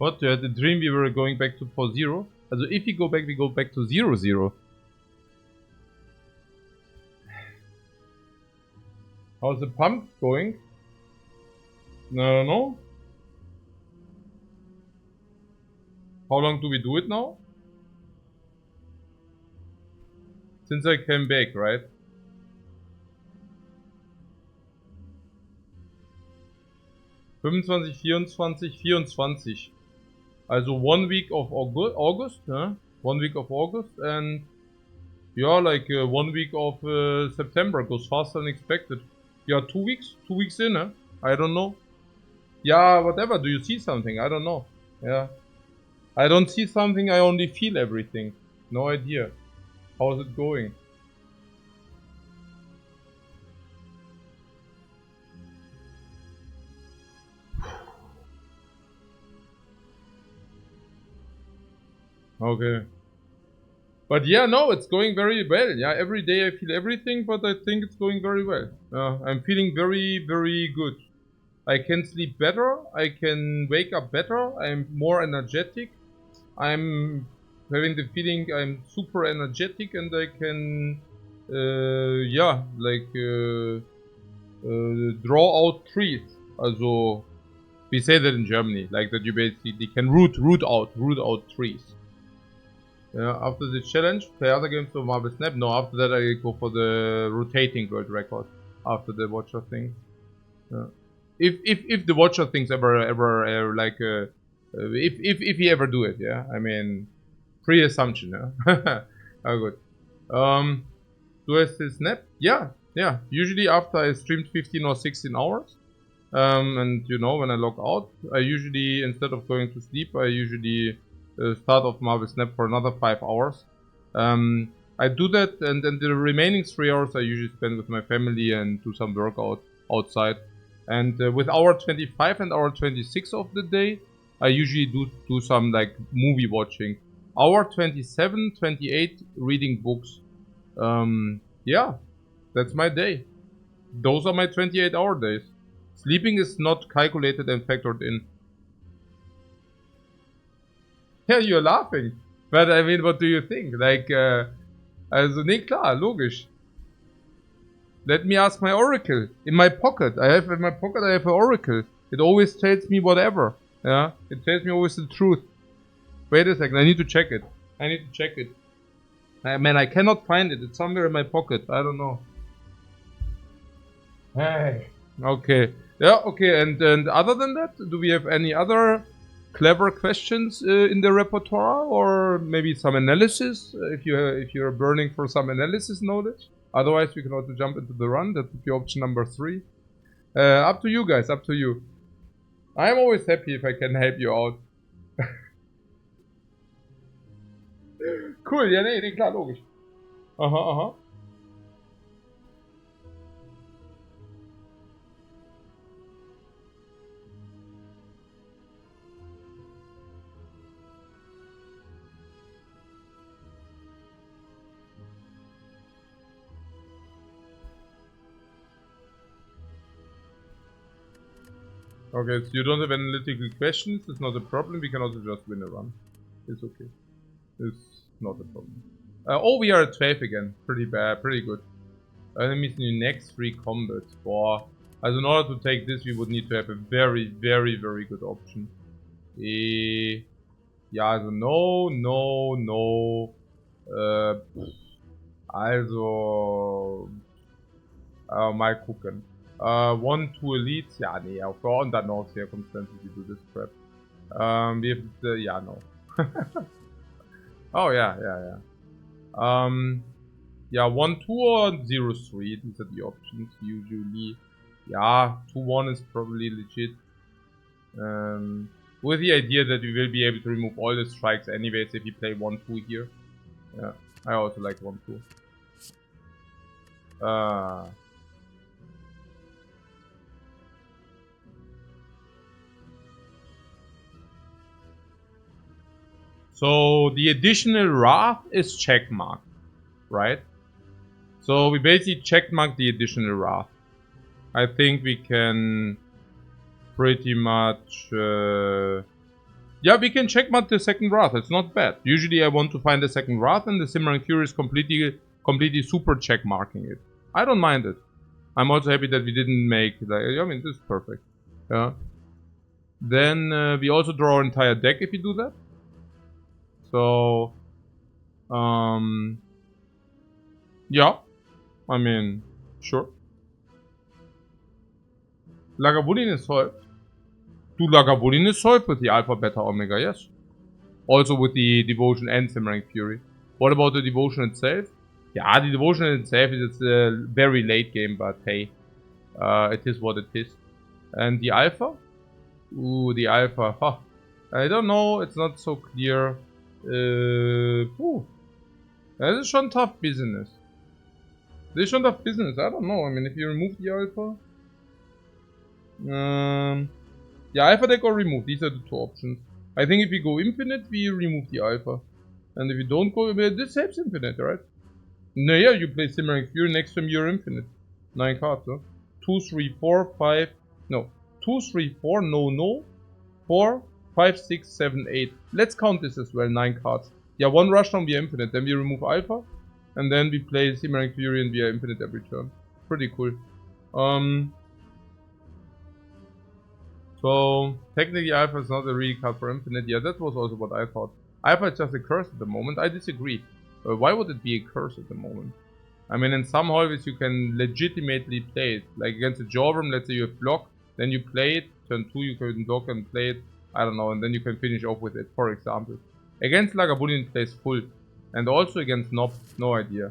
What? You had a dream we were going back to 4-0? Also if we go back to 0-0. How's the pump going? No. How long do we do it now? Since I came back, right? ...25, 24, 24. Also 1 week of August, yeah? 1 week of August and... yeah, like 1 week of September. Goes faster than expected. Yeah, 2 weeks? 2 weeks in, huh? I don't know. Yeah, whatever. Do you see something? I don't know. Yeah. I don't see something, I only feel everything. No idea. How's it going? Okay. But yeah, no, it's going very well. Yeah, every day I feel everything, but I think it's going very well. I'm feeling very, very good. I can sleep better, I can wake up better, I'm more energetic. I'm having the feeling I'm super energetic and I can, yeah, like, draw out trees. Also, we say that in Germany, like that you basically can root out trees. Yeah, after the challenge, play other games to Marvel Snap. No, after that I go for the rotating world record. After the Watcher thing. Yeah. If the Watcher things ever like if he ever do it, yeah. I mean, pre-assumption, yeah. Oh, good. Do I still snap? Yeah. Usually after I streamed 15 or 16 hours. And you know, when I log out, I usually, instead of going to sleep, I usually start off Marvel Snap for another 5 hours. I do that, and then the remaining 3 hours I usually spend with my family and do some workout outside. And with hour 25 and hour 26 of the day, I usually do some like movie watching. Hour 27, 28 reading books. Yeah, that's my day. Those are my 28-hour days. Sleeping is not calculated and factored in. Yeah, you're laughing. But I mean, what do you think? Like, also, nee, klar, logisch. Let me ask my oracle. In my pocket. I have an oracle. It always tells me whatever. Yeah? It tells me always the truth. Wait a second, I need to check it. Man, I cannot find it. It's somewhere in my pocket. I don't know. Hey. Okay. Yeah, okay, and other than that, do we have any other clever questions in the repertoire, or maybe some analysis if you're burning for some analysis knowledge? Otherwise, we can also jump into the run. That would be option number 3. Up to you guys, up to you. I'm always happy if I can help you out. Cool, ja, nee, klar, logisch. Aha. Okay, so you don't have analytical questions, it's not a problem, we can also just win a run. It's okay. It's not a problem. Oh, we are at 12 again. Pretty bad, pretty good. Enemies in the next 3 combats. Boah. Also in order to take this, we would need to have a very, very, very good option. Ja, also no. Also... mal gucken. 1, 2 elites. Ja, nee, for on that no circumstances we do this crap. We have the... yeah, no. Oh, yeah. Yeah, 1, 2 or 0, 3. These are the options usually. Yeah, 2, 1 is probably legit. With the idea that we will be able to remove all the strikes anyways if you play 1, 2 here. Yeah, I also like 1, 2. So the additional Wrath is checkmark, right? So we basically checkmark the additional Wrath. I think we can pretty much Yeah, we can checkmate the second Wrath. It's not bad. Usually I want to find the second Wrath and the Simmering Fury is completely super check marking it. I don't mind it. I'm also happy that we didn't make... I mean, this is perfect. Yeah. Then we also draw our entire deck if we do that. So... yeah. I mean, sure. Lagavulin is solved. Lagavulin is solved with the Alpha, Beta, Omega, yes. Also with the Devotion and Simmering Fury. What about the Devotion itself? Yeah, the Devotion itself is a very late game, but hey. It is what it is. And the Alpha? Ooh, the Alpha. Huh. I don't know, it's not so clear. That is schon tough business. This is schon tough business, I don't know. I mean, if you remove the Alpha... yeah, Alpha deck or remove, these are the two options. I think if we go Infinite, we remove the Alpha. And if you don't go, this helps Infinite, right? No, yeah, you play Simmering Fury, next time you're Infinite. 9 cards, huh? 2, 3, 4, 5... No. 2, 3, 4, no. 4, 5, 6, 7, 8. Let's count this as well, 9 cards. Yeah, 1 rushdown, we are Infinite. Then we remove Alpha. And then we play Simmering Fury and we are Infinite every turn. Pretty cool. So, technically Alpha is not a real card for Infinite. Yeah, that was also what I thought. Alpha is just a curse at the moment. I disagree. Why would it be a curse at the moment? I mean, in some hallways you can legitimately play it. Like against a Jawworm, let's say you have block, then you play it. Turn 2 you can block and play it. I don't know, and then you can finish off with it, for example. Against Lagavulin it plays full. And also against Nob, no idea.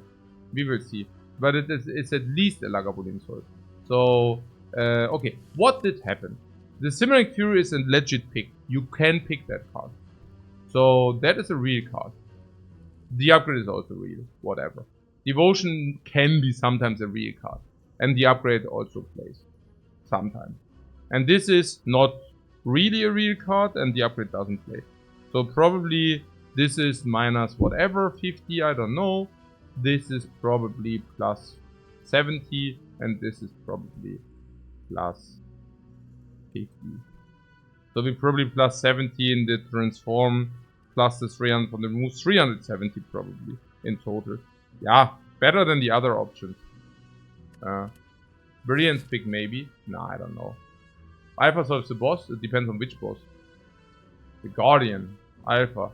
We will see. But it's at least a Lagavulin sword. So, okay. What did happen? The Simmering Fury is a legit pick. You can pick that card. So, that is a real card. The upgrade is also real. Whatever. Devotion can be sometimes a real card. And the upgrade also plays. Sometimes. And this is not really a real card and the upgrade doesn't play. So probably this is minus whatever, 50, I don't know. This is probably plus 70 and this is probably plus 50. So we probably plus 70 in the transform, plus the 300 from the remove, 370 probably in total. Yeah, better than the other options. Brilliance pick maybe? Nah, I don't know. Alpha solves the boss, it depends on which boss. The Guardian, Alpha.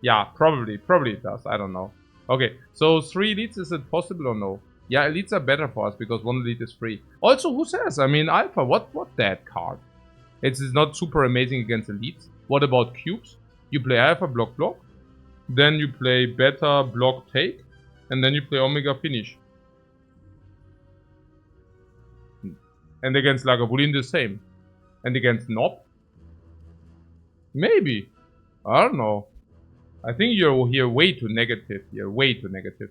Yeah, probably it does, I don't know. Okay, so 3 elites, is it possible or no? Yeah, elites are better for us because 1 elite is free. Also, who says? I mean, Alpha, what that card? It's not super amazing against elites. What about cubes? You play Alpha, block, then you play Beta, block, take, and then you play Omega, finish. And against Lagavulin the same. And against Nob? Maybe. I don't know. I think you're here way too negative here. Way too negative.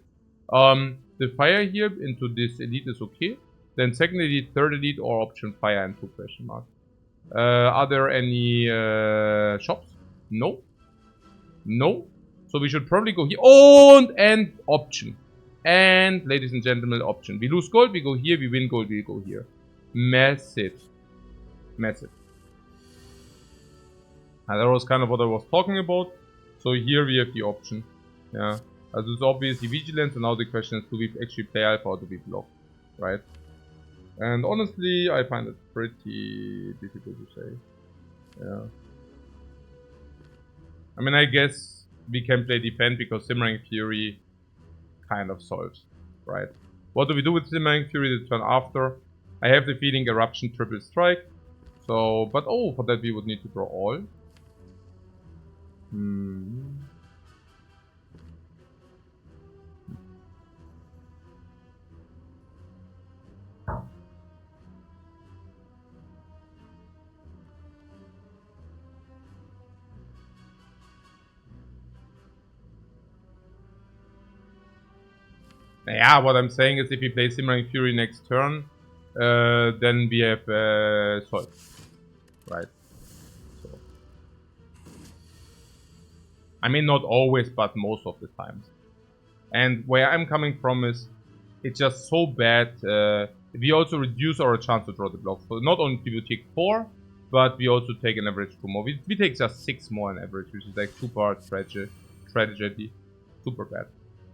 The fire here into this elite is okay. Then second elite, third elite, or option fire and 2 question marks. Are there any shops? No. No. So we should probably go here. And option. And ladies and gentlemen, option. We lose gold, we go here. We win gold, we go here. Massive. Massive. And that was kind of what I was talking about. So here we have the option. Yeah. As it's obviously vigilance, and now the question is, do we actually play Alpha or do we block? Right? And honestly, I find it pretty difficult to say. Yeah. I mean, I guess we can play defend because Simmering Fury kind of solves, right? What do we do with Simmering Fury the turn after? I have the feeling Eruption, triple strike. So, but oh, for that we would need to draw all. Yeah, what I'm saying is if we play Simmering Fury next turn, then we have Salt. Right. So. I mean, not always, but most of the times. And where I'm coming from is, it's just so bad. We also reduce our chance to draw the block. So not only do we take 4, but we also take an average 2 more. We take just 6 more on average, which is like super tragedy. Super bad.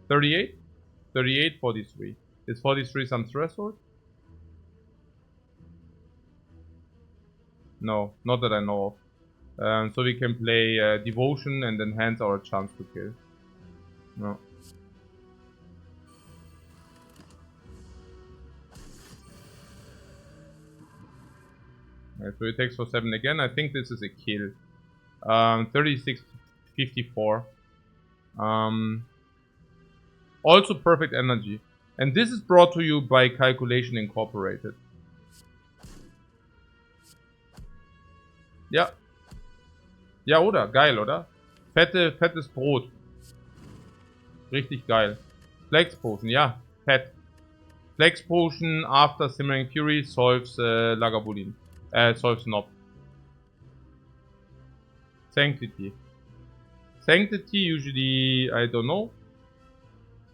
38? 38, 43. Is 43 some threshold? No, not that I know of. So we can play Devotion and enhance our chance to kill. No. Okay, so it takes for 7 again. I think this is a kill. 36, 54. Also perfect energy. And this is brought to you by Calculation Incorporated. Ja. Ja, oder? Geil, oder? Fettes Brot. Richtig geil. Flex Potion, ja. Fett. Flex Potion after Simmering Fury solves Lagavulin. Solves Nob. Sanctity. Sanctity usually, I don't know.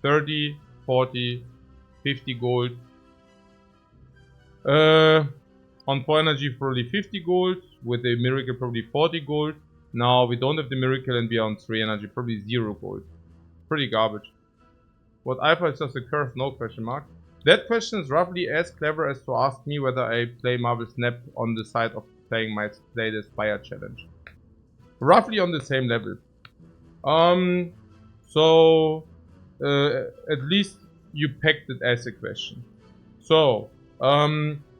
30, 40, 50 gold. On 4 energy probably 50 gold. With a miracle probably 40 gold. Now we don't have the miracle and we are on 3 energy, probably 0 gold. Pretty garbage. What alpha is just a curve? No question mark. That question is roughly as clever as to ask me whether I play Marvel Snap on the side of playing my play the Spire challenge. Roughly on the same level. So at least you pegged it as a question. So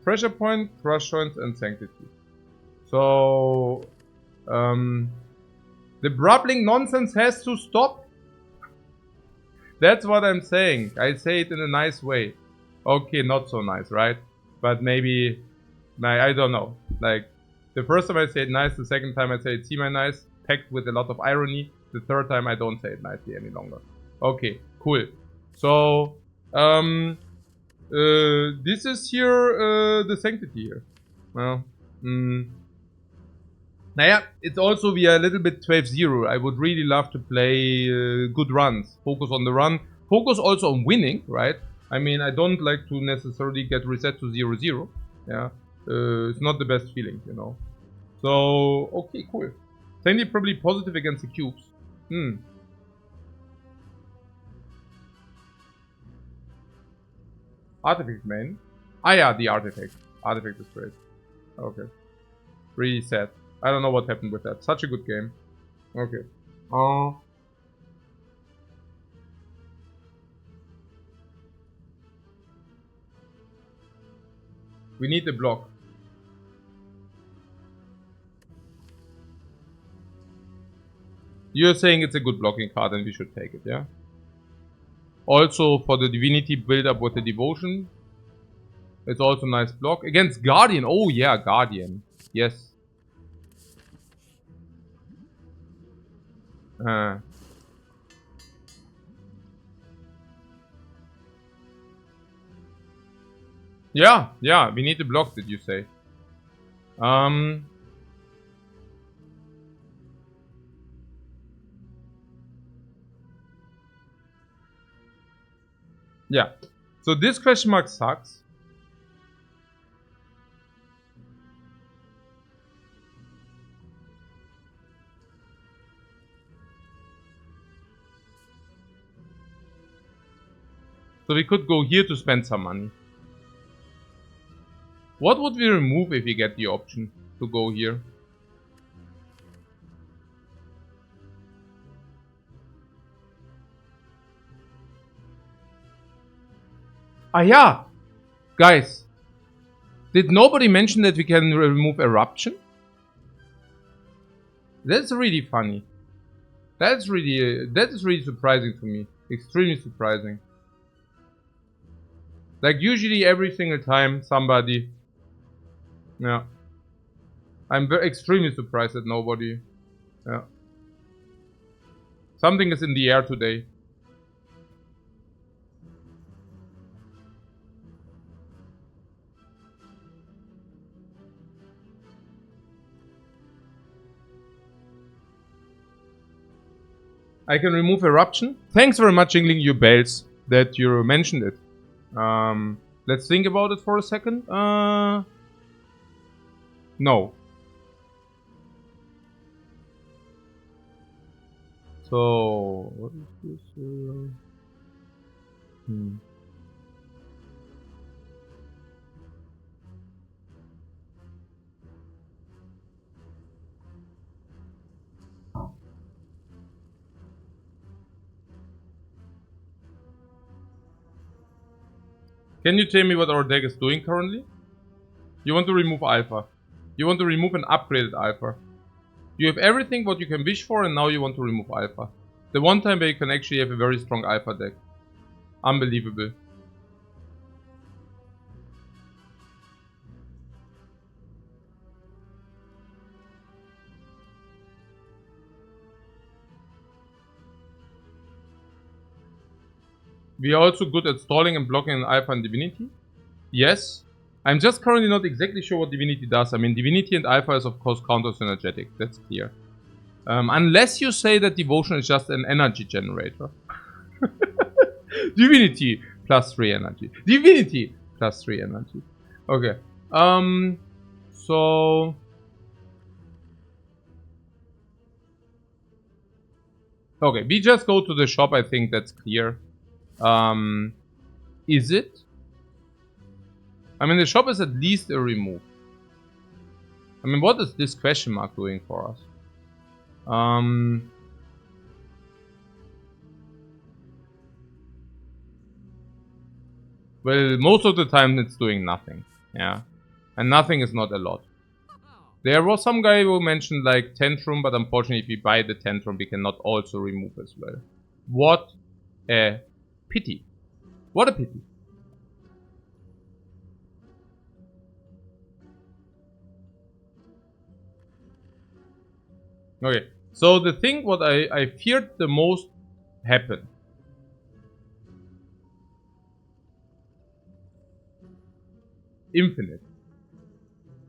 pressure point, crush joints, and sanctity. So the brabbling nonsense has to stop. That's what I'm saying. I say it in a nice way. Okay, not so nice, right? But maybe, I don't know. Like, the first time I say it nice, the second time I say it semi-nice, packed with a lot of irony. The third time I don't say it nicely any longer. Okay, cool. So, this is here, the sanctity here. Well, Naja, it's also we are a little bit 12-0. I would really love to play good runs. Focus on the run. Focus also on winning, right? I mean, I don't like to necessarily get reset to 0-0. Yeah, it's not the best feeling, you know. So, okay, cool. Sandy probably positive against the cubes. Artifact main. Ah yeah, the artifact. Artifact is great. Okay. Really sad. I don't know what happened with that. Such a good game. Okay. We need the block. You're saying it's a good blocking card and we should take it, yeah? Also for the divinity build up with the devotion. It's also a nice block. Against Guardian. Oh yeah, Guardian. Yes. Yeah, we need to block, did you say? Yeah. So this question mark sucks. So we could go here to spend some money. What would we remove if we get the option to go here? Ah yeah! Guys, did nobody mention that we can remove eruption? That's really funny. That is really surprising to me. Extremely surprising. Like usually every single time somebody... Yeah. I'm extremely surprised that nobody... Yeah. Something is in the air today. I can remove eruption. Thanks very much, Jingling You Bells, that you mentioned it. Let's think about it for a second. No. So, what is this? Can you tell me what our deck is doing currently? You want to remove Alpha. You want to remove an upgraded Alpha. You have everything what you can wish for, and now you want to remove Alpha. The one time where you can actually have a very strong Alpha deck. Unbelievable. We are also good at stalling and blocking an Alpha and Divinity. Yes. I'm just currently not exactly sure what Divinity does. I mean, Divinity and Alpha is of course counter-synergetic. That's clear. Unless you say that Devotion is just an energy generator. Divinity plus 3 energy. Divinity plus 3 energy. Okay. So... Okay, we just go to the shop, I think that's clear. Is it? I mean, the shop is at least a remove. I mean, what is this question mark doing for us? Well, most of the time it's doing nothing. Yeah. And nothing is not a lot. There was some guy who mentioned like Tantrum, but unfortunately if we buy the Tantrum, we cannot also remove as well. What a pity. What a pity. Okay, so the thing what I feared the most happened. Infinite.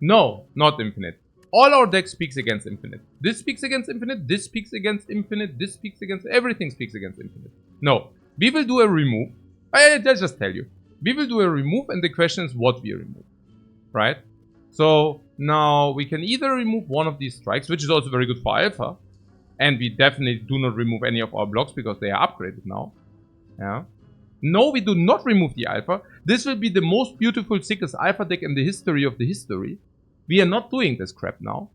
No, not infinite. All our deck speaks against infinite. This speaks against infinite, this speaks against infinite, this speaks against... Everything speaks against infinite. No, we will do a remove. I'll just tell you. We will do a remove and the question is what we remove. Right? So now we can either remove one of these strikes, which is also very good for Alpha. And we definitely do not remove any of our blocks because they are upgraded now. Yeah. No, we do not remove the Alpha. This will be the most beautiful, sickest Alpha deck in the history of the history. We are not doing this crap now.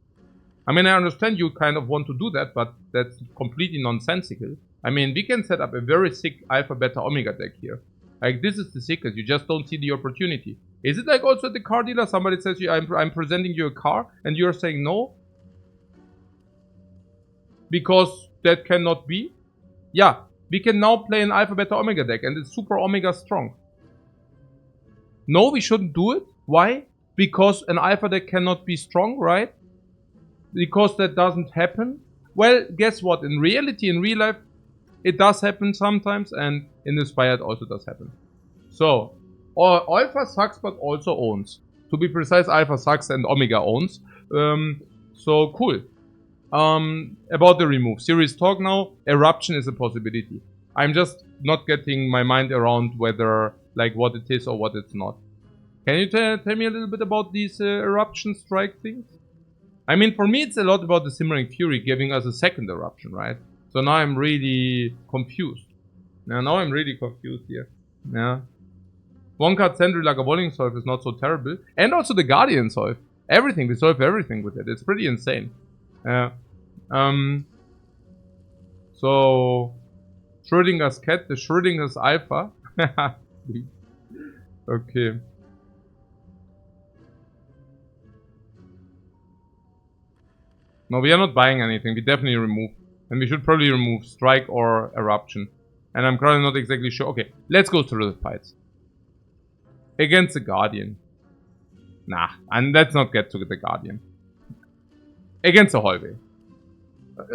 I mean, I understand you kind of want to do that, but that's completely nonsensical. I mean, we can set up a very sick Alpha, Beta, Omega deck here. Like, this is the sickest. You just don't see the opportunity. Is it like also at the car dealer? Somebody says, I'm presenting you a car, and you're saying no? Because that cannot be? Yeah, we can now play an Alpha, Beta, Omega deck, and it's super Omega strong. No, we shouldn't do it. Why? Because an Alpha deck cannot be strong, right? Because that doesn't happen. Well, guess what? In reality, in real life, it does happen sometimes, and in the Spire it also does happen. So, Alpha sucks, but also owns. To be precise, Alpha sucks and Omega owns. So, cool. About the remove. Serious talk now. Eruption is a possibility. I'm just not getting my mind around whether, like, what it is or what it's not. Can you tell me a little bit about these eruption strike things? I mean, for me, it's a lot about the Simmering Fury giving us a second eruption, right? So now I'm really confused. Now I'm really confused here. Yeah. One card Sentry like a Walling Solve is not so terrible. And also the Guardian Solve. Everything, we solve everything with it. It's pretty insane. Yeah. So Schrödinger's cat, the Schrödinger's alpha. Okay. No, we are not buying anything. We definitely remove. And we should probably remove Strike or Eruption. And I'm currently not exactly sure. Okay, let's go through the fights. Against the Guardian. Nah, and let's not get to the Guardian. Against the hallway.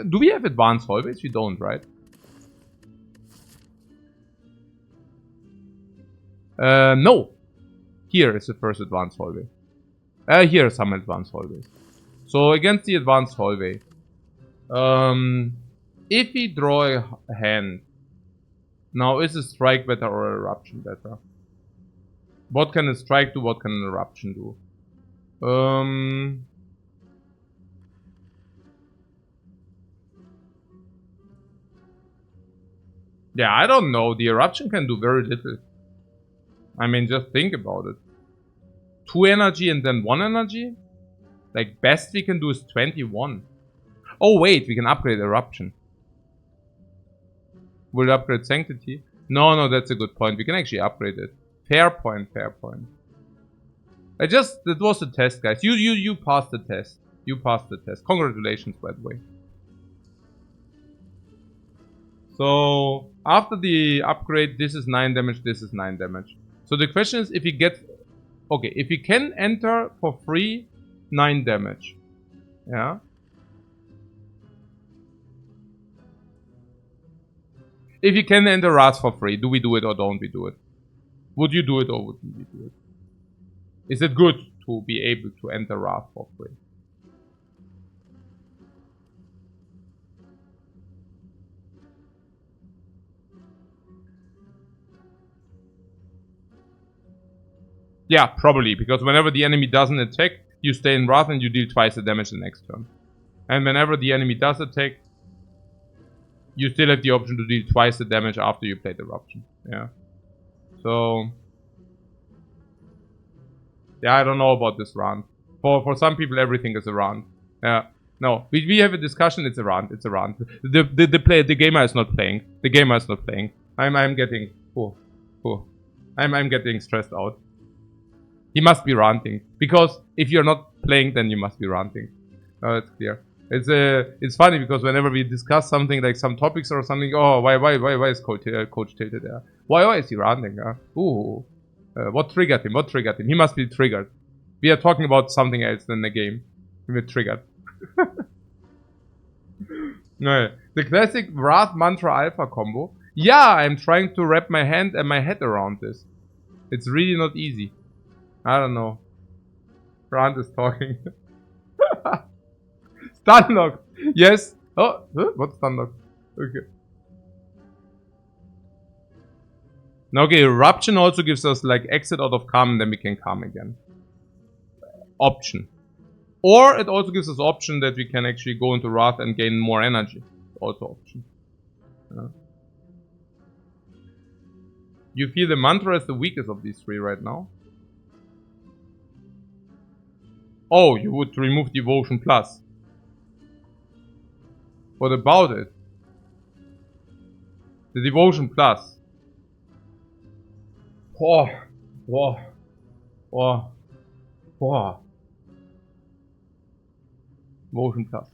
Do we have advanced hallways? We don't, right? No. Here is the first advanced hallway. Here are some advanced hallways. So against the advanced hallway. If we draw a hand. Now is a strike better or eruption better? What can a strike do? What can an eruption do? Yeah, I don't know. The eruption can do very little. I mean, just think about it. 2 energy and then 1 energy? Like, best we can do is 21. Oh, wait, we can upgrade eruption. Will it upgrade sanctity? No, that's a good point. We can actually upgrade it. Fair point. That was a test, guys. You passed the test. You passed the test. Congratulations, by the way. So, after the upgrade, this is 9 damage, this is 9 damage. So the question is if he gets... Okay, if he can enter for free, 9 damage. Yeah. If you can enter Wrath for free, do we do it or don't we do it? Would you do it or wouldn't we do it? Is it good to be able to enter Wrath for free? Yeah, probably, because whenever the enemy doesn't attack, you stay in Wrath and you deal twice the damage the next turn. And whenever the enemy does attack, you still have the option to deal twice the damage after you played Eruption. Yeah. So... yeah, I don't know about this round. For some people, everything is a round. Yeah. No, we have a discussion. It's a round. It's a round. The gamer is not playing. The gamer is not playing. I'm getting... I'm getting stressed out. He must be ranting. Because if you're not playing, then you must be ranting. It's clear. It's funny because whenever we discuss something like some topics or something, oh, why is Coach tilted there? Why is he ranting? Ooh. What triggered him? What triggered him? He must be triggered. We are talking about something else than the game. We're triggered. No, the classic Wrath Mantra Alpha combo. Yeah, I'm trying to wrap my hand and my head around this. It's really not easy. I don't know. Rand is talking. Stunlock! Yes! Oh, what's Stunlock? Okay. Now, okay, Eruption also gives us like exit out of calm and then we can calm again. Option. Or it also gives us option that we can actually go into Wrath and gain more energy. Also option. Yeah. You feel the mantra is the weakest of these three right now? Oh, you would remove Devotion Plus. What about it? The Devotion Plus. Devotion Plus.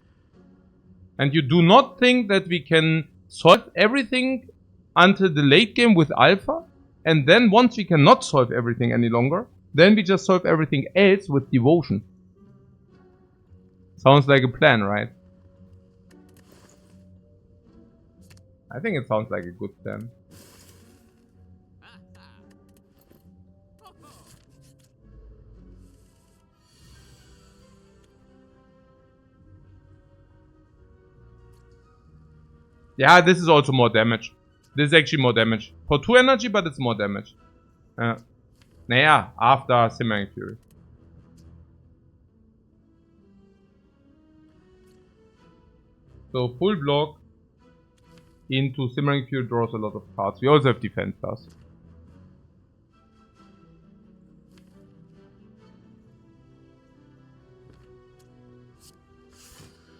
And you do not think that we can solve everything until the late game with Alpha? And then once we cannot solve everything any longer, then we just solve everything else with Devotion. Sounds like a plan, right? I think it sounds like a good plan. Yeah, this is also more damage. This is actually more damage. For 2 energy, but it's more damage. Naja, after Simmering Fury. So full block into Simmering Fury draws a lot of cards. We also have Defense Plus.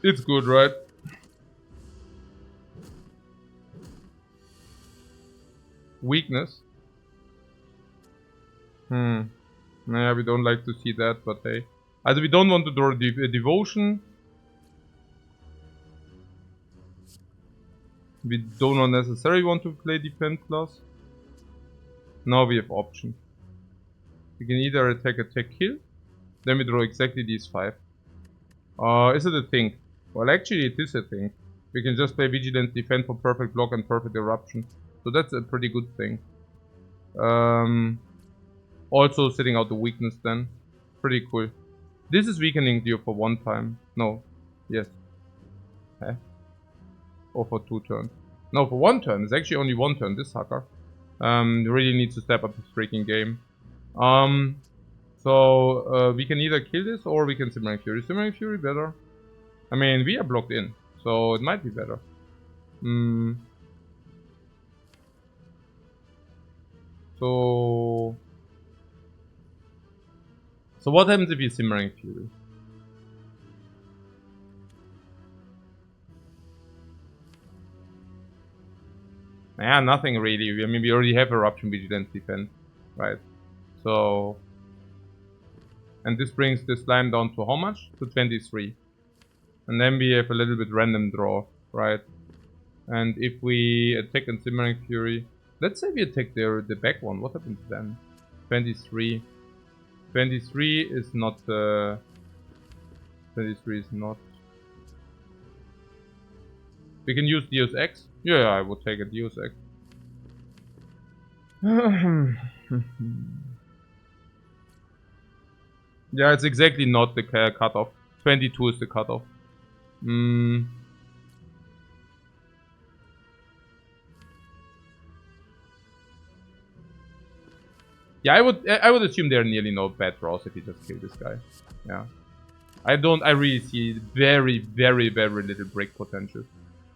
It's good, right? Weakness. Naja, we don't like to see that, but hey. Also, we don't want to draw Devotion. We do not necessarily want to play Defense Plus. Now we have option. We can either attack, kill. Then we draw exactly these 5. Is it a thing? Well, actually it is a thing. We can just play Vigilance, Defend for perfect block and perfect eruption. So that's a pretty good thing. Also sitting out the weakness then. Pretty cool. This is weakening you for 1 time. No. Yes. Or for 2 turns. No, for 1 turn. It's actually only 1 turn, this sucker. Really needs to step up his freaking game. So we can either kill this or we can Simmering Fury. Simmering Fury better. I mean, we are blocked in. So it might be better. So what happens if you Simmering Fury? Yeah, nothing really. I mean, we already have Eruption Vigilance Defense, right? So, and this brings the slime down to how much? To 23. And then we have a little bit random draw, right? And if we attack and Simmering Fury, let's say we attack the back one, what happens then? 23. 23 is not 23 is not. We can use Deus Ex. Yeah, I would take a Deus Ex. Yeah, it's exactly not the cutoff. 22 is the cutoff. Yeah, I would assume there are nearly no bad draws if you just kill this guy. Yeah. I really see very, very, very little break potential.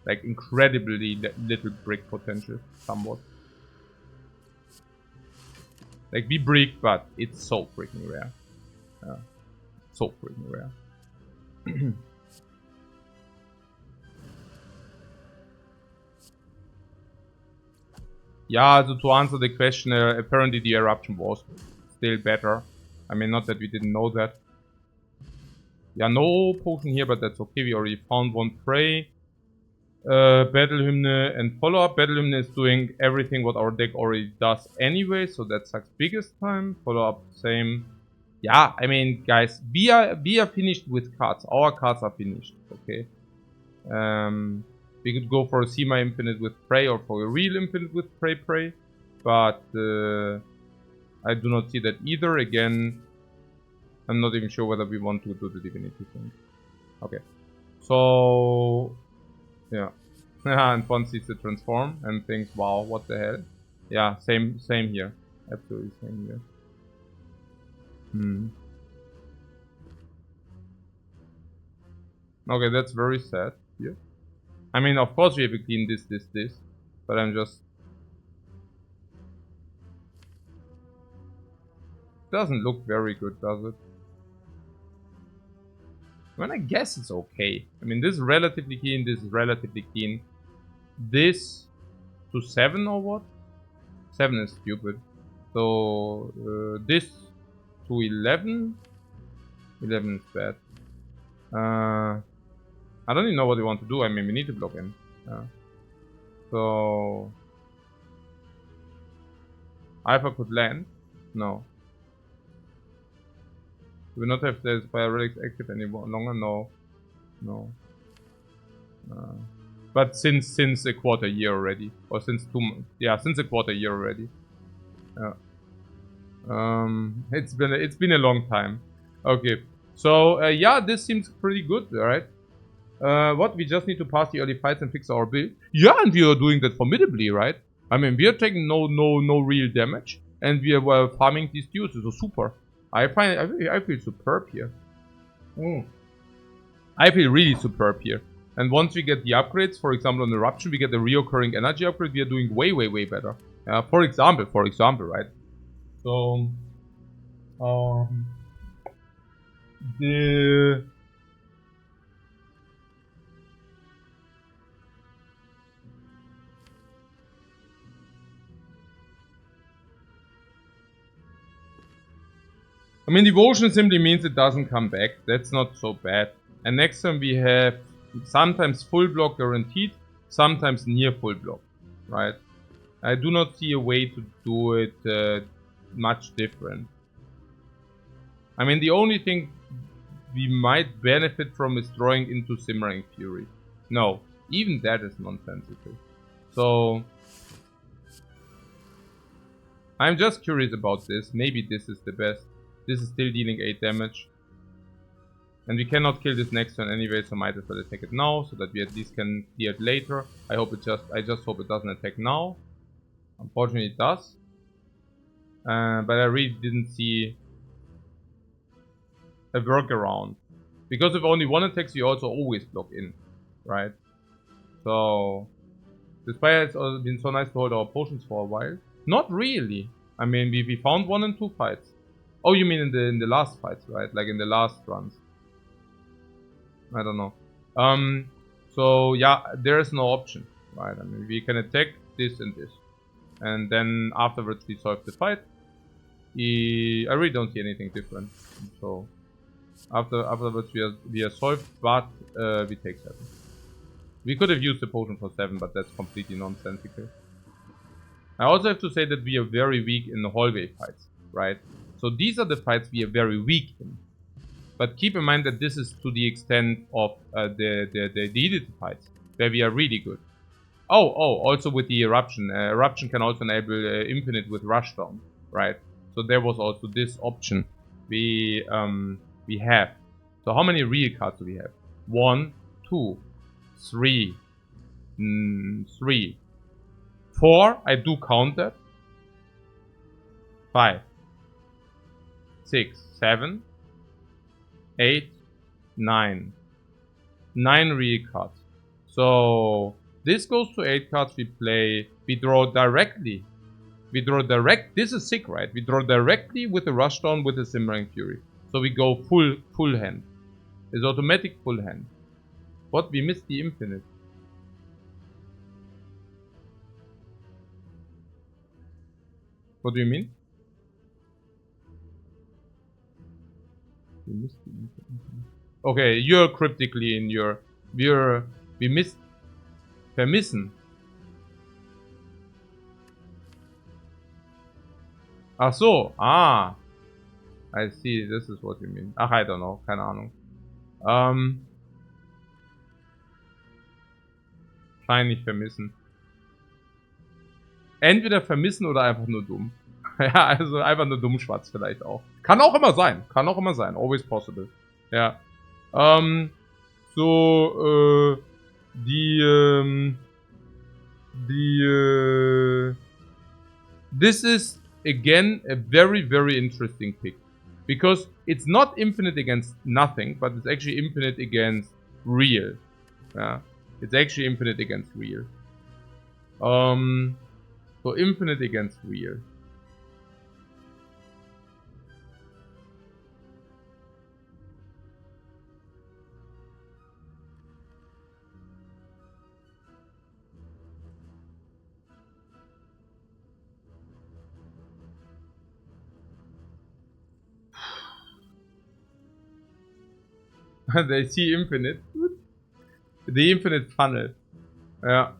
Like, incredibly little break potential, somewhat. Like, we break, but it's so freaking rare. So freaking rare. Yeah, so to answer the question, apparently the eruption was still better. I mean, not that we didn't know that. Yeah, no potion here, but that's okay. We already found one prey. Battle Hymn and follow-up. Battle Hymn is doing everything what our deck already does anyway, so that sucks biggest time. Follow-up, same. Yeah, I mean, guys, we are finished with cards. Our cards are finished, okay? We could go for a semi-infinite with Prey or for a real infinite with Prey, but I do not see that either. Again, I'm not even sure whether we want to do the divinity thing. Okay, so yeah, and one sees the transform and thinks, "Wow, what the hell?" Yeah, same here. Absolutely same here. Okay, that's very sad here. I mean, of course we have a clean this, but I'm just... Doesn't look very good, does it? I mean, I guess it's okay. I mean, this is relatively clean, this is relatively clean. This to 7 or what? 7 is stupid. So, this to 11? 11 is bad. I don't even know what we want to do. I mean, we need to block in. So... Alpha could land? No. Do we not have the Spire relics active any longer? No. No. But since a quarter year already. Or since 2 months. Yeah, since a quarter year already. Yeah. It's been a long time. Okay. So, yeah, this seems pretty good, right? What? We just need to pass the early fights and fix our build? Yeah, and we are doing that formidably, right? I mean, we are taking no real damage. And we are farming these dudes, so super. I feel superb here. I feel really superb here. And once we get the upgrades, for example on Eruption, we get the reoccurring energy upgrade, we are doing way better. For example, right? So, I mean, devotion simply means it doesn't come back. That's not so bad. And next time we have sometimes full block guaranteed, sometimes near full block, right? I do not see a way to do it much different. I mean, the only thing we might benefit from is drawing into Simmering Fury. No, even that is nonsensical. So, I'm just curious about this. Maybe this is the best. This is still dealing 8 damage. And we cannot kill this next turn anyway, so might as well attack it now, so that we at least can clear it later. I just hope it doesn't attack now. Unfortunately it does. But I really didn't see a workaround. Because with only one attacks you also always block in, right? So the Spire has also been so nice to hold our potions for a while. Not really. I mean, we found 1 and 2 fights. Oh, you mean in the last fights, right? Like in the last runs. I don't know. So yeah, there is no option, right? I mean, we can attack this and this, and then afterwards we solve the fight. I really don't see anything different. So afterwards we are solved, but we take 7. We could have used the potion for 7, but that's completely nonsensical. I also have to say that we are very weak in the hallway fights, right? So these are the fights we are very weak in. But keep in mind that this is to the extent of the edited fights, where we are really good. Oh, also with the eruption. Eruption can also enable infinite with rushdown, right? So there was also this option we have. So how many real cards do we have? 1, 2, 3, 3, 4. I do count that. 5, 6, 7, 8, 9. 9 real cards. So this goes to 8 cards we play. We draw directly. This is sick, right? We draw directly with the rushdown with the Simmering Fury. So we go full hand. It's automatic full hand. What? We missed the infinite. What do you mean? We missed the infinite. Okay, you're cryptically in your... We missed... Vermissen. Ach so, I see, this is what you mean. Ach, I don't know, keine Ahnung. Wahrscheinlich vermissen. Entweder vermissen oder einfach nur dumm. Ja, also einfach nur dumm schwarz vielleicht auch. Kann auch immer sein, always possible. Ja. This is again a very interesting pick, because it's not infinite against nothing, but it's actually infinite against real. Yeah, it's actually infinite against real. So infinite against real. They see infinite. The infinite funnel. Yeah.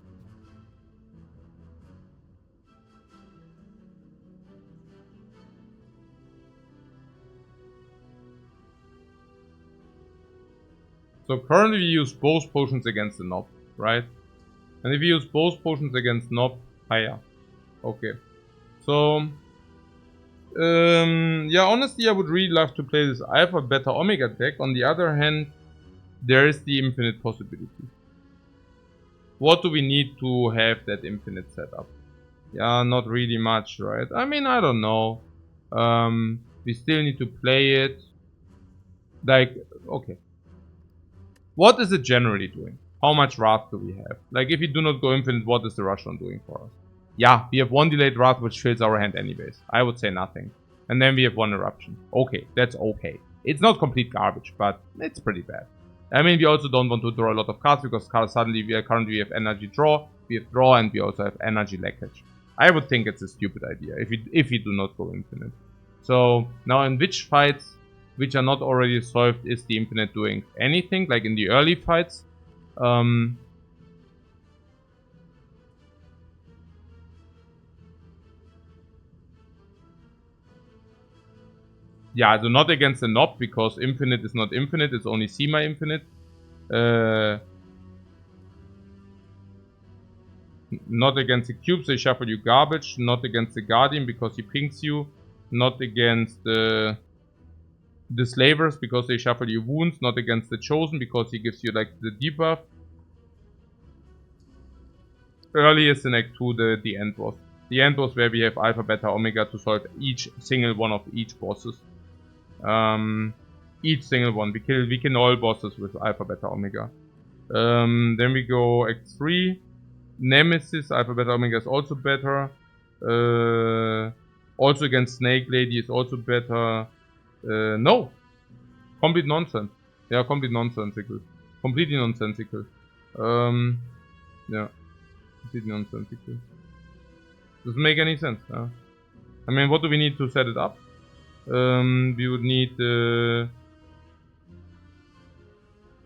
So currently we use both potions against the knob, right? And if we use both potions against knob, higher. Okay. So yeah, honestly, I would really love to play this Alpha, Beta, Omega deck. On the other hand, there is the infinite possibility. What do we need to have that infinite setup? Yeah, not really much, right? I mean, I don't know. We still need to play it. Like, okay. What is it generally doing? How much Wrath do we have? Like, if we do not go infinite, what is the Rushdown doing for us? Yeah, we have 1 delayed Wrath, which fills our hand anyways. I would say nothing. And then we have 1 Eruption. Okay, that's okay. It's not complete garbage, but it's pretty bad. I mean, we also don't want to draw a lot of cards, because suddenly currently we have energy draw, and we also have energy leakage. I would think it's a stupid idea if we do not go infinite. So now in which fights which are not already solved is the infinite doing anything? Like in the early fights, yeah, so not against the knob, because infinite is not infinite, it's only semi-infinite. Not against the cubes, they shuffle you garbage. Not against the guardian, because he pings you. Not against the slavers, because they shuffle you wounds. Not against the chosen, because he gives you like the debuff. Earliest in Act 2, the end boss. The end boss where we have Alpha, Beta, Omega to solve each single one of each bosses. Each single one. We kill all bosses with Alpha, Beta, Omega. Then we go Act 3. Nemesis, Alpha, Beta, Omega is also better. Also against Snake Lady is also better. No. Complete nonsense. Yeah, complete nonsensical. Completely nonsensical. Yeah. Completely nonsensical. Doesn't make any sense. I mean, what do we need to set it up? We would need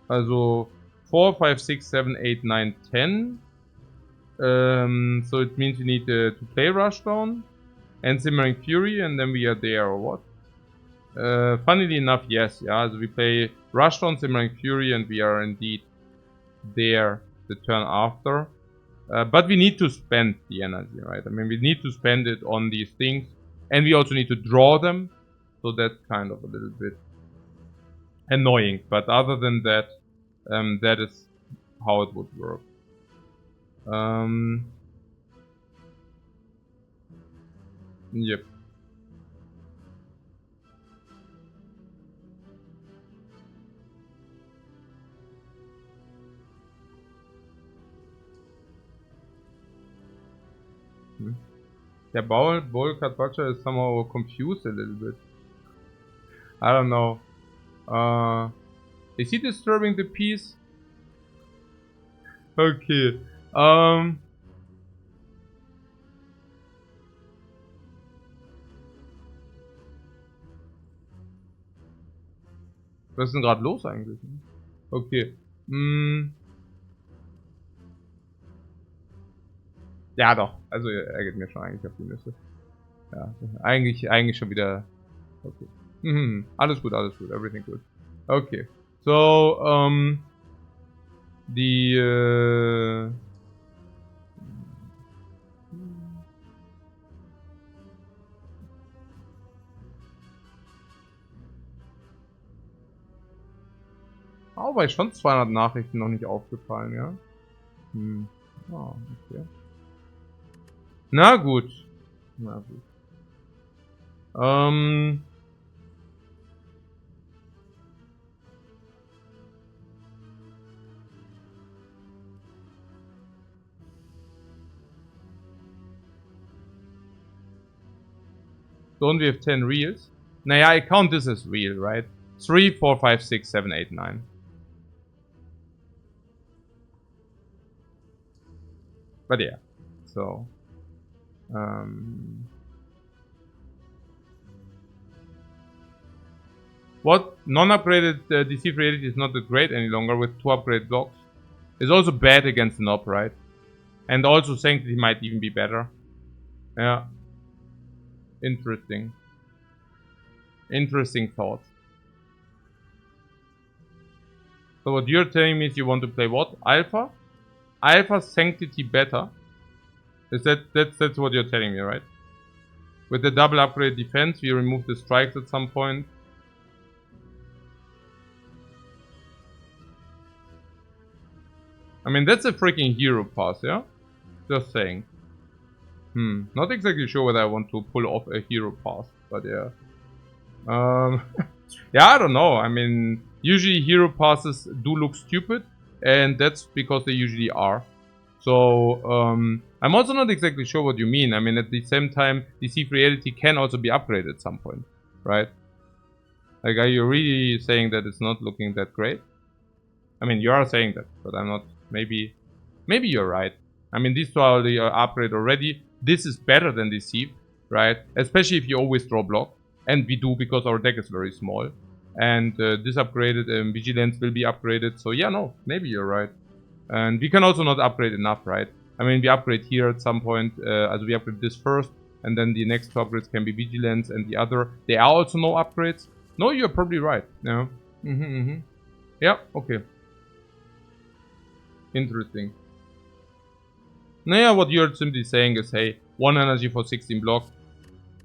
also 4, 5, 6, 7, 8, 9, 10. So it means we need to play Rushdown and Simmering Fury, and then we are there, or what? Funnily enough, yes, yeah. So we play Rushdown, Simmering Fury, and we are indeed there the turn after. But we need to spend the energy, right? I mean, we need to spend it on these things, and we also need to draw them. So that's kind of a little bit annoying. But other than that, that is how it would work. Yep. Yeah, Bowl Cut Butcher is somehow confused a little bit. I don't know. Is he disturbing the peace? Okay. Was ist denn gerade los eigentlich? Okay. Ja doch. Also er geht mir schon eigentlich auf die Nüsse. Ja. Eigentlich schon wieder. Okay. Alles gut, alles gut. Everything good. Okay. So, die aber schon 200 Nachrichten noch nicht aufgefallen, ja? Ah, okay. Na gut. Na gut. Don't we have 10 reels? Naja, I count this as real, right? 3, 4, 5, 6, 7, 8, 9. But yeah. So. What? Non-upgraded DC reality is not that great any longer with 2 upgrade blocks. It's also bad against an op, right? And also Sanctity might even be better. Yeah. Interesting. Interesting thoughts. So what you're telling me is you want to play what? Alpha? Alpha Sanctity better? Is that's what you're telling me, right? With the double upgrade defense, we remove the strikes at some point. I mean, that's a freaking hero pass, yeah? Just saying. Not exactly sure whether I want to pull off a hero pass, but yeah. Yeah, I don't know. I mean, usually hero passes do look stupid, and that's because they usually are. So, I'm also not exactly sure what you mean. I mean, at the same time, DC Reality can also be upgraded at some point, right? Like, are you really saying that it's not looking that great? I mean, you are saying that, but I'm not. Maybe you're right. I mean, these two are the upgrade already. This is better than Deceive, right? Especially if you always draw block. And we do because our deck is very small. And this upgraded Vigilance will be upgraded. So yeah, no, maybe you're right. And we can also not upgrade enough, right? I mean, we upgrade here at some point. As we upgrade this first. And then the next two upgrades can be Vigilance and the other. There are also no upgrades. No, you're probably right. Yeah. Yeah, okay. Interesting. Naja, what you're simply saying is, hey, 1 energy for 16 block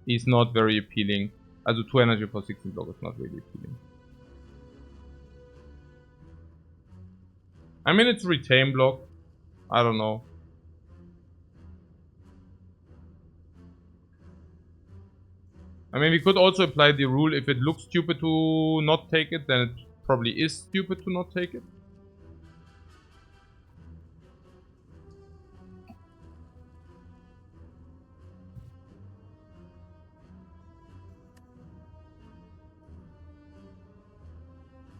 is not very appealing. Also 2 energy for 16 block is not really appealing. I mean, it's retain block. I don't know. I mean, we could also apply the rule, if it looks stupid to not take it, then it probably is stupid to not take it.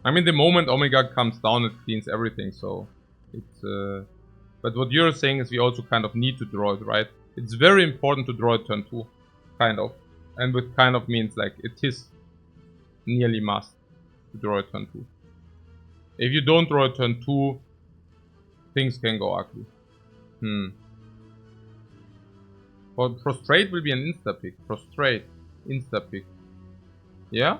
I mean, the moment Omega comes down, it cleans everything, so it's... But what you're saying is we also kind of need to draw it, right? It's very important to draw it turn 2, kind of. And with kind of means like it is nearly must to draw it turn 2. If you don't draw it turn 2, things can go ugly. Prostrate will be an insta-pick. Prostrate. Insta-pick. Yeah?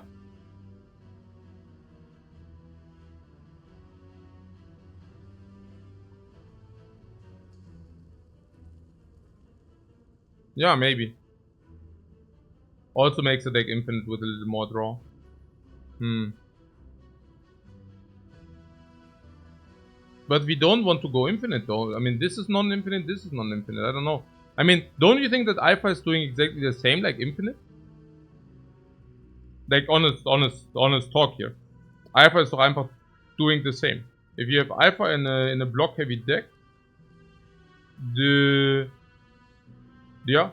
Yeah, maybe. Also makes the deck infinite with a little more draw. But we don't want to go infinite though. I mean, this is non-infinite, this is non-infinite. I don't know. I mean, don't you think that Alpha is doing exactly the same like infinite? Like honest talk here. Alpha is doch einfach doing the same. If you have Alpha in a block heavy deck, yeah,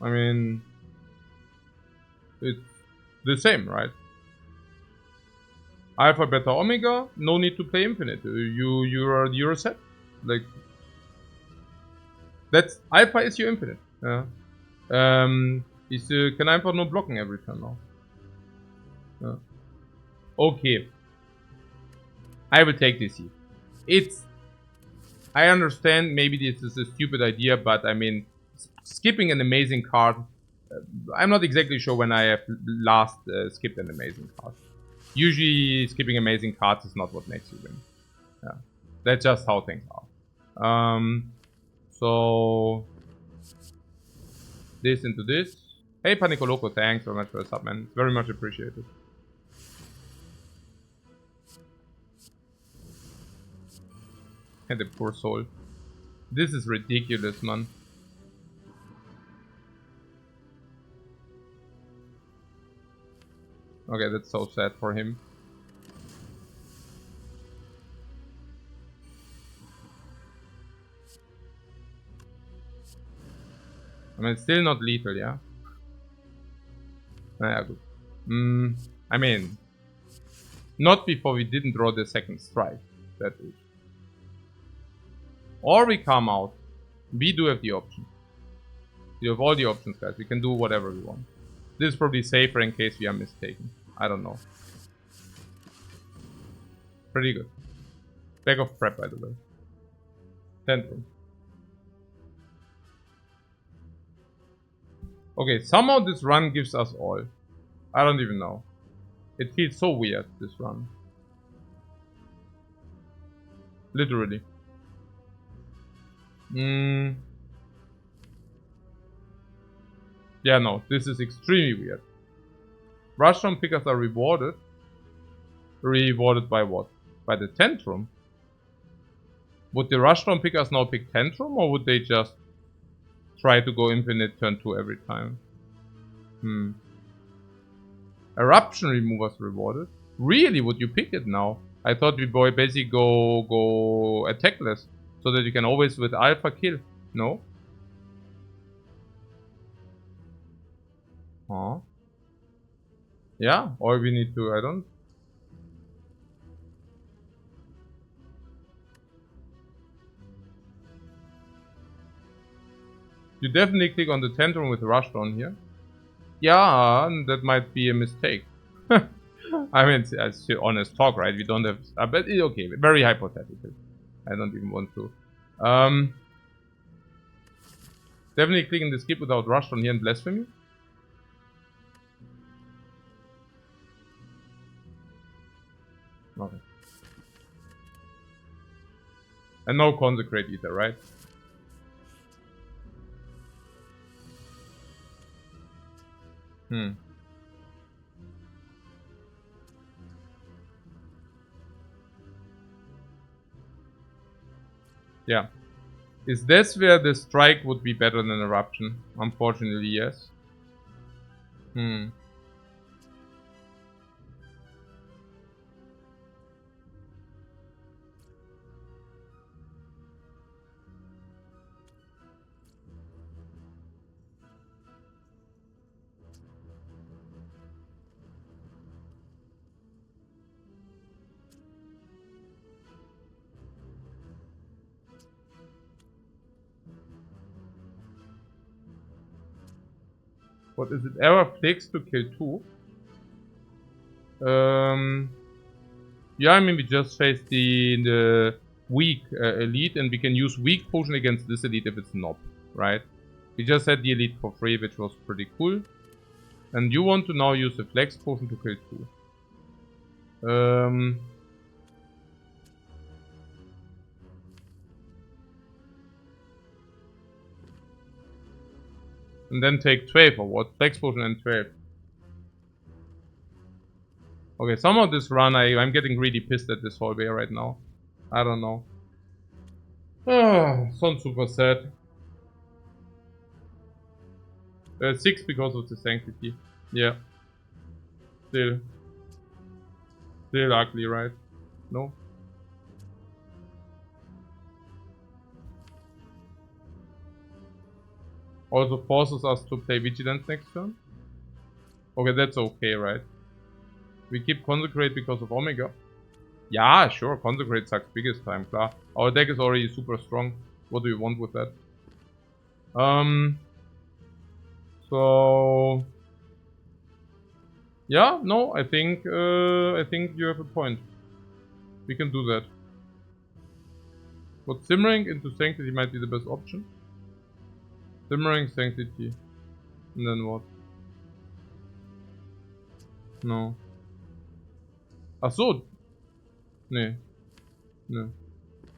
I mean, it's the same, right? Alpha, Beta, Omega, no need to play infinite. You're set. Like that's Alpha is your infinite. Yeah. Kann einfach nur blocken every turn now. Yeah. Okay. I will take this here. I understand maybe this is a stupid idea, but I mean, skipping an amazing card. I'm not exactly sure when I have last skipped an amazing card. Usually, skipping amazing cards is not what makes you win. Yeah, that's just how things are. So this into this. Hey, Panicoloco, thanks very much for the sub, man. Very much appreciated. And the poor soul. This is ridiculous, man. Okay, that's so sad for him. I mean, it's still not lethal, yeah? Yeah, good. I mean, not before we didn't draw the second strike. That is. Or we come out. We do have the option. We have all the options, guys. We can do whatever we want. This is probably safer in case we are mistaken. I don't know. Pretty good. Back of prep, by the way. Tantrum. Okay, somehow this run gives us all. I don't even know. It feels so weird, this run. Literally. Yeah, no, this is extremely weird. Rushdown pickers are rewarded. Rewarded by what? By the Tantrum? Would the Rushdown pickers now pick Tantrum, or would they just try to go infinite turn 2 every time? Eruption removers rewarded? Really? Would you pick it now? I thought we basically go attackless, so that you can always with Alpha kill. No? Huh? Yeah? Or we need to, I don't... You definitely click on the Tantrum with Rushdown here. Yeah, that might be a mistake. I mean, it's honest talk, right? We don't have... but okay, very hypothetical. I don't even want to. Definitely clicking the skip without Rushdown here and Blasphemy. Okay. And no Consecrate either, right? Yeah. Is this where the strike would be better than Eruption? Unfortunately, yes. What is it? Error flicks to kill 2. Yeah, I mean, we just faced the weak elite, and we can use weak potion against this elite if it's not, right? We just had the elite for free, which was pretty cool. And you want to now use the flex potion to kill 2. And then take 12 or what? Flex potion and 12. Okay, some of this run, I'm getting really pissed at this hallway right now. I don't know. Sounds super sad. 6 because of the sanctity. Yeah. Still ugly, right? No? Also forces us to play Vigilance next turn. Okay, that's okay, right? We keep Consecrate because of Omega. Yeah, sure, Consecrate sucks biggest time, klar. Our deck is already super strong. What do you want with that? So... Yeah, no, I think you have a point. We can do that. But Simmering into Sanctity might be the best option. Simmering, Sanctity. And then what? No. Ach so. Nee. No.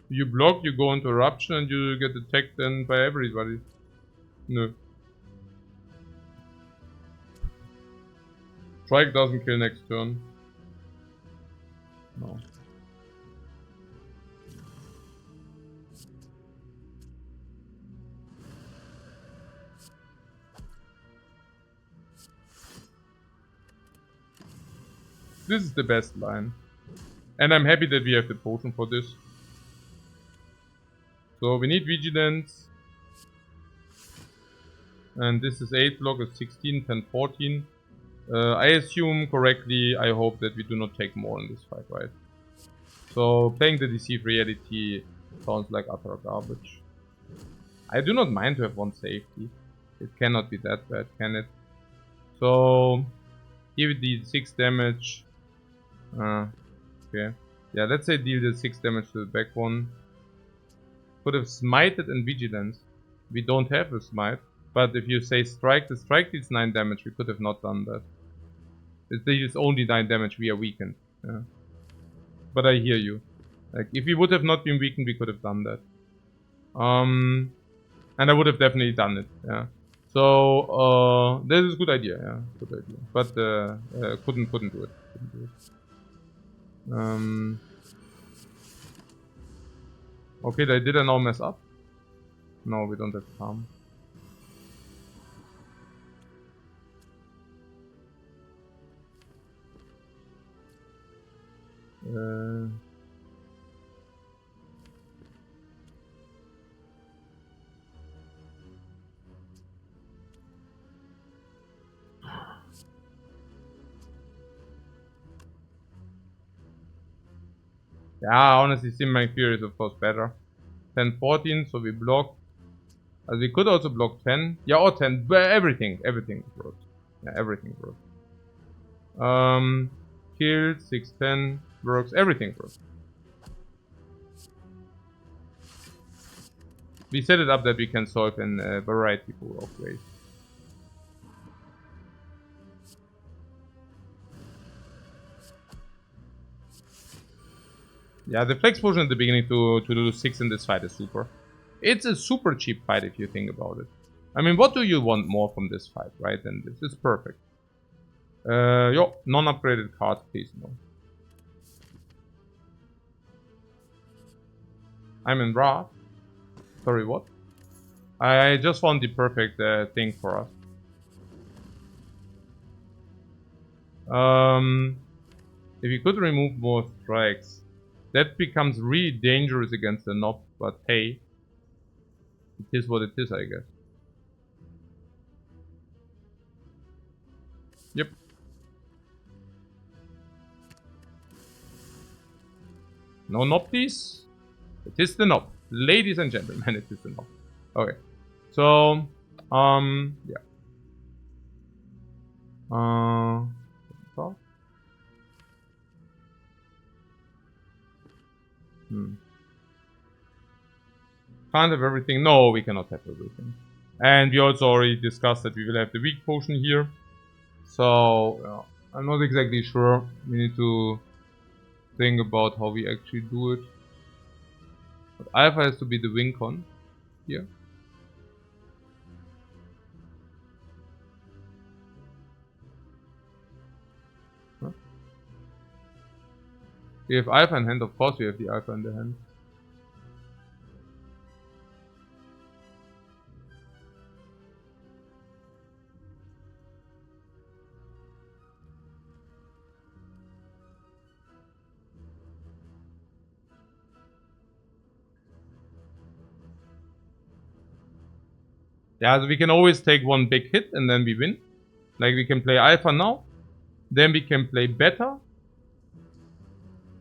You block, you go into Eruption, and you get attacked then by everybody. No. Strike doesn't kill next turn. No. This is the best line. And I'm happy that we have the potion for this. So we need Vigilance. And this is 8 block, is 16, 10, 14. I assume correctly, I hope that we do not take more in this fight, right? So playing the Deceive Reality sounds like utter garbage. I do not mind to have one safety. It cannot be that bad, can it? So give it the 6 damage. Okay. Yeah, let's say deal the 6 damage to the back one. Could have smited and Vigilance. We don't have a smite. But if you say strike, the strike deals 9 damage. We could have not done that. It deals only 9 damage. We are weakened. Yeah. But I hear you. Like, if we would have not been weakened, we could have done that. And I would have definitely done it. Yeah. So that is a good idea. Yeah, good idea. But couldn't do it. Couldn't do it. Okay, did I now mess up? No, we don't have farm. Yeah, honestly, Simmering Fury is of course better. 10, 14, so we block. We could also block 10. Yeah, or 10, but everything works. Yeah, everything works. Kill, 6, 10, works, everything works. We set it up that we can solve in a variety of ways. Yeah, the flex potion at the beginning to do 6 in this fight is super. It's a super cheap fight if you think about it. I mean, what do you want more from this fight, right? And this is perfect. Yo, non-upgraded card, please, no. I'm in Wrath. Sorry, what? I just found the perfect thing for us. If you could remove more strikes, that becomes really dangerous against the Nob, but hey, it is what it is, I guess. Yep. No Nob, please. It is the Nob. Ladies and gentlemen, it is the Nob. Okay. So, yeah. So? Can't have everything. No, we cannot have everything. And we also already discussed that we will have the weak potion here. So, yeah, I'm not exactly sure. We need to think about how we actually do it. But Alpha has to be the win con here. Huh? We have Alpha in hand, of course we have the Alpha in the hand. Yeah, so we can always take one big hit and then we win. Like we can play Alpha now. Then we can play Beta.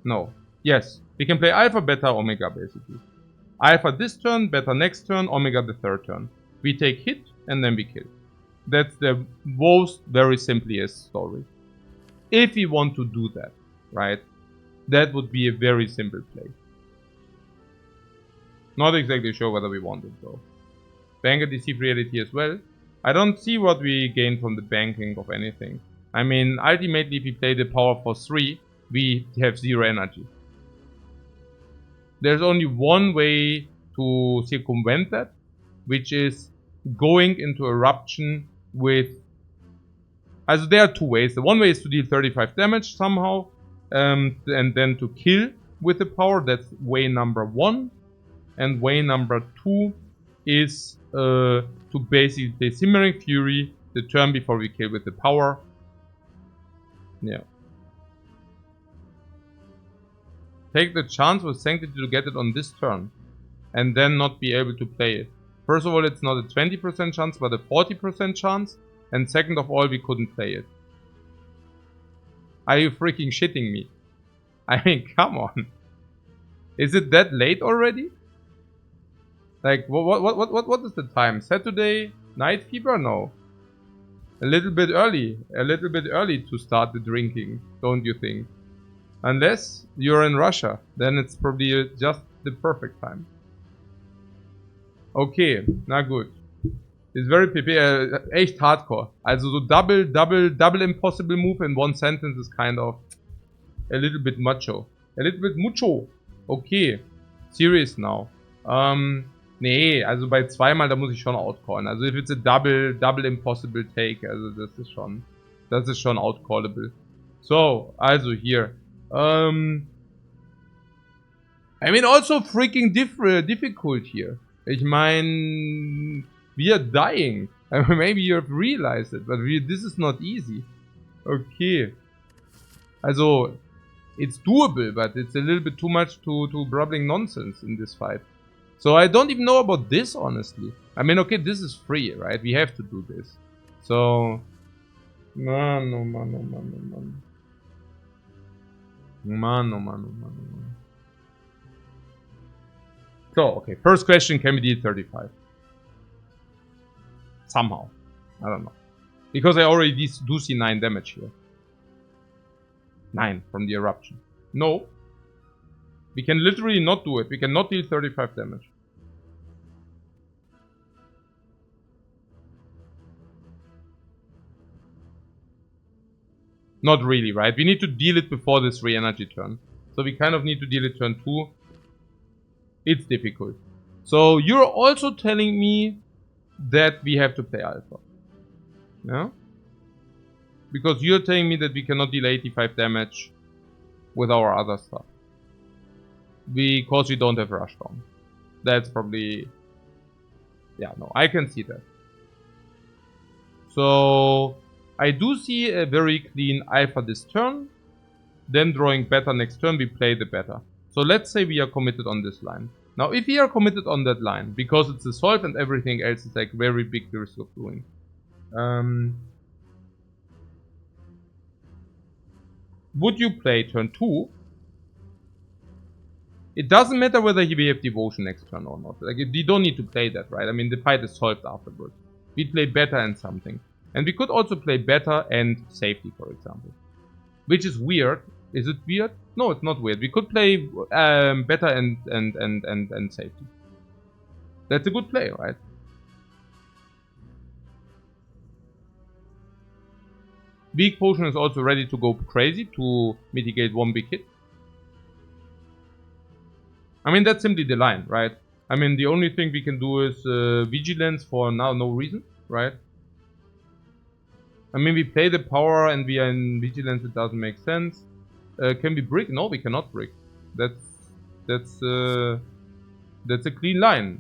No. Yes. We can play Alpha, Beta, Omega basically. Alpha this turn, Beta next turn, Omega the third turn. We take hit and then we kill. That's the most very simplest story. If we want to do that, right? That would be a very simple play. Not exactly sure whether we want it though. Bank a deceive reality as well. I don't see what we gain from the banking of anything. I mean, ultimately if we play the power for 3, we have 0 energy. There's only one way to circumvent that, which is going into eruption with... Also there are two ways. The one way is to deal 35 damage somehow, and then to kill with the power. That's way number 1. And way number 2 is to basically Simmering Fury the turn before we kill with the power. Yeah. Take the chance with Sanctity to get it on this turn and then not be able to play it. First of all, it's not a 20% chance but a 40% chance, and second of all, we couldn't play it. Are you freaking shitting me? I mean, come on. Is it that late already? Like, what is the time? Saturday night fever? No. A little bit early to start the drinking, don't you think? Unless you're in Russia, then it's probably just the perfect time. Okay, na gut. It's very echt hardcore. Also so double impossible move in one sentence is kind of a little bit macho. A little bit mucho. Okay. Serious now. Nee, also bei zweimal, da muss ich schon outcallen. Also if it's a double impossible take, also das ist schon outcallable. So, also hier. I mean, also freaking difficult here. Ich meine, we are dying. Maybe you have realized it, but this is not easy. Okay. Also, it's doable, but it's a little bit too much to brabbling nonsense in this fight. So I don't even know about this, honestly. I mean, okay, this is free, right? We have to do this. So... Mano. So, okay, first question, can we deal 35? Somehow. I don't know. Because I already do see 9 damage here. 9 from the eruption. No. We can literally not do it. We cannot deal 35 damage. Not really, right? We need to deal it before this 3 energy turn. So we kind of need to deal it turn 2. It's difficult. So you're also telling me that we have to play Alpha. Yeah? Because you're telling me that we cannot deal 85 damage with our other stuff. Because we don't have Rushdown. That's probably... Yeah, no, I can see that. So... I do see a very clean Alpha this turn. Then drawing Beta next turn, we play the Beta. So let's say we are committed on this line. Now if we are committed on that line, because it's a solve and everything else is like very big risk of doing. Would you play turn 2? It doesn't matter whether we have Devotion next turn or not. Like, you don't need to play that, right? I mean, the fight is solved afterwards. We play Beta and something. And we could also play better and safety, for example. Which is weird. Is it weird? No, it's not weird. We could play better and safety. That's a good play, right? Weak potion is also ready to go crazy to mitigate one big hit. I mean, that's simply the line, right? I mean, the only thing we can do is vigilance for now, no reason, right? I mean, we play the power and we are in vigilance, it doesn't make sense. Can we brick? No, we cannot brick. That's a clean line.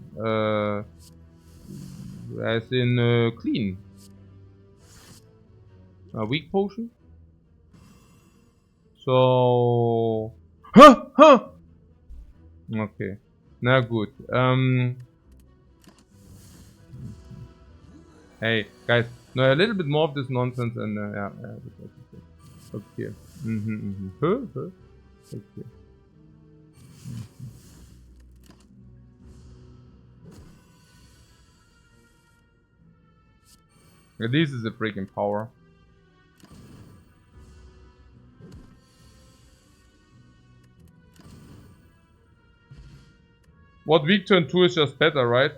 As in clean. A weak potion. So... Huh! Okay. Na gut. Hey, guys. No, a little bit more of this nonsense and yeah. Okay. Okay. Yeah, this is a freaking power. What weak turn 2 is just better, right?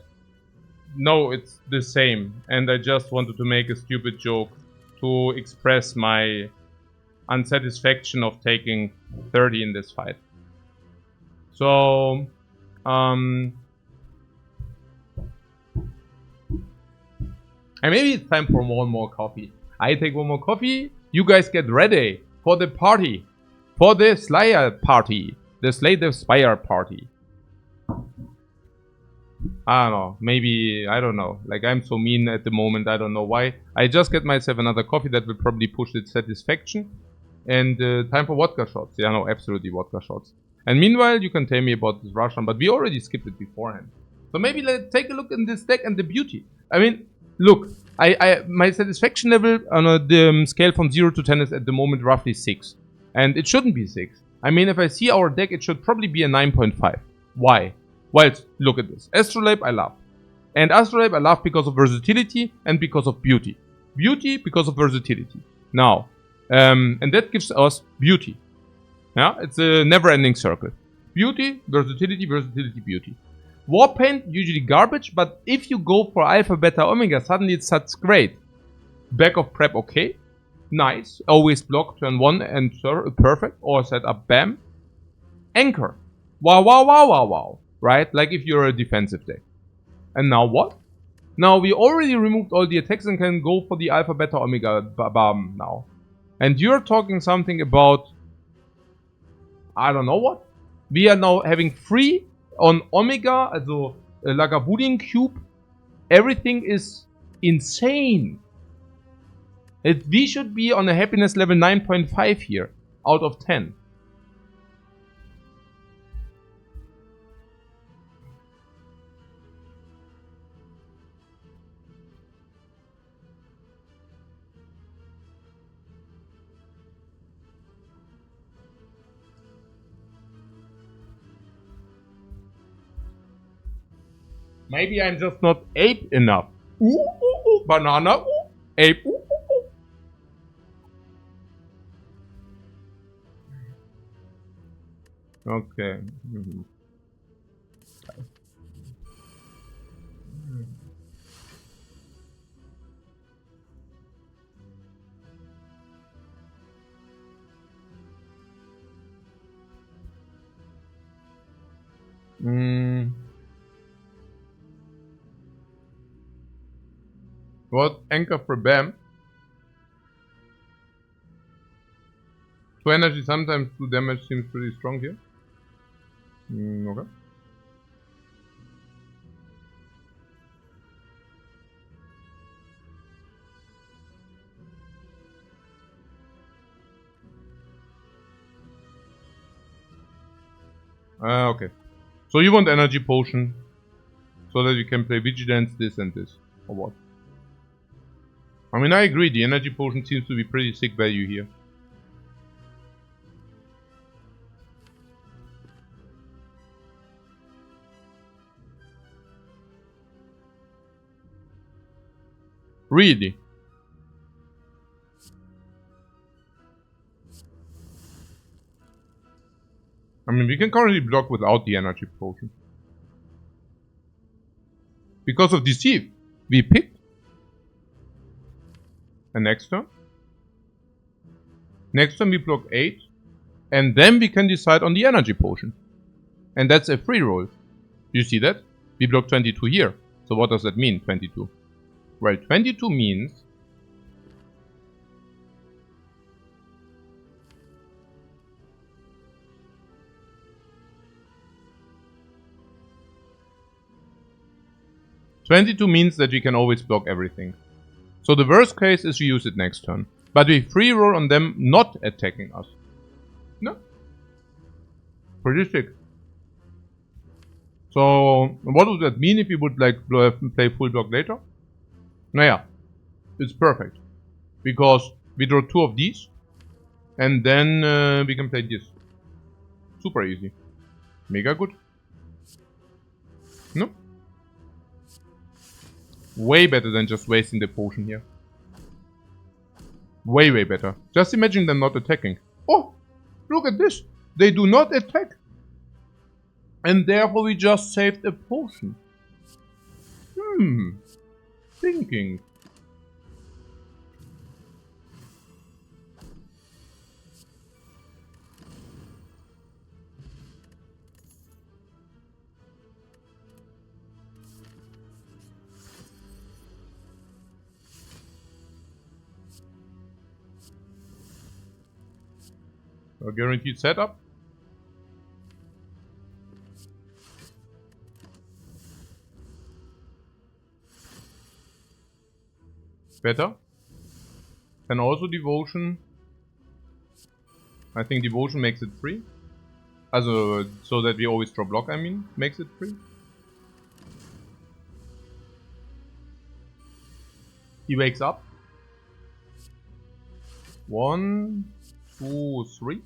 No, it's the same. And I just wanted to make a stupid joke to express my unsatisfaction of taking 30 in this fight. So, and maybe it's time for one more coffee. I take one more coffee. You guys get ready for the party. For the Slayer party. The Slay the Spire party. I don't know. Maybe, I don't know. Like, I'm so mean at the moment. I don't know why. I just get myself another coffee that will probably push its satisfaction. And time for vodka shots. Yeah, no, absolutely vodka shots. And meanwhile, you can tell me about this Russian. But we already skipped it beforehand. So maybe let's take a look in this deck and the beauty. I mean, look. My satisfaction level on the scale from 0 to 10 is at the moment roughly 6. And it shouldn't be 6. I mean, if I see our deck, it should probably be a 9.5. Why? Well, look at this. Astrolabe I love. And Astrolabe I love because of versatility and because of beauty. Beauty because of versatility. Now, and that gives us beauty. Yeah, it's a never-ending circle. Beauty, versatility, versatility, beauty. Warpaint, usually garbage, but if you go for Alpha, Beta, Omega, suddenly it starts great. Back of Prep, okay. Nice. Always block, turn 1 and perfect. Or set up, bam. Anchor. Wow, wow, wow, wow, wow. Right? Like if you're a defensive deck. And now what? Now we already removed all the attacks and can go for the Alpha, Beta, Omega bam now. And you're talking something about... I don't know what. We are now having 3 on Omega, also Lagavulin Cube. Everything is insane. We should be on a happiness level 9.5 here, out of 10. Maybe I'm just not ape enough. Banana, ape. Okay. What? Anchor for BAM? 2 energy, sometimes 2 damage seems pretty strong here. Okay. Okay. So you want energy potion so that you can play vigilance, this and this, or what? I mean, I agree. The energy potion seems to be pretty sick value here. Really? I mean, we can currently block without the energy potion. Because of Deceive, we picked. And next turn? Next turn we block 8. And then we can decide on the energy potion. And that's a free roll. You see that? We block 22 here. So what does that mean, 22? Well, 22 means... that we can always block everything. So the worst case is we use it next turn. But we free roll on them not attacking us. No. Pretty sick. So, what would that mean if we would like play full block later? Naja, it's perfect. Because we draw 2 of these. And then we can play this. Super easy. Mega good. No? Way better than just wasting the potion here. Way, way better. Just imagine them not attacking. Oh, look at this. They do not attack. And therefore we just saved a potion. Thinking. A guaranteed setup. Better. And also Devotion. I think Devotion makes it free. Also, so that we always draw block, I mean, makes it free. He wakes up. 1, 2, 3.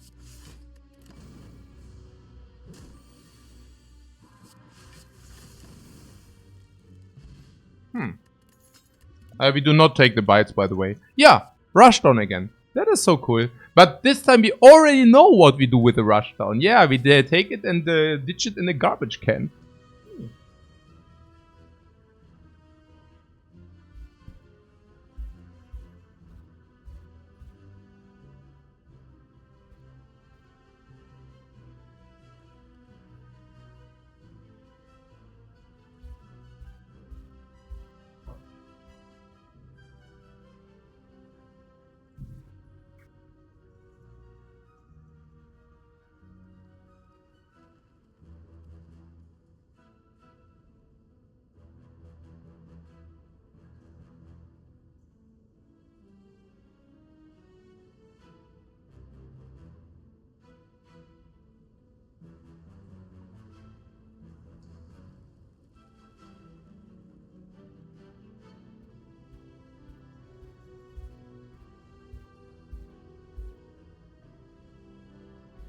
We do not take the bites, by the way. Yeah, Rushdown again. That is so cool. But this time we already know what we do with the Rushdown. Yeah, we take it and ditch it in a garbage can.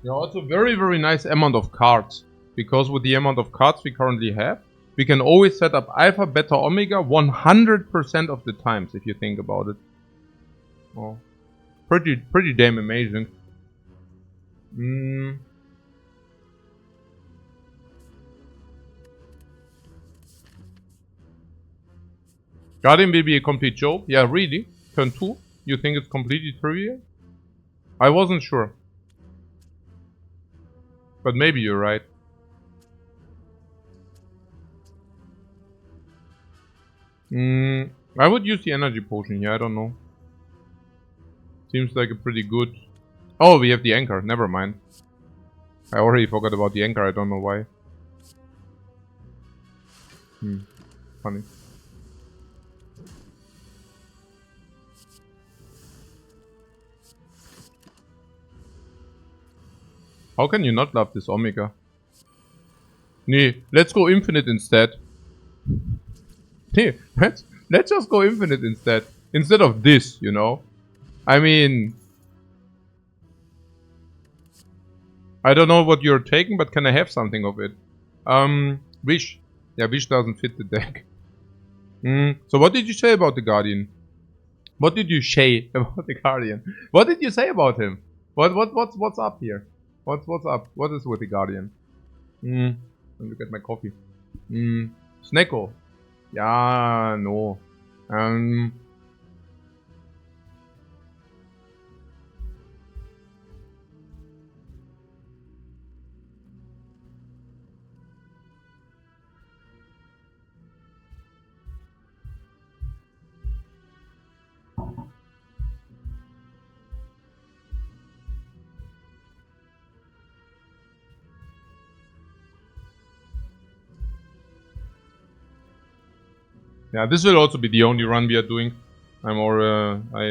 Yeah, also very, very nice amount of cards. Because with the amount of cards we currently have, we can always set up Alpha, Beta, Omega 100% of the times, if you think about it. Oh, pretty damn amazing. Guardian will be a complete joke. Yeah, really? Turn 2? You think it's completely trivial? I wasn't sure. But maybe you're right. I would use the energy potion here, I don't know. Seems like a pretty good... Oh, we have the anchor, never mind. I already forgot about the anchor, I don't know why. Funny. How can you not love this Omega? Nee, let's go infinite instead. Nee, let's just go infinite instead. Instead of this, you know. I mean... I don't know what you're taking, but can I have something of it? Wish. Yeah, Wish doesn't fit the deck. So what did you say about the Guardian? What did you say about the Guardian? What did you say about him? What's up here? What's up? What is with the Guardian? Let me get my coffee. Snecko. Yeah, no. Yeah, this will also be the only run we are doing. I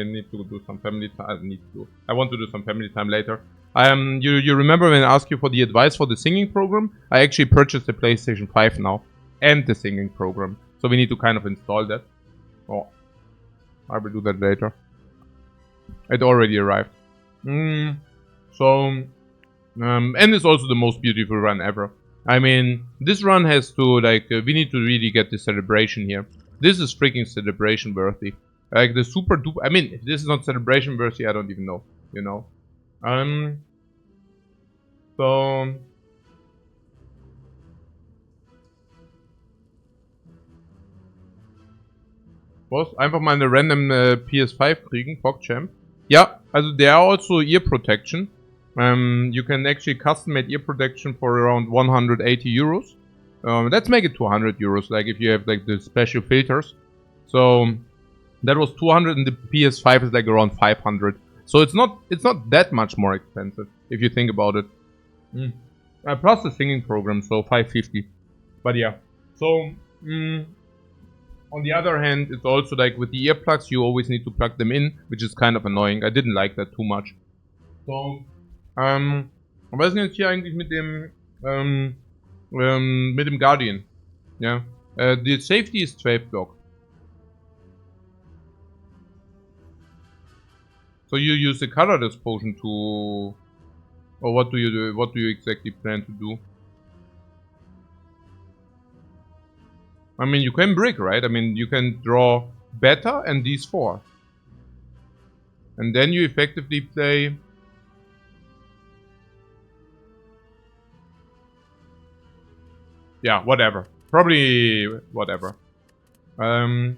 need to do some family time. I want to do some family time later. You remember when I asked you for the advice for the singing program? I actually purchased the PlayStation 5 now and the singing program, so we need to kind of install that. Oh, I will do that later. It already arrived. And it's also the most beautiful run ever. I mean, this run has to we need to really get the celebration here. This is freaking celebration worthy. Like the super duper. I mean, if this is not celebration worthy, I don't even know. You know. So. Was? Einfach mal eine random PS5 kriegen, PogChamp. Ja, also there are also ear protection. You can actually custom made ear protection for around 180 euros. Let's make it 200 euros, like if you have like the special filters. So that was 200 and the PS5 is like around 500. So it's not that much more expensive if you think about it. Plus the singing program, so 550. But yeah, so on the other hand, it's also like with the earplugs, you always need to plug them in, which is kind of annoying. I didn't like that too much. So, was ist denn jetzt hier eigentlich mit dem Guardian? Ja, the safety is 12 block. So you use the colorless potion to, or what do you do? What do you exactly plan to do? I mean, you can brick, right? I mean, you can draw better and these 4. And then you effectively play... Yeah, whatever. Probably whatever. So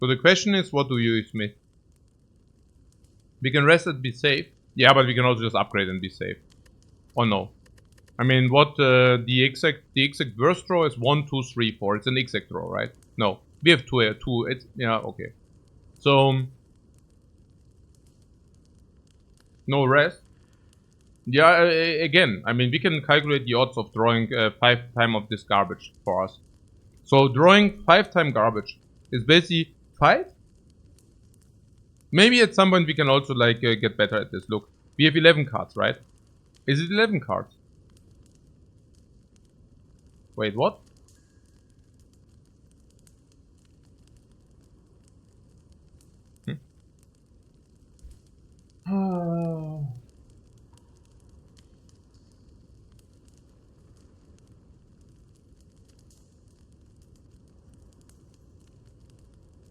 the question is, what do you Smith? We can rest and be safe. Yeah, but we can also just upgrade and be safe. Or no? I mean, what the exact worst draw is 1, 2, 3, 4. It's an exact draw, right? No, we have 2. It's yeah, okay. So no rest. Yeah, again, I mean, we can calculate the odds of drawing 5 times of this garbage for us. So drawing 5 times garbage is basically 5. Maybe at some point we can also like get better at this. Look, we have 11 cards, right? Is it 11 cards? Wait, what?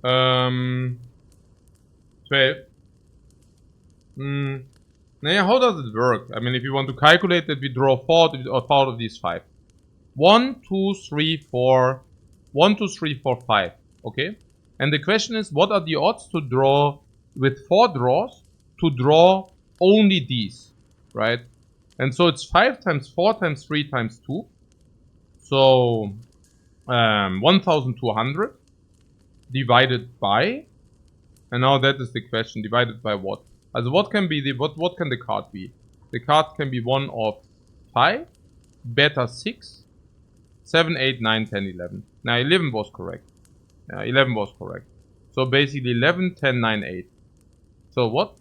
Um, 12. Now, how does it work? I mean, if you want to calculate that, we draw 4 out of these 5. 1, 2, 3, 4. 1, 2, 3, 4, 5. Okay? And the question is, what are the odds to draw with 4 draws to draw only these? Right? And so it's 5 times 4 times 3 times 2. So 1200 divided by, and now that is the question, divided by what? Also what can be the what can the card be? The card can be one of 5, beta 6, 7, 8, 9, 10, 11. Now 11 was correct. 11 was correct. So basically 11, 10, 9, 8. So what?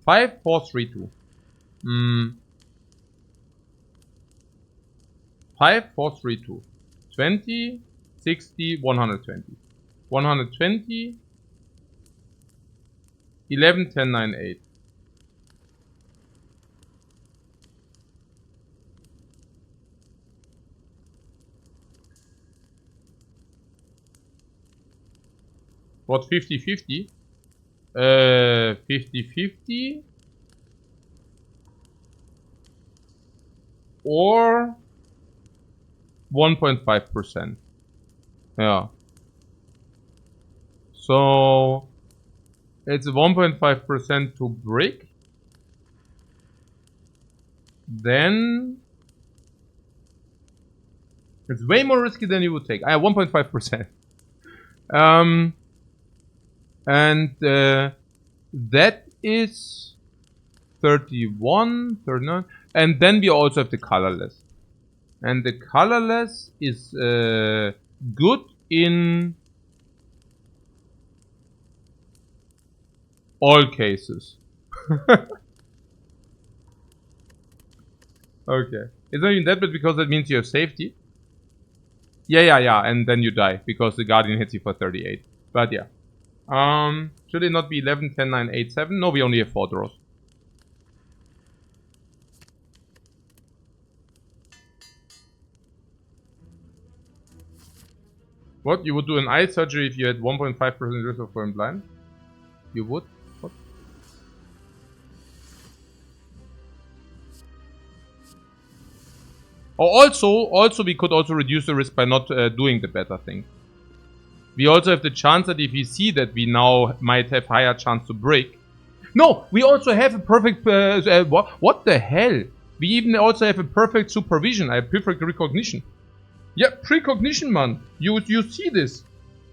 5, 4, 3, 2. 5, 4, 3, 2. 20, 60, 120. 120, 11, 10, 9, 8. What, 50, 50? 50-50 or 1.5%. Yeah. So it's 1.5% to brick. Then it's way more risky than you would take. 1.5%. And that is 31, 39. And then we also have the colorless. And the colorless is good in all cases. Okay. It's not even that bad because that means you have safety. Yeah. And then you die because the Guardian hits you for 38. But yeah. Should it not be 11, 10, 9, 8, 7? No, we only have 4 draws. What? You would do an eye surgery if you had 1.5% risk of going blind? You would? What? Oh, also we could also reduce the risk by not doing the better thing. We also have the chance that if we see that we now might have higher chance to break. No, we also have a perfect, what the hell? We even also have a perfect supervision, a perfect recognition. Yeah, precognition, man. You see this.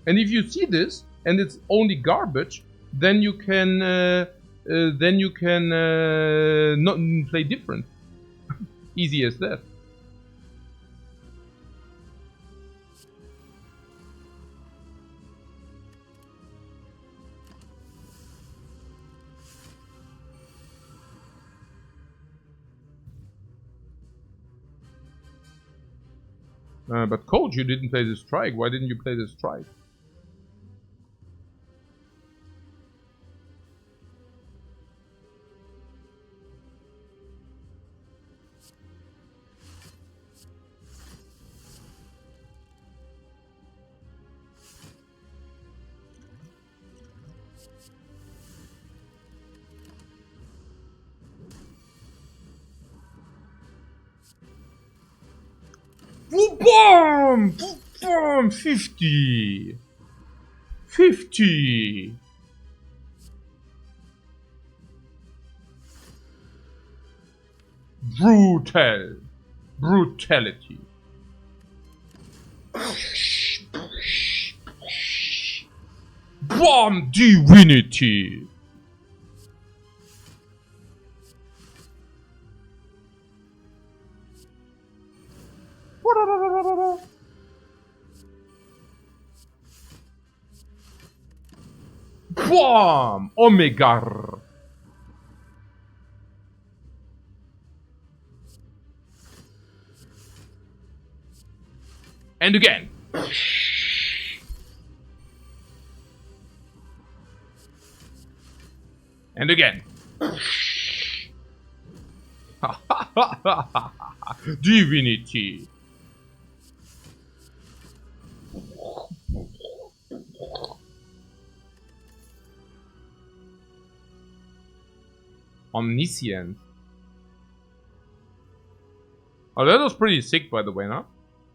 And if you see this, and it's only garbage, then you can, not play different. Easy as that. But coach, you didn't play the strike. Why didn't you play the strike? Boom! Boom! 50! 50! Brutal! Brutality! Bomb divinity! Bomb! Omega! And again! And again! Divinity! Omniscient. Oh, that was pretty sick, by the way, no?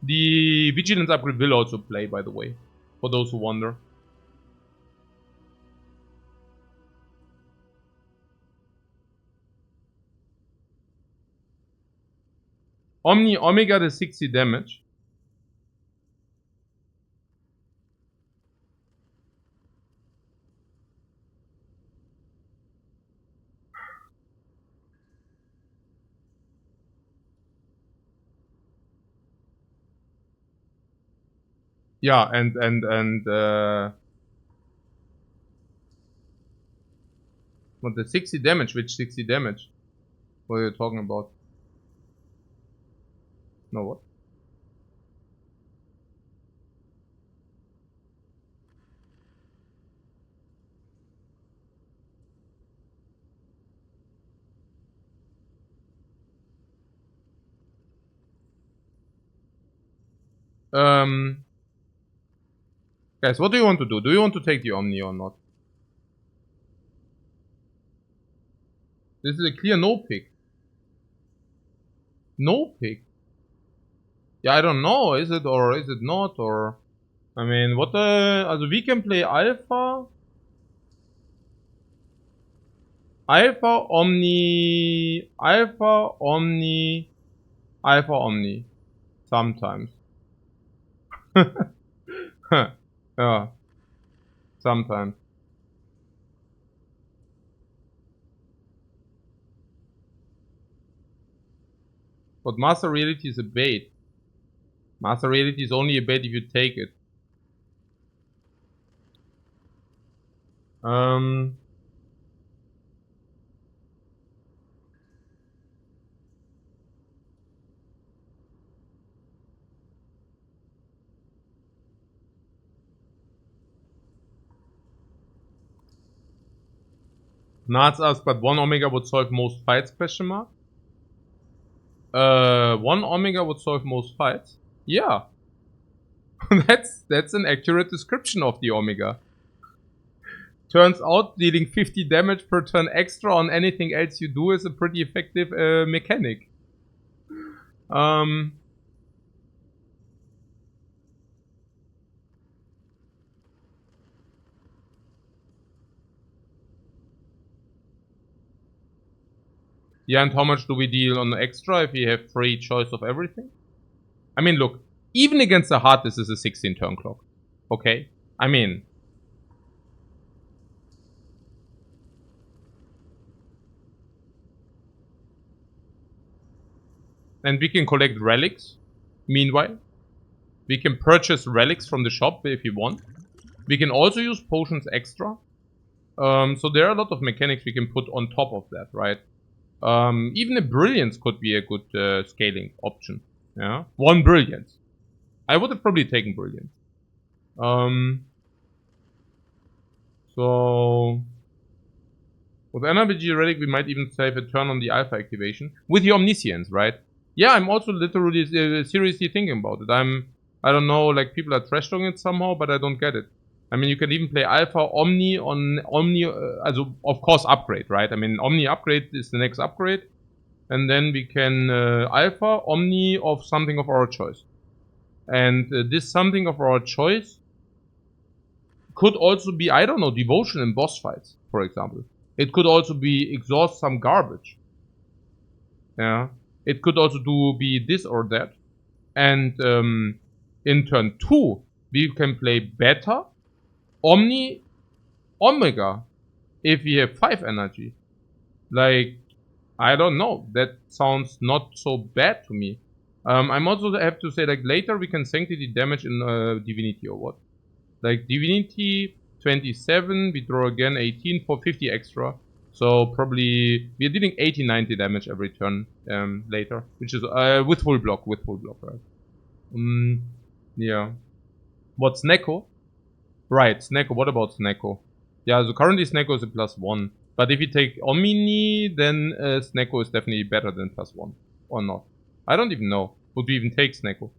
The Vigilance upgrade will also play, by the way, for those who wonder. Omega does 60 damage. Yeah, what, the 60 damage? Which 60 damage? What are you talking about? No, what? Guys, what do you want to do? Do you want to take the Omni or not? This is a clear no pick. No pick. Yeah, I don't know. Is it or is it not? Or I mean, what the? Also, we can play Alpha. Alpha, Omni. Alpha, Omni. Alpha, Omni. Sometimes. Yeah. Sometimes. But Master Reality is a bait. Master Reality is only a bait if you take it. Nats asked, but one Omega would solve most fights, question mark? One Omega would solve most fights? Yeah. that's an accurate description of the Omega. Turns out dealing 50 damage per turn extra on anything else you do is a pretty effective mechanic. Yeah, and how much do we deal on extra if we have free choice of everything? I mean, look, even against the heart, this is a 16 turn clock. Okay? I mean, and we can collect relics. Meanwhile, we can purchase relics from the shop if we want. We can also use potions extra. So there are a lot of mechanics we can put on top of that, right? Even a brilliance could be a good scaling option. Yeah, 1 brilliance. I would have probably taken brilliance. So with NRBG relic, we might even save a turn on the alpha activation with the omniscience, right? Yeah, I'm also literally seriously thinking about it. I don't know, like people are trash talking it somehow, but I don't get it. I mean, you can even play Alpha Omni on Omni, also of course upgrade, right? I mean, Omni upgrade is the next upgrade. And then we can Alpha Omni of something of our choice. And this something of our choice could also be, I don't know, devotion in boss fights, for example. It could also be exhaust some garbage. Yeah. It could also be this or that. And in turn 2, we can play Beta, Omni, Omega if we have 5 energy. Like, I don't know. That sounds not so bad to me. I'm also have to say, like, later we can sanctity damage in Divinity or what. Like, Divinity 27, we draw again 18 for 50 extra. So probably we're dealing 80-90 damage every turn later, which is with full block, right? Yeah. What's Neko? Right, Sneko. What about Sneko? Yeah, so currently Sneko is a +1. But if you take Omni, then Sneko is definitely better than +1. Or not. I don't even know. Would we even take Sneko?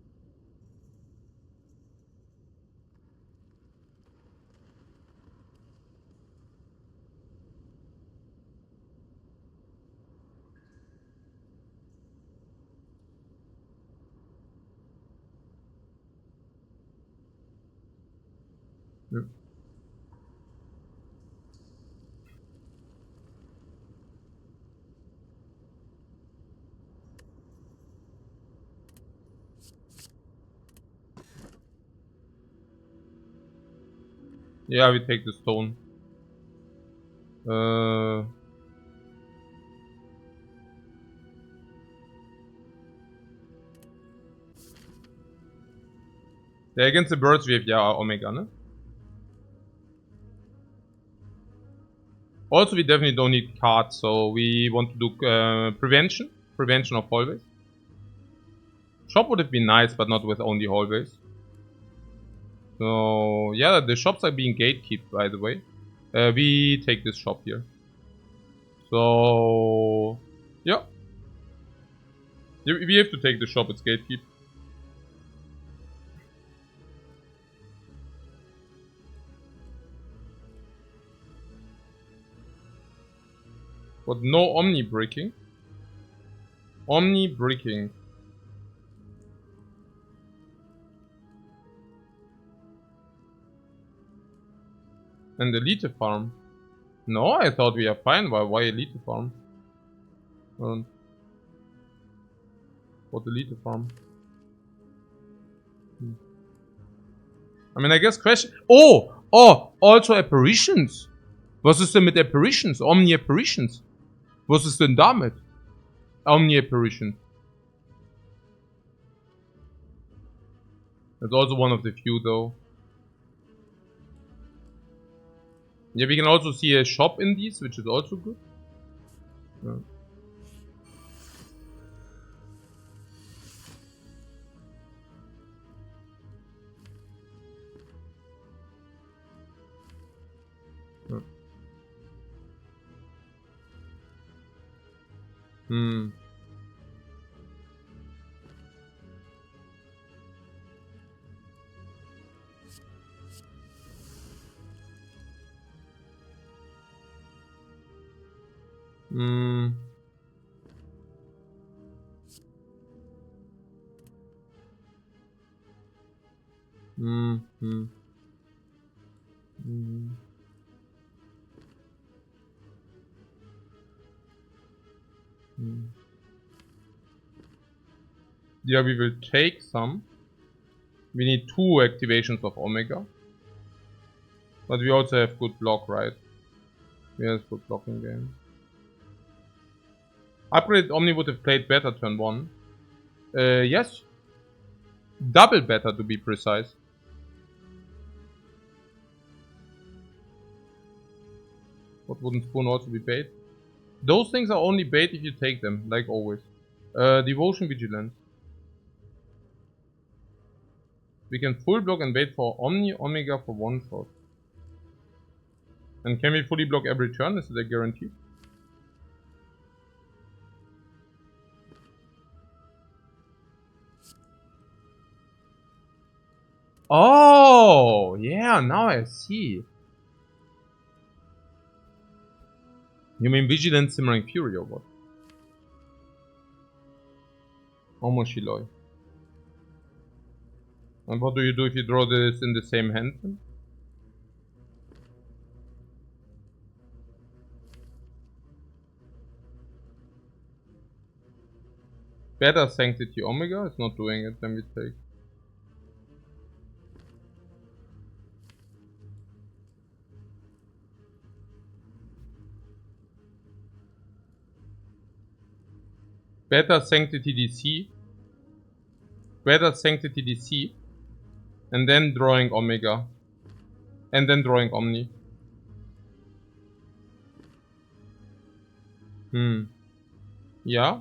Yeah. Yeah, we take the stone. Yeah, against the birds we have, yeah, Omega, ne? Also, we definitely don't need cards, so we want to do prevention. Prevention of hallways. Shop would have been nice, but not with only hallways. So, yeah, the shops are being gatekept, by the way. We take this shop here. So, yeah. We have to take the shop, it's gatekeep. But no Omni breaking. Omni breaking. And elite farm. No, I thought we are fine. Why elite farm? What elite farm? I mean, I guess question. Oh! Also Apparitions. Was ist denn mit Apparitions? Omni-Apparitions. Was ist denn damit? Omni-Apparition. That's also one of the few, though. Yeah, we can also see a shop in these, which is also good. Yeah. Hmm. Hmm. Hmm. Hmm. Hmm. Hmm. Yeah, we will take some. We need 2 activations of Omega. But we also have good block, right? We have good blocking game. Upgrade Omni would have played better turn 1. Yes. Double better to be precise. What wouldn't Spoon also be bait? Those things are only bait if you take them, like always. Devotion Vigilance. We can full block and wait for Omni Omega for 1 shot. And can we fully block every turn? Is it a guarantee? Oh, yeah, now I see. You mean Vigilance Simmering Fury or what? Omoshiloi. And what do you do if you draw this in the same hand then? Better Sanctity Omega is not doing it, then we take. Better Sanctity DC. Better Sanctity DC. And then drawing Omega. And then drawing Omni. Yeah?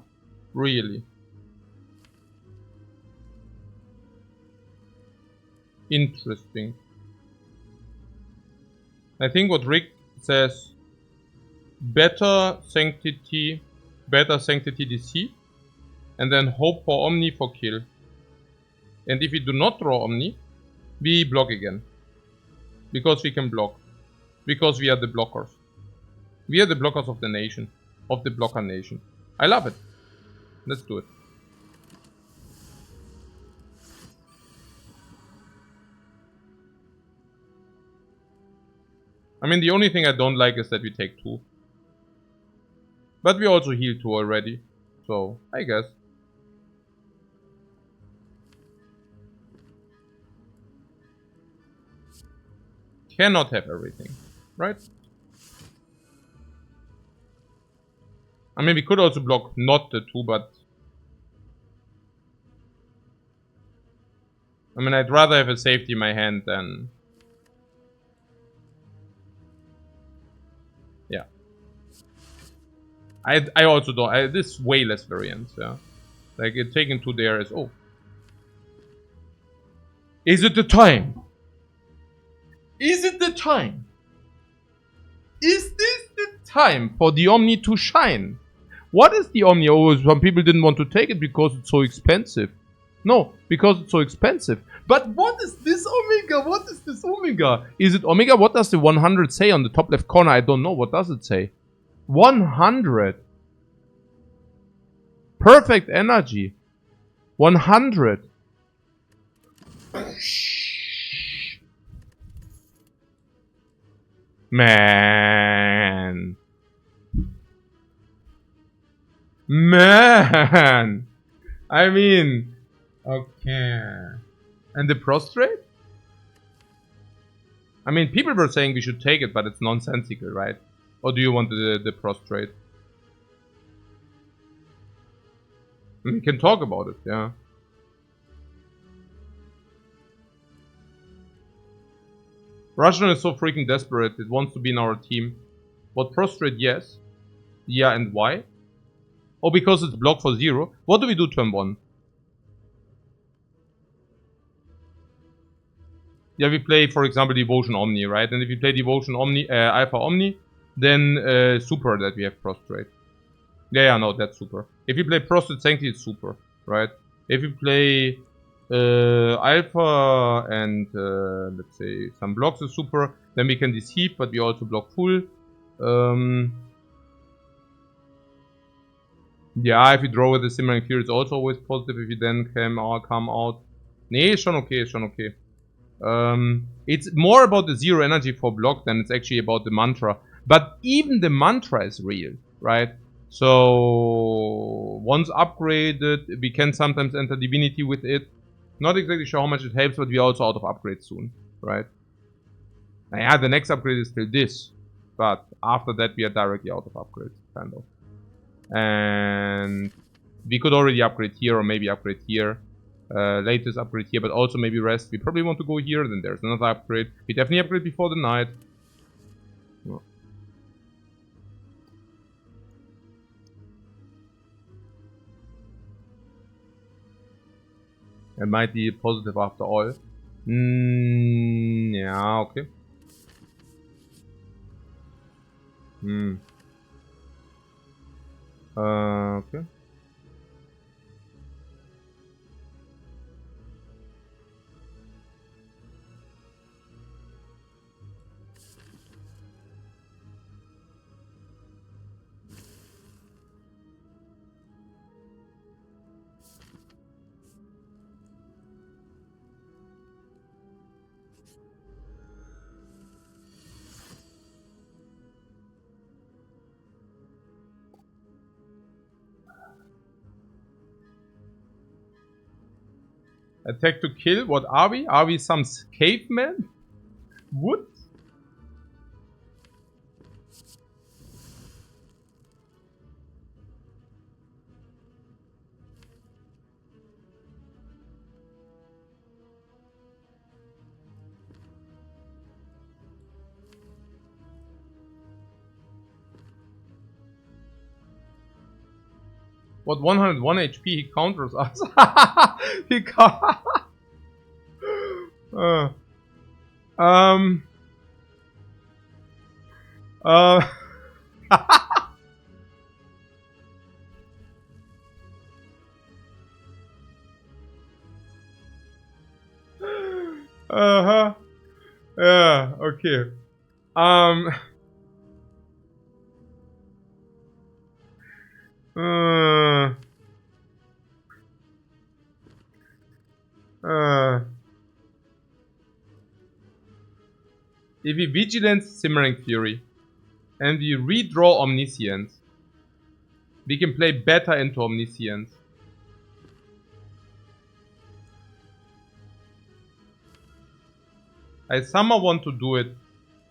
Really? Interesting. I think what Rick says, better Sanctity DC, and then hope for Omni for kill. And if we do not draw Omni, we block again. Because we can block. Because we are the blockers. We are the blockers of the nation. Of the blocker nation. I love it. Let's do it. I mean, the only thing I don't like is that we take 2. But we also heal 2 already. So, I guess. Cannot have everything. Right? I mean, we could also block not the 2, but... I mean, I'd rather have a safety in my hand than... Yeah. I also don't... this is way less variance, yeah. Like, it taking 2 there is... Oh. Is it the time? Is it the time? Is this the time for the Omni to shine? What is the Omni? Oh, some people didn't want to take it because it's so expensive. No, because it's so expensive. But what is this Omega? What is this Omega? Is it Omega? What does the 100 say on the top left corner? I don't know. What does it say? 100. Perfect energy. 100. Man. Man. I mean. Okay. And the prostrate? I mean, people were saying we should take it, but it's nonsensical, right? Or do you want the prostrate? We can talk about it, yeah. Russian is so freaking desperate. It wants to be in our team. What, prostrate? Yes. Yeah, and why? Oh, because it's blocked for 0. What do we do turn 1? Yeah, we play, for example, Devotion Omni, right? And if we play Devotion Omni, Alpha Omni, then super that we have prostrate. Yeah, no, that's super. If you play prostrate Sanctity, it's super, right? If you play Alpha and let's say some blocks is super, then we can deceive, but we also block full. Ja, if you draw with the Simmering Fury, it's also always positive if you then come out. Nee, ist schon okay, ist schon okay. It's more about the 0 energy for block than it's actually about the mantra. But even the mantra is real, right? So, once upgraded, we can sometimes enter Divinity with it. Not exactly sure how much it helps, but we are also out of upgrades soon, right? Yeah, the next upgrade is still this. But after that, we are directly out of upgrades, kind of. And we could already upgrade here or maybe upgrade here. Latest upgrade here, but also maybe rest. We probably want to go here, then there's another upgrade. We definitely upgrade before the night. Oh. It might be positive after all. Yeah, okay. Okay. Attack to kill? What are we? Are we some cavemen? Wood? What, 101 HP? He counters us. He can't. Yeah, okay. If we Vigilance Simmering Fury and we redraw Omniscience, we can play better into Omniscience. I somehow want to do it,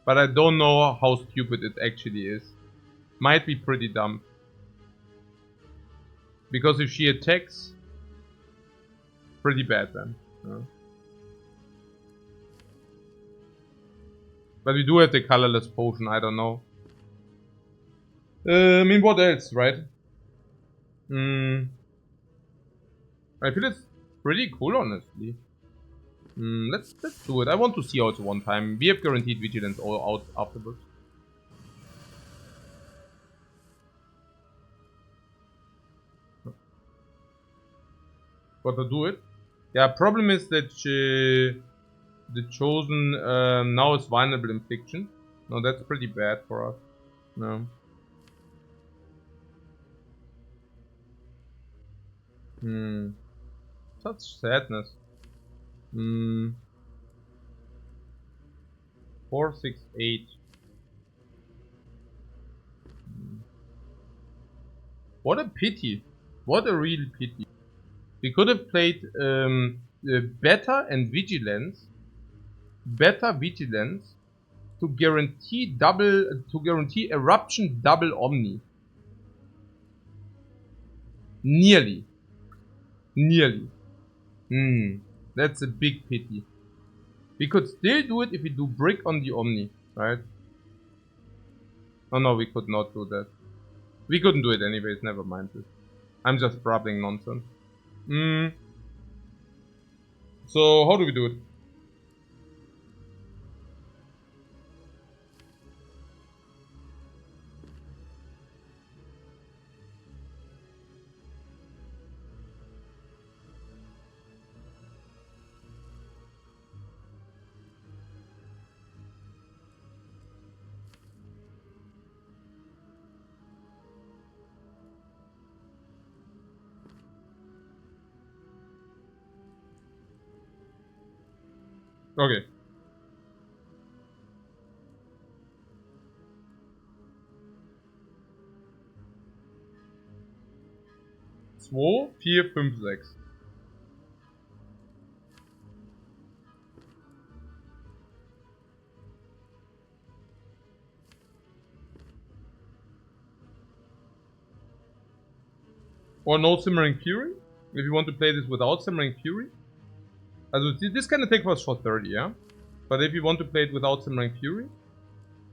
but I don't know how stupid it actually is. Might be pretty dumb. Because if she attacks, pretty bad then. Yeah. But we do have the colorless potion, I don't know. I mean, what else, right? I feel it's pretty cool, honestly. Let's do it. I want to see also one time. We have guaranteed vigilance all out afterwards. But to do it. Yeah, problem is that the chosen now is vulnerable infliction. No, that's pretty bad for us. No. Such sadness. 4, 6, 8. What a pity. What a real pity. We could have played better and vigilance. Better vigilance to guarantee eruption double omni. Nearly. That's a big pity. We could still do it if we do brick on the omni, right? Oh no, we could not do that. We couldn't do it anyways, never mind this. I'm just brabbling nonsense. So how do we do it? Okay. 2, 4, 5, 6. Or no Simmering Fury? If you want to play this without Simmering Fury? Also, this can take us for 30, yeah? But if you want to play it without Simmering Fury?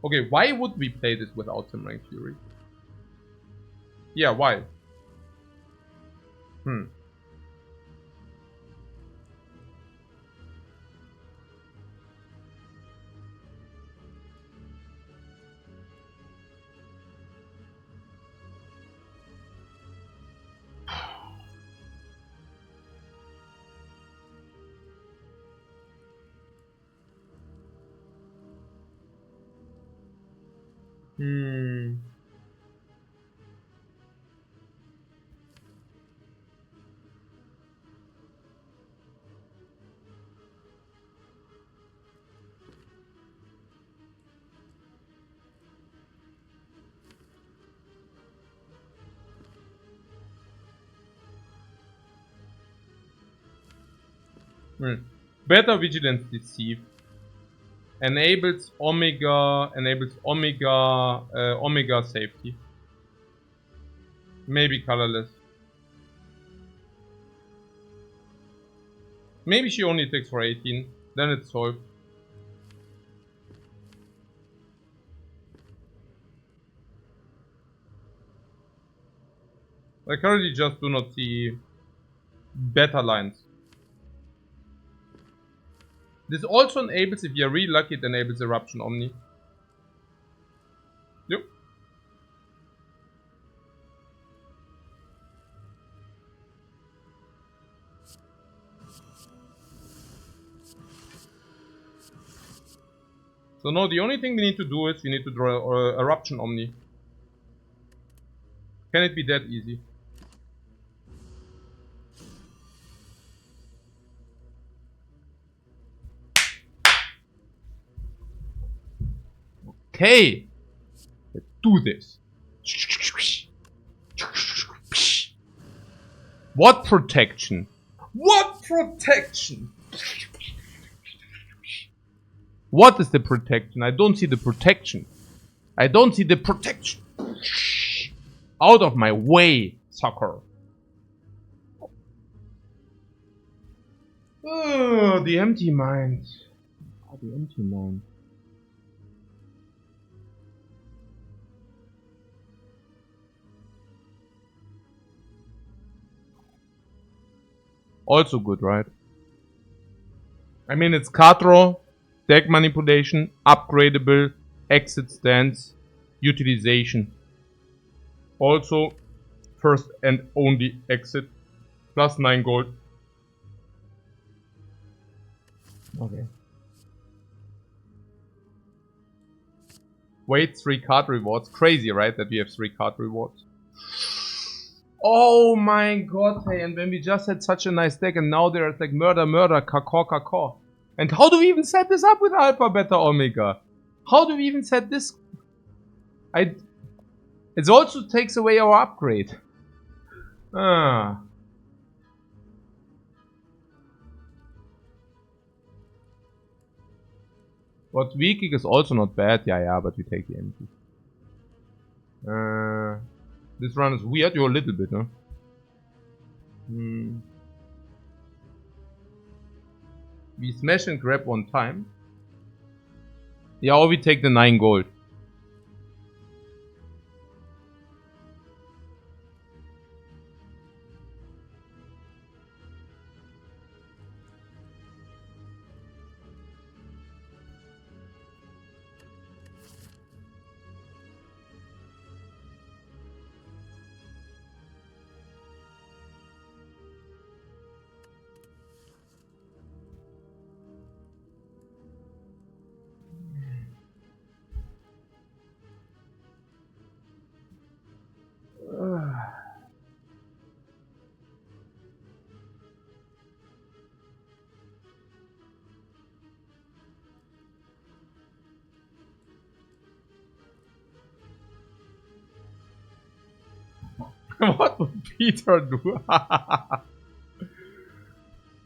Okay, why would we play this without Simmering Fury? Yeah, why? Better Vigilance Deceive. Enables Omega safety. Maybe colorless. Maybe she only takes for 18. Then it's solved. I currently just do not see better lines. This also enables, if you're really lucky, it enables Eruption Omni. Yep. So now the only thing we need to do is we need to draw Eruption Omni. Can it be that easy? Okay, let's do this. What protection? What protection? What is the protection? I don't see the protection. I don't see the protection. Out of my way, sucker. Oh, the empty mind. Oh, the empty mind. Also good, right? I mean, it's card draw, deck manipulation, upgradable, exit stance, utilization. Also, first and only exit, plus 9 gold. Okay. Wait, 3 card rewards. Crazy, right? That we have 3 card rewards. Oh my god, hey, and when we just had such a nice deck and now there's like murder, kakor. And how do we even set this up with Alpha, Beta, Omega? How do we even set this? It also takes away our upgrade. What weak kick is also not bad. Yeah, but we take the empty. This run is weird. You're a little bit, huh? We smash and grab one time. Yeah, or we take the 9 gold. What would Peter do?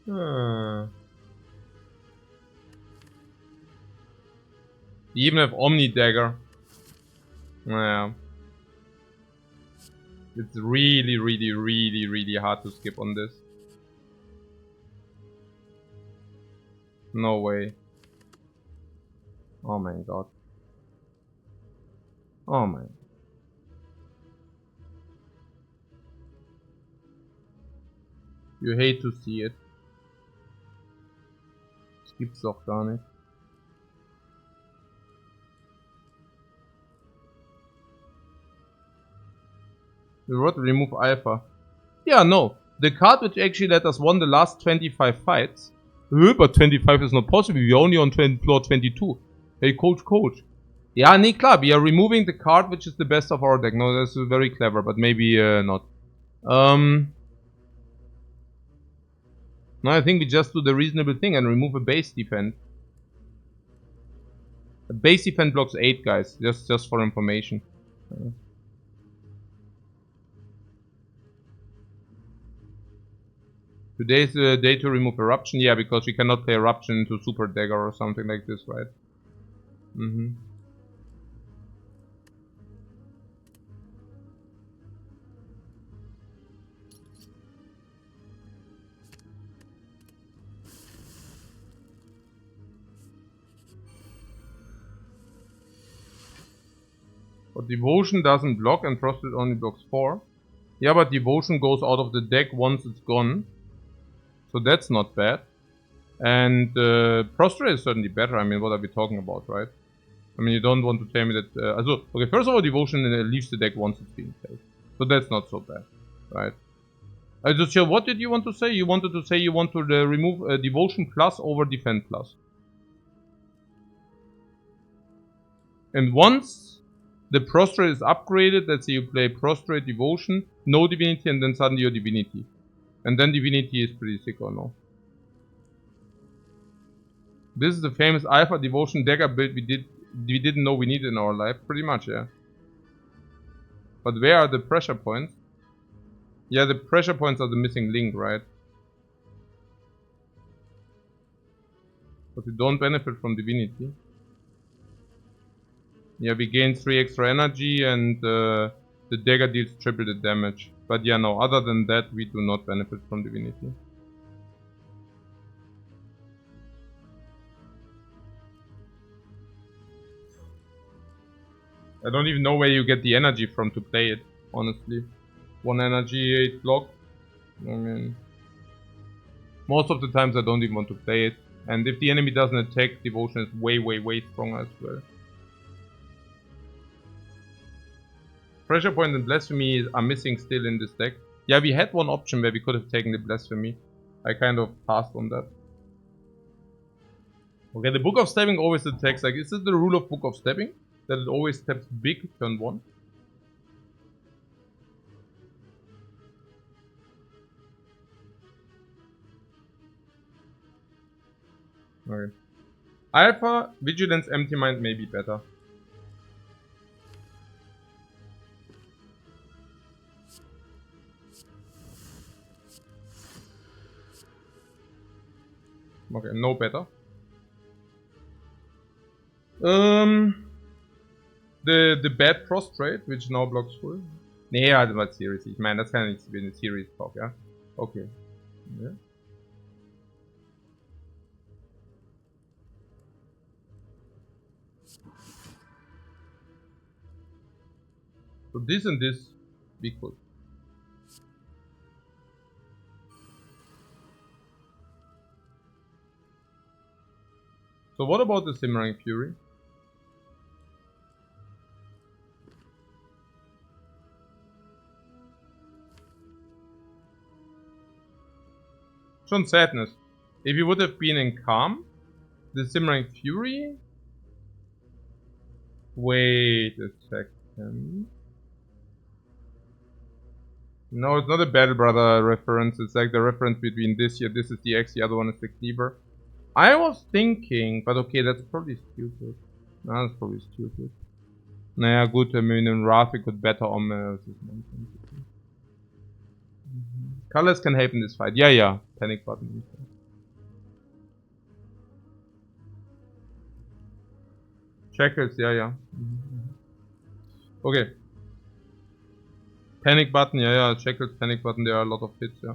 You even have Omni Dagger. Yeah. It's really hard to skip on this. No way. Oh my god. Oh my. You hate to see it. Das gibt's doch gar nicht. We wrote remove Alpha. Yeah, no. The card which actually let us won the last 25 fights. But 25 is not possible. We're only on floor 22. Hey, coach. Yeah, nee, klar. We are removing the card which is the best of our deck. No, that's very clever, but maybe not. No, I think we just do the reasonable thing and remove a base defend. A base defend blocks 8, guys. Just for information. Today's the day to remove Eruption. Yeah, because we cannot play Eruption into Super Dagger or something like this, right? But Devotion doesn't block and Prostrate only blocks 4. Yeah, but Devotion goes out of the deck once it's gone. So that's not bad. And Prostrate is certainly better. I mean, what are we talking about, right? I mean, you don't want to tell me that... okay, first of all, Devotion leaves the deck once it's being played. So that's not so bad, right? What did you want to say? You wanted to say you want to remove Devotion plus over Defend plus. And once the Prostrate is upgraded, let's say you play Prostrate, Devotion, no Divinity, and then suddenly your Divinity. And then Divinity is pretty sick or no? This is the famous Alpha Devotion Dagger build we didn't know we needed in our life. Pretty much, yeah. But where are the pressure points? Yeah, the pressure points are the missing link, right? But we don't benefit from Divinity. Yeah, we gain 3 extra energy and the dagger deals triple the damage. But yeah, no, other than that, we do not benefit from Divinity. I don't even know where you get the energy from to play it, honestly. 1 energy, 8 block. I mean, most of the times I don't even want to play it. And if the enemy doesn't attack, Devotion is way stronger as well. Pressure Point and Blasphemy are missing still in this deck. Yeah, we had one option where we could have taken the Blasphemy. I kind of passed on that. Okay, the Book of Stabbing always attacks. Like, is it the rule of Book of Stabbing? That it always steps big turn 1? Okay. Alpha, Vigilance, Empty Mind may be better. Okay, no better. The Bad Prostrate, which now blocks full. Nee, also mal Series. Ich meine, das kann ja nicht wie eine Series Talk, ja? Okay. Ja. So this and this, we could. So what about the Simmering Fury? Schon Sadness. If you would have been in Calm, the Simmering Fury... Wait a second. No, it's not a Battle Brother reference. It's like the reference between this here. This is the X, the other one is the Cleaver. I was thinking, but okay, that's probably stupid. No, that's probably stupid. Naja, gut, I mean, in Wrath we could better on Colors can help in this fight. Yeah, yeah. Panic button. Shackles, yeah, yeah. Okay. Panic button, yeah, yeah. Shackles, panic button, there are a lot of hits, yeah.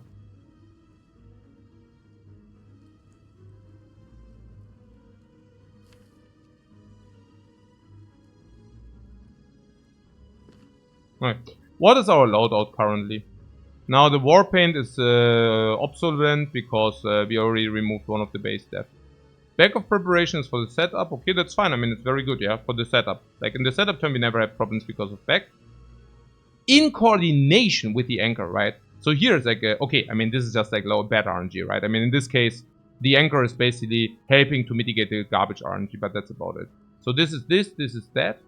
Right. What is our loadout currently? Now the Warpaint is obsolete because we already removed one of the base death. Back of preparations for the setup, okay, that's fine. I mean, it's very good, yeah, for the setup. Like in the setup turn, we never had problems because of back. In coordination with the anchor, right? So here it's like, okay, I mean, this is just like low bad RNG, right? I mean, in this case, the anchor is basically helping to mitigate the garbage RNG, but that's about it. So this is that,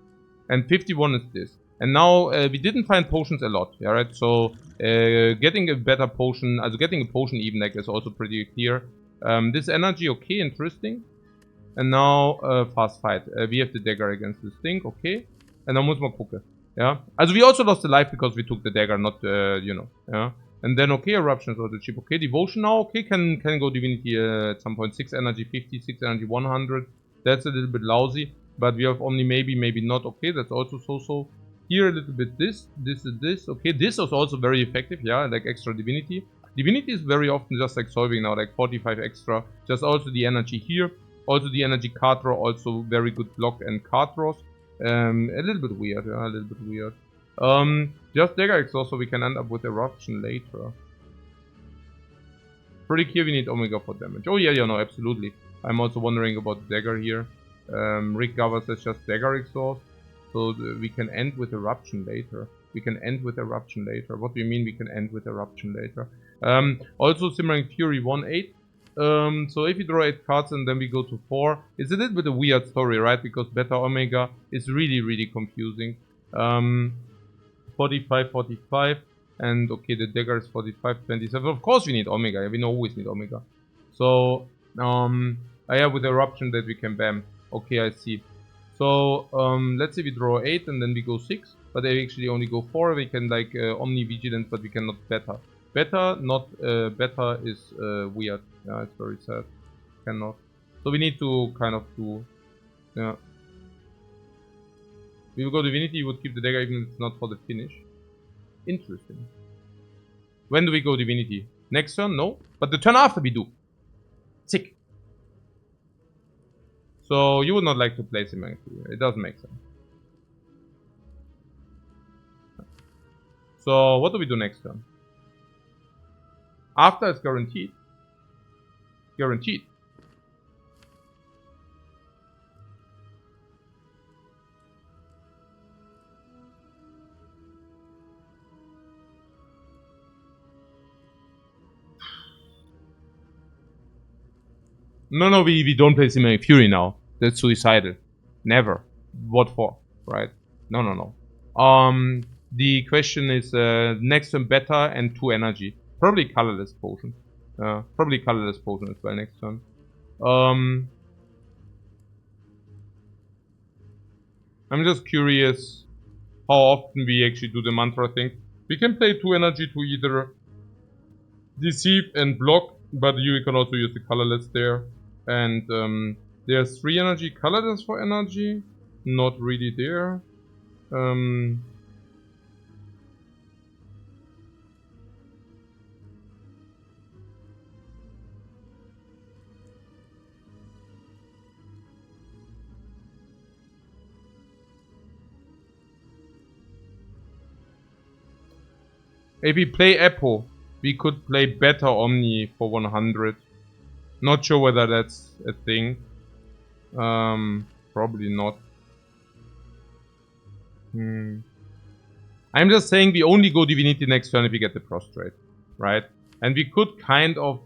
and 51 is this. And now we didn't find potions a lot, yeah, right? So getting a better potion, also getting a potion even like is also pretty clear. This energy, okay, interesting. And now fast fight. We have the dagger against this thing, okay. And dann muss man gucken. Yeah. Also we also lost the life because we took the dagger, not you know. Yeah. And then okay, eruption is also cheap. Okay, devotion now, okay, can go divinity at some point. 6 energy 50, 6 energy 100. That's a little bit lousy. But we have only maybe not. Okay, that's also so. Here a little bit this. Okay, this was also very effective, yeah, like extra divinity. Divinity is very often just like solving now, like 45 extra. Just also the energy here. Also the energy card draw, also very good block and card draws. A little bit weird, yeah, a little bit weird. Just dagger exhaust so we can end up with eruption later. Pretty clear we need Omega for damage. Oh yeah, no, absolutely. I'm also wondering about dagger here. Rick Gover says just dagger exhaust. So we can end with eruption later. What do you mean we can end with eruption later? Also Simmering Fury 1-8. So if you draw 8 cards and then we go to 4, it's a little bit a weird story, right? Because Beta Omega is really confusing. 45, and okay, the dagger is 45, 27. Of course we need Omega, we always need Omega. So, yeah, with eruption that we can bam. Okay, I see. So, let's say we draw 8 and then we go 6, but they actually only go 4. We can like Omni Vigilance, but we cannot Beta. Beta is weird. Yeah, it's very sad. Cannot. So we need to kind of do, yeah. We will go Divinity, we would keep the dagger even if it's not for the finish. Interesting. When do we go Divinity? Next turn? No. But the turn after we do. Sick. So you would not like to place him here. It doesn't make sense. So what do we do next turn? After it's guaranteed. Guaranteed. No, we don't play Simmering Fury now. That's suicidal. Never. What for? Right? No. The question is next turn Beta and 2 energy. Probably colorless potion. Probably colorless potion as well next turn. I'm just curious how often we actually do the mantra thing. We can play 2 energy to either deceive and block, but you can also use the colorless there. And there's 3 energy, colorless for energy, not really there. If we play Epo, we could play Better Omni for 100. Not sure whether that's a thing. Probably not. I'm just saying we only go Divinity next turn if we get the Prostrate, right? And we could kind of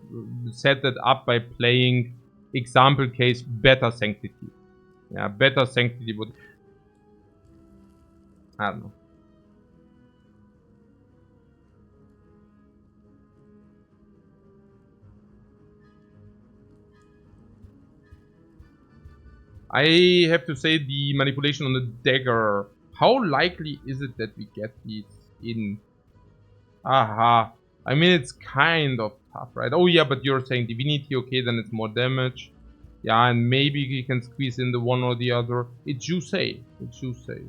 set that up by playing example case Better Sanctity. Yeah, Better Sanctity would... I don't know. I have to say the manipulation on the dagger. How likely is it that we get these in? Aha. I mean, it's kind of tough, right? Oh yeah, but you're saying divinity, okay, then it's more damage. Yeah, and maybe we can squeeze in the one or the other. It's you say. It's you say.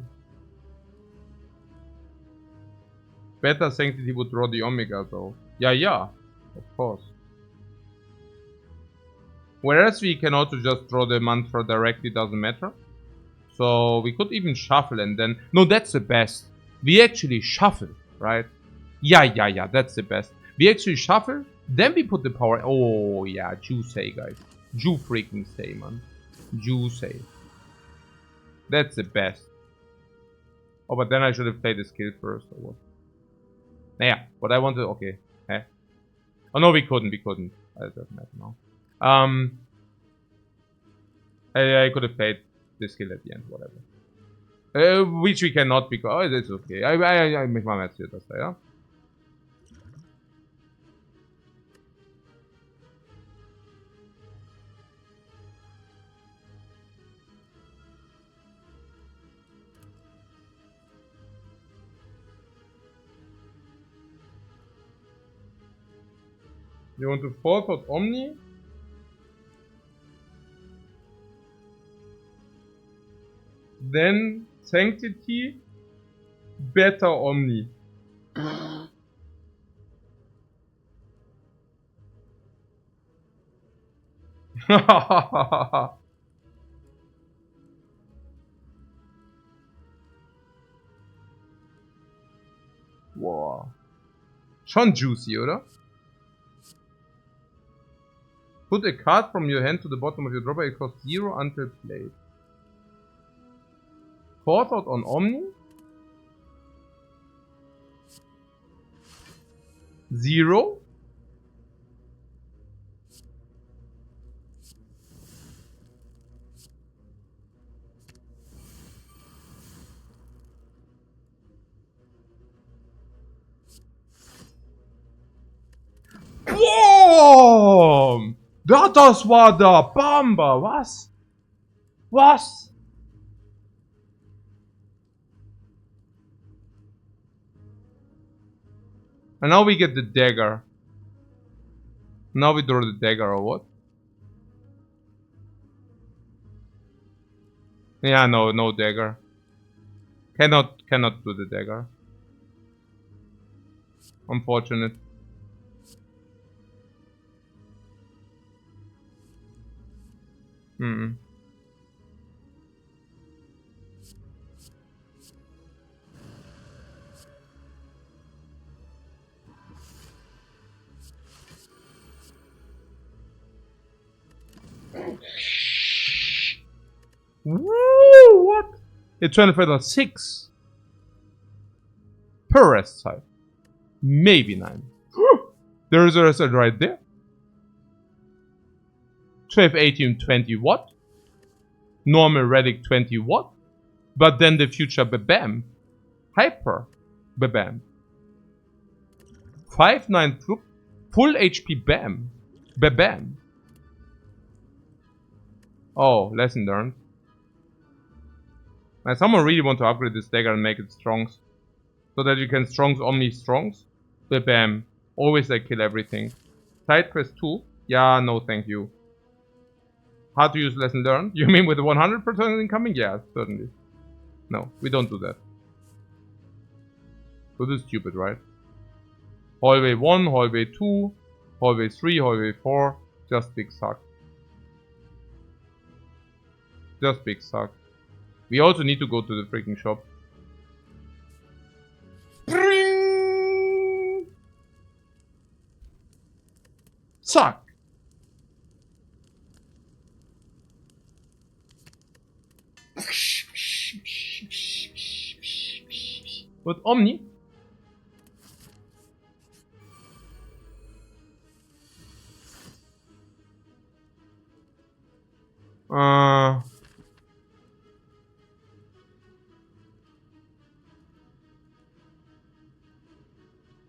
Better Sanctity would draw the Omega though. Yeah, of course. Whereas we can also just draw the mantra directly, doesn't matter. So we could even shuffle and then... No, that's the best. We actually shuffle, right? Yeah, that's the best. We actually shuffle, then we put the power... Oh, yeah, you say, guys. You freaking say, man. You say. That's the best. Oh, but then I should have played the skill first, or what? Yeah, but I wanted... Okay. Eh? Oh, no, we couldn't. It doesn't matter now. I could have played the skill at the end, whatever. Which we cannot because... Oh, that's okay. I make my maths here, yeah? You want to force out Omni? Then Sanctity, Better Omni. Wow. Schon juicy, oder? Put a card from your hand to the bottom of your dropper. It costs 0 until played. Force out on Omni. 0. Boom! Das war der Bamba, was? Was? And now we get the dagger. Now we draw the dagger or what? Yeah, no dagger. Cannot do the dagger. Unfortunate. Woo! What? It's 25.6 per rest side. Maybe 9. There is a rest side right there. 12, 18, 20 watt. Normal relic 20 watt. But then the future Babam. Hyper Babam. 5, 9 troop. Full HP Bam. Babam. Oh, lesson learned. Now, someone really want to upgrade this dagger and make it strongs. So that you can strongs omni strongs. So bam. Always like kill everything. Side quest 2? Yeah, no thank you. How to use lesson learned? You mean with 100% incoming? Yeah, certainly. No, we don't do that. So this is stupid, right? Hallway 1, hallway 2, hallway 3, hallway 4. Just big suck. Just big suck. We also need to go to the freaking shop. Suck! With Omni?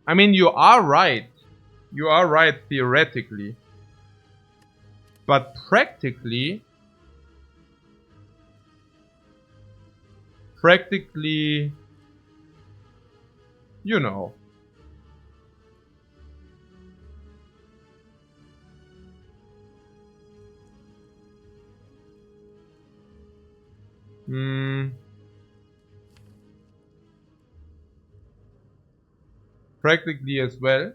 I mean, you are right. You are right theoretically. But practically, you know. Practically as well.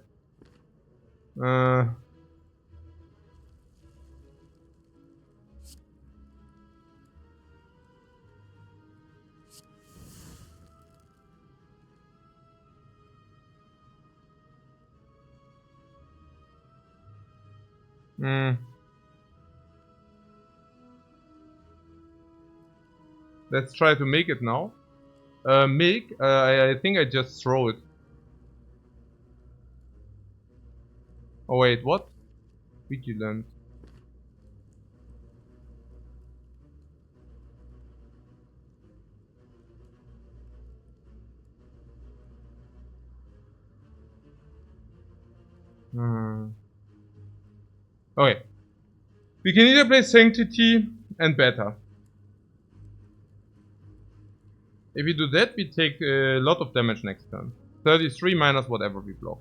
Let's try to make it now. I think I just throw it. Oh wait, what? Vigilant. Okay. We can either play Sanctity and Beta. If we do that, we take a lot of damage next turn. 33 minus whatever we block.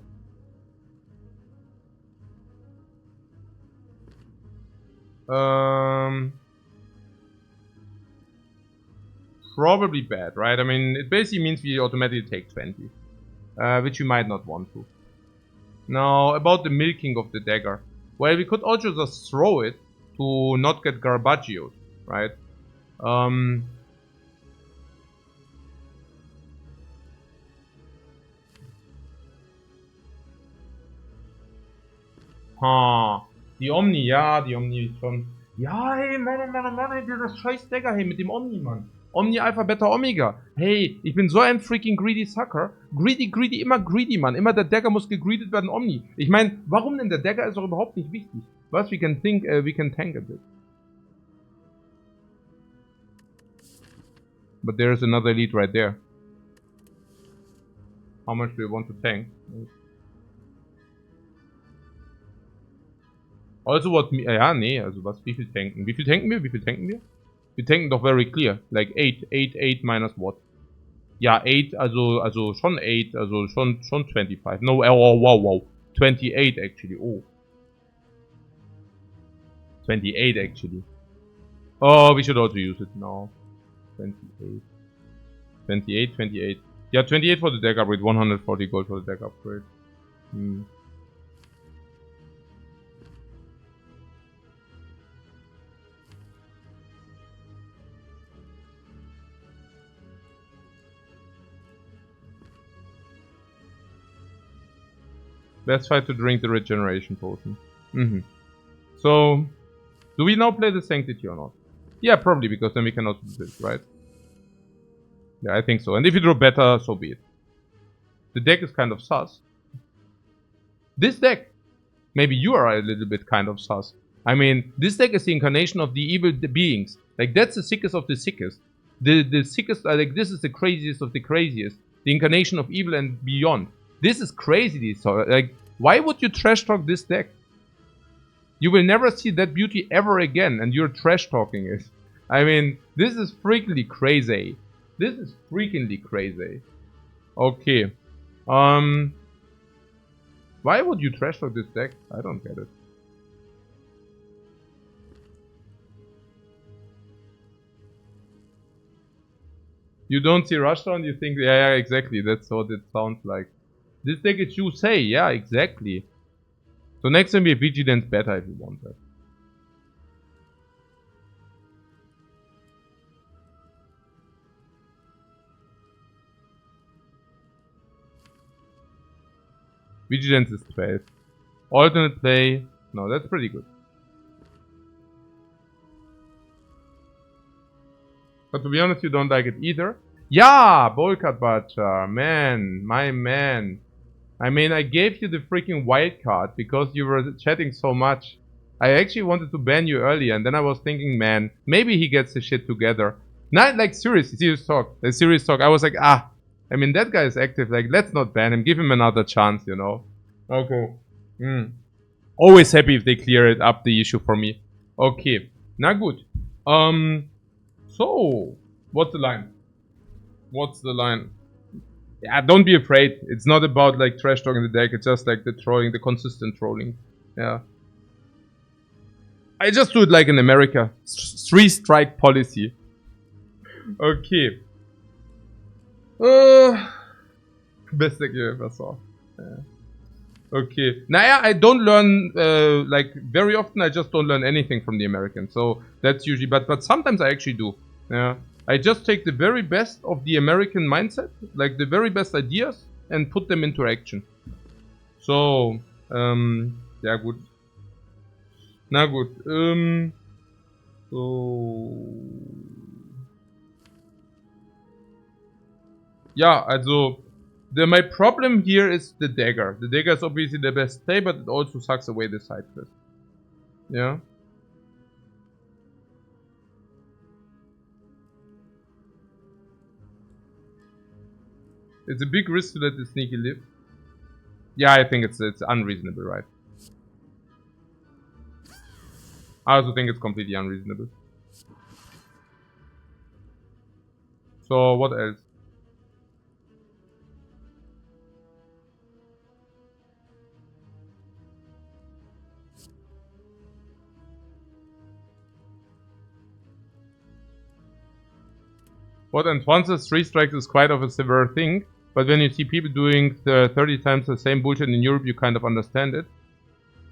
Probably bad, right? I mean, it basically means we automatically take 20. Which we might not want to. Now, about the milking of the dagger. Well, we could also just throw it to not get garbaggioed, right? Die Omni, ja, die Omni ist schon. Ja, hey, Mann, dieser scheiß Dagger, hey, mit dem Omni, Mann. Omni, Alpha, Beta, Omega. Hey, ich bin so ein freaking greedy Sucker. Greedy, immer greedy, Mann. Immer der Dagger muss gegreedet werden, Omni. Ich meine, warum denn? Der Dagger ist doch überhaupt nicht wichtig. Was? We can tank a bit. But there's another elite right there. How much do you want to tank? Also what... Ja, nee, also was? Wie viel tanken? Wie viel tanken wir? Wir tanken doch very clear. Like 8 minus what? Ja, 8, also schon 8, also schon 25. No, oh, wow. 28 actually, oh. 28 actually. Oh, we should also use it now. 28. Yeah, 28 for the deck upgrade, 140 gold for the deck upgrade. Let's try to drink the regeneration potion. So, do we now play the Sanctity or not? Yeah, probably, because then we can also do this, right? Yeah, I think so. And if you draw better, so be it. The deck is kind of sus. This deck, maybe you are a little bit kind of sus. I mean, this deck is the incarnation of the evil beings. Like, that's the sickest of the sickest. The sickest, like, this is the craziest of the craziest. The incarnation of evil and beyond. This is crazy, like, why would you trash talk this deck? You will never see that beauty ever again, and you're trash talking it. I mean, this is freakingly crazy. This is freakingly crazy. Okay. Why would you trash talk this deck? I don't get it. You don't see rushdown, you think, yeah, exactly, that's what it sounds like. This deck is you say, yeah, exactly. So next time we have Vigilance better if you want that. Vigilance is 12. Alternate play, no, that's pretty good. But to be honest, you don't like it either. Yeah, Bolkat Bacha, man, my man. I mean, I gave you the freaking wild card because you were chatting so much. I actually wanted to ban you earlier, and then I was thinking, man, maybe he gets his shit together. Not like serious talk. I was like, I mean, that guy is active. Like, let's not ban him. Give him another chance, you know. Okay. Always happy if they clear it up the issue for me. Okay. Na good. So, what's the line? What's the line? Yeah, don't be afraid. It's not about like trash talking the deck. It's just like the trolling, the consistent trolling. Yeah. I just do it like in America. 3-strike policy. Okay. Best deck you ever saw. Yeah. Okay. Naja, I don't learn like very often. I just don't learn anything from the Americans. So that's usually, but sometimes I actually do. Yeah. I just take the very best of the American mindset, like the very best ideas, and put them into action. So, ja gut. Na gut. So. Ja, also, my problem here is the dagger. The dagger is obviously the best play, but it also sucks away the side quest. Yeah. It's a big risk to let the sneaky live. Yeah, I think it's unreasonable, right? I also think it's completely unreasonable. So, what else? What Antoine's 3 strikes is quite of a severe thing, but when you see people doing 30 times the same bullshit in Europe, you kind of understand it.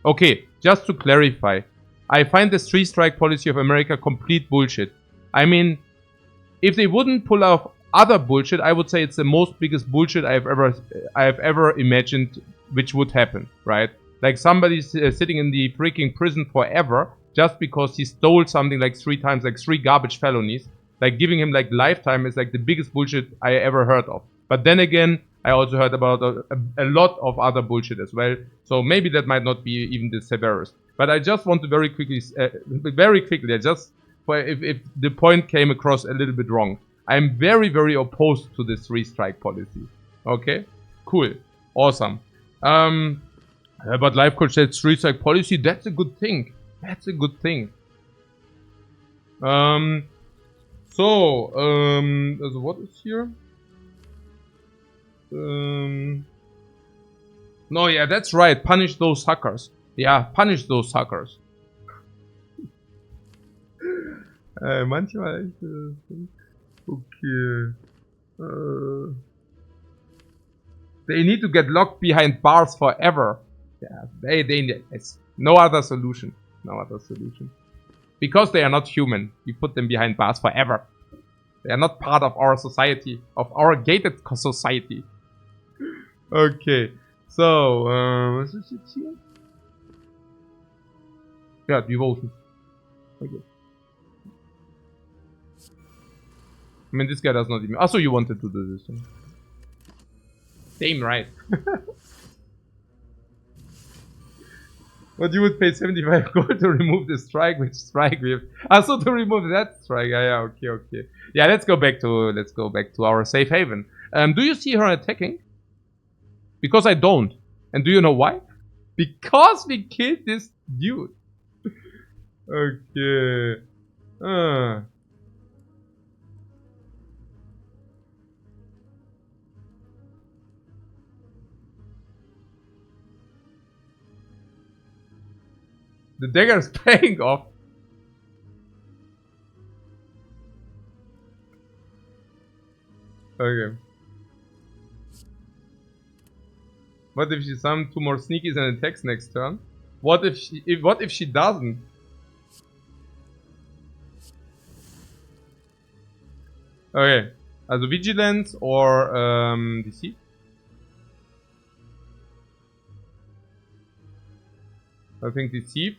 Okay, just to clarify, I find this 3-strike policy of America complete bullshit. I mean, if they wouldn't pull off other bullshit, I would say it's the most biggest bullshit I have ever imagined which would happen, right? Like somebody's sitting in the freaking prison forever just because he stole something like 3 times, like 3 garbage felonies. Like giving him like lifetime is like the biggest bullshit I ever heard of. But then again, I also heard about a lot of other bullshit as well. So maybe that might not be even the severest. But I just want to very quickly, if the point came across a little bit wrong, I'm very, very opposed to this 3-strike policy. Okay? Cool. Awesome. But Lifecoach said 3-strike policy, that's a good thing. That's a good thing. So, what is here? No, yeah, that's right. Punish those suckers. Yeah, punish those suckers. Manchmal okay. They need to get locked behind bars forever. Yeah, they it's no other solution. No other solution. Because they are not human, we put them behind bars forever. They are not part of our society, of our gated society. Okay, so, was is jetzt hier? Yeah, devotion. Okay. I mean, this guy does not even. Also, you wanted to do this. Damn right. But you would pay 75 gold to remove the strike. Which strike we have? Also to remove that strike. Yeah, okay. Yeah, let's go back to our safe haven. Do you see her attacking? Because I don't. And do you know why? Because we killed this dude. Okay. The dagger is paying off. Okay. What if she summons 2 more sneakies and attacks next turn? What if she doesn't? Okay. Also Vigilance or Deceive? I think Deceive.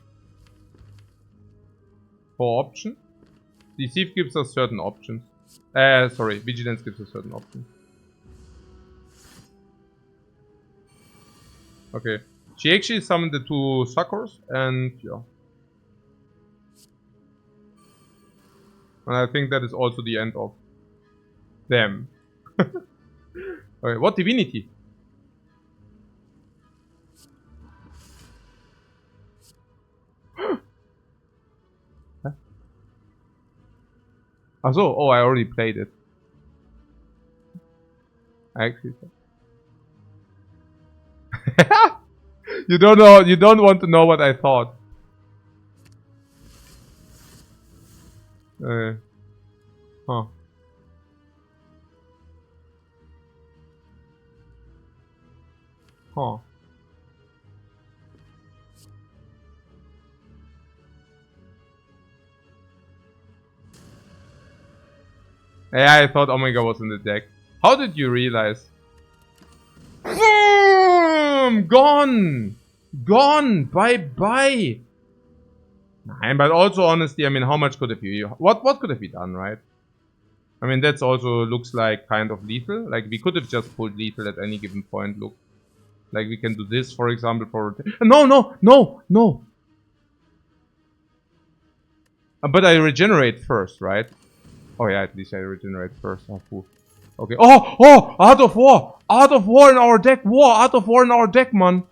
For option. Deceive gives us certain options. Sorry, Vigilance gives us certain options. Okay. She actually summoned the 2 suckers and yeah. And I think that is also the end of them. Okay, what divinity? Huh? Oh, I already played it. I actually. You don't know. You don't want to know what I thought. Huh. Huh. Yeah, I thought Omega was in the deck. How did you realize? Boom! Gone! Gone! Bye-bye! Nein, but also honestly, I mean, how much could it be? What could have been done, right? I mean, that's also looks like kind of lethal. Like, we could have just pulled lethal at any given point, look. Like, we can do this, for example, for... No! But I regenerate first, right? Oh yeah, at least I regenerate first. Oh, cool. Okay. Oh! Art of War! Art of War in our deck! Art of War in our deck, man!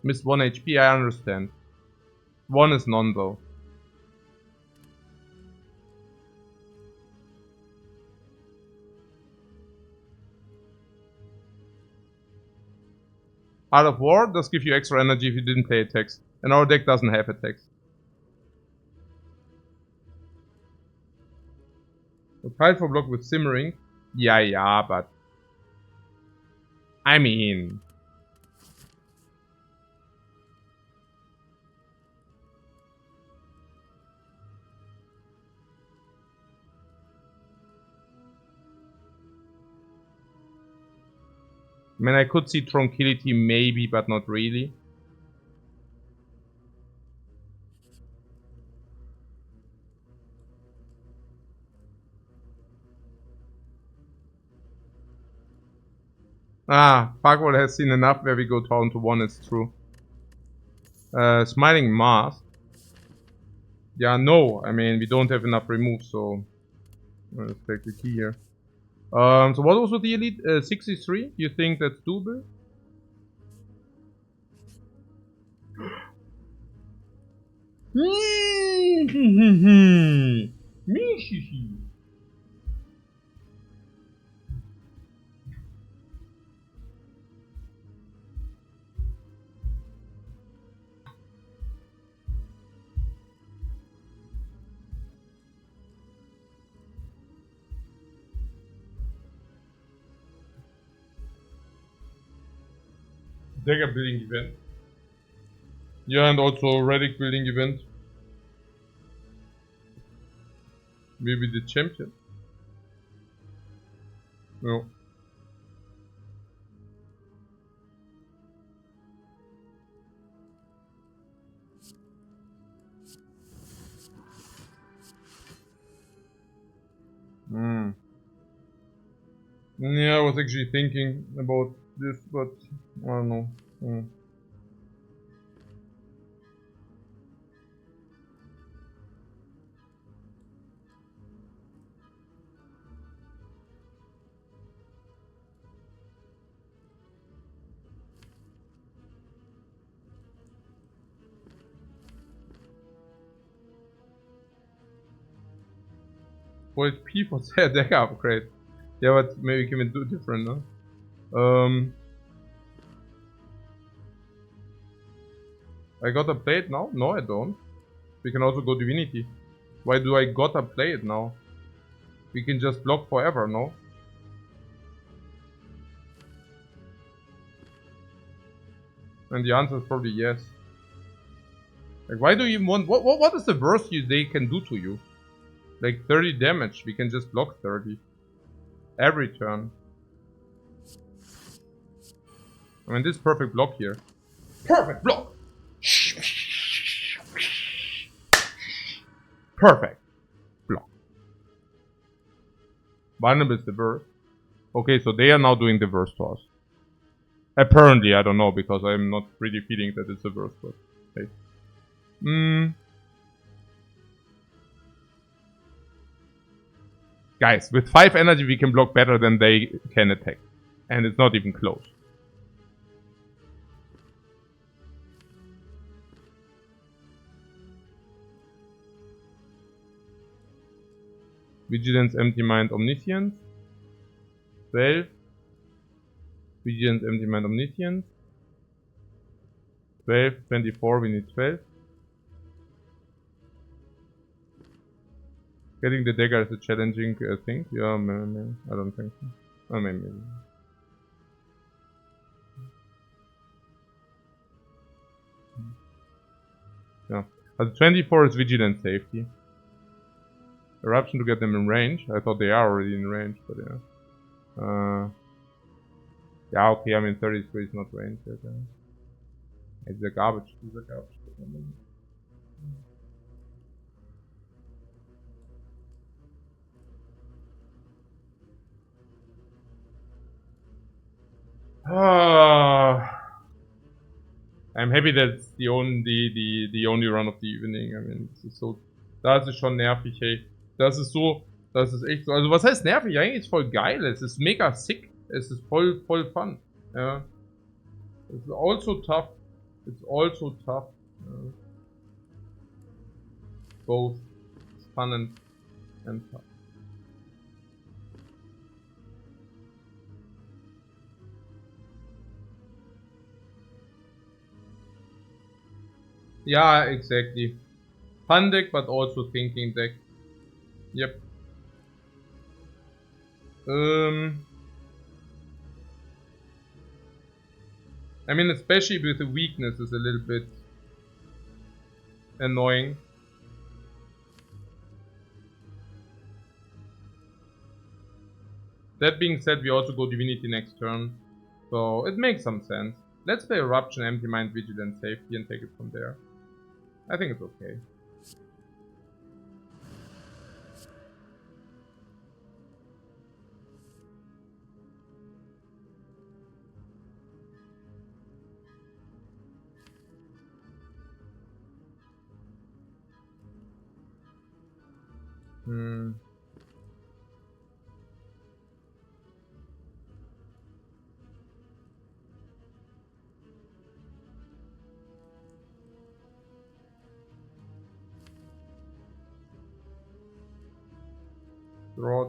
Missed 1 HP, I understand. 1 is none, though. Art of War does give you extra energy if you didn't play attacks. And our deck doesn't have attacks. So tile for block with Simmering. Yeah, but... I mean... I mean, I could see Tranquility maybe, but not really. Parkwall has seen enough where we go down to 1, it's true. Smiling Mask. Yeah, no. I mean, we don't have enough removes, so... Let's take the key here. So what was with the elite? 63? You think that's doable? Dagger building event. Yeah, and also Relic building event. Maybe the champion. No. Yeah, I was actually thinking about this, but I don't know. spoiled P for their deck upgrade. Yeah, but maybe we can do different, no? I gotta play it now? No, I don't. We can also go Divinity. Why do I gotta play it now? We can just block forever, no? And the answer is probably yes. Like, why do you even want... What is the worst they can do to you? Like 30 damage, we can just block 30. Every turn. I mean, this is perfect block here. Perfect block! Perfect block. Vulnerable is the worst. Okay, so they are now doing the worst to us. Apparently, I don't know, because I'm not really feeling that it's the worst. But hey. Guys, with 5 energy we can block better than they can attack. And it's not even close. Vigilance, Empty Mind, Omniscience. 12. Vigilance, Empty Mind, Omniscience. 12, 24, we need 12. Getting the dagger is a challenging thing. Yeah, man, I don't think so. Oh, maybe. Yeah. But 24 is Vigilance Safety. Eruption to get them in range. I thought they are already in range, but yeah. Yeah, okay, I mean 33 is not range yet. Yeah. It's a garbage. It's a garbage. I'm happy that's the only run of the evening. I mean, das ist so, das ist schon nervig, hey. Das ist so, das ist echt so. Also was heißt nervig? Eigentlich ist es voll geil. Es ist mega sick. Es ist voll fun. Ja. It's also tough. It's also tough. Both fun and tough. Yeah, exactly. Fun deck, but also thinking deck. Yep. I mean, especially with the weakness is a little bit annoying. That being said, we also go Divinity next turn, so it makes some sense. Let's play Eruption, Empty Mind, Vigilance, Safety and take it from there. I think it's okay.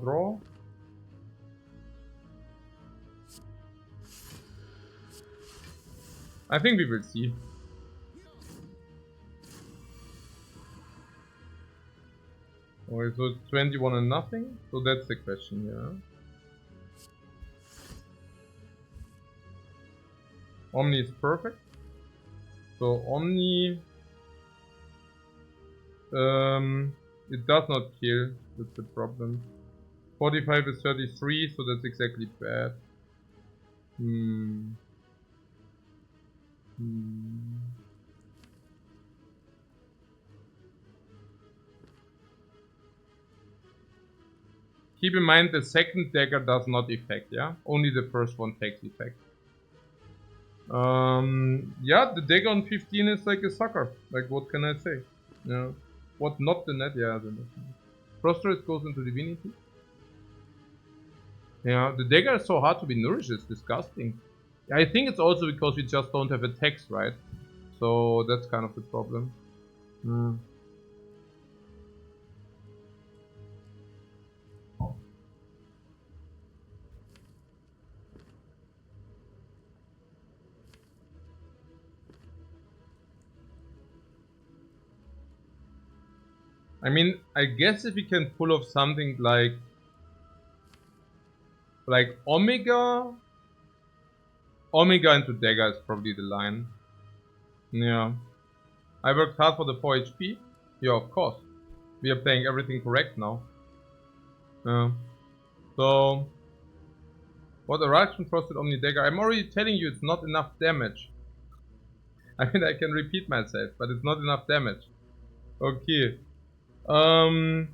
Draw. I think we will see. Okay, so it's 21 and nothing. So that's the question, yeah. Omni is perfect. So Omni, it does not kill. That's the problem. 45 is 33, so that's exactly bad. Keep in mind the second dagger does not affect, yeah? Only the first one takes effect. Yeah, the dagger on 15 is like a sucker. Like, what can I say? Yeah. What, not the net? Yeah, the net. Prostrate goes into Divinity. Yeah, the dagger is so hard to be nourished, it's disgusting. I think it's also because we just don't have attacks, right? So that's kind of the problem. I mean, I guess if we can pull off something like Omega into Dagger is probably the line. Yeah. I worked hard for the 4 HP. Yeah, of course. We are playing everything correct now. Yeah. So, what a Rajman Frosted Omni Dagger. I'm already telling you it's not enough damage. I mean, I can repeat myself, but it's not enough damage. Okay. Hmm.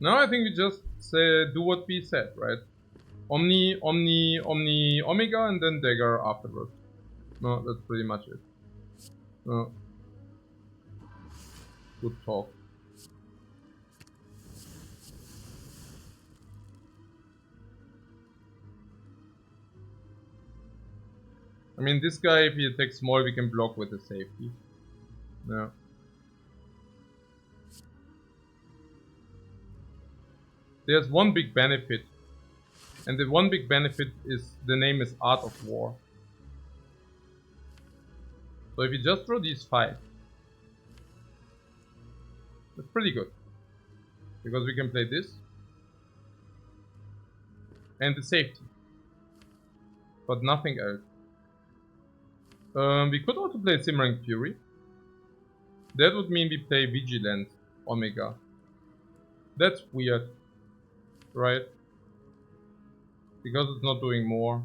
No, I think we just do what we said, right? Omni, Omega, and then Dagger afterwards. No, that's pretty much it. No. Good talk. I mean, this guy, if he attacks small, we can block with the safety. Yeah. There's one big benefit. And the one big benefit is the name is Art of War. So if you just draw these 5, that's pretty good. Because we can play this. And the safety. But nothing else. We could also play Simmering Fury. That would mean we play Vigilant Omega. That's weird. Right? Because it's not doing more.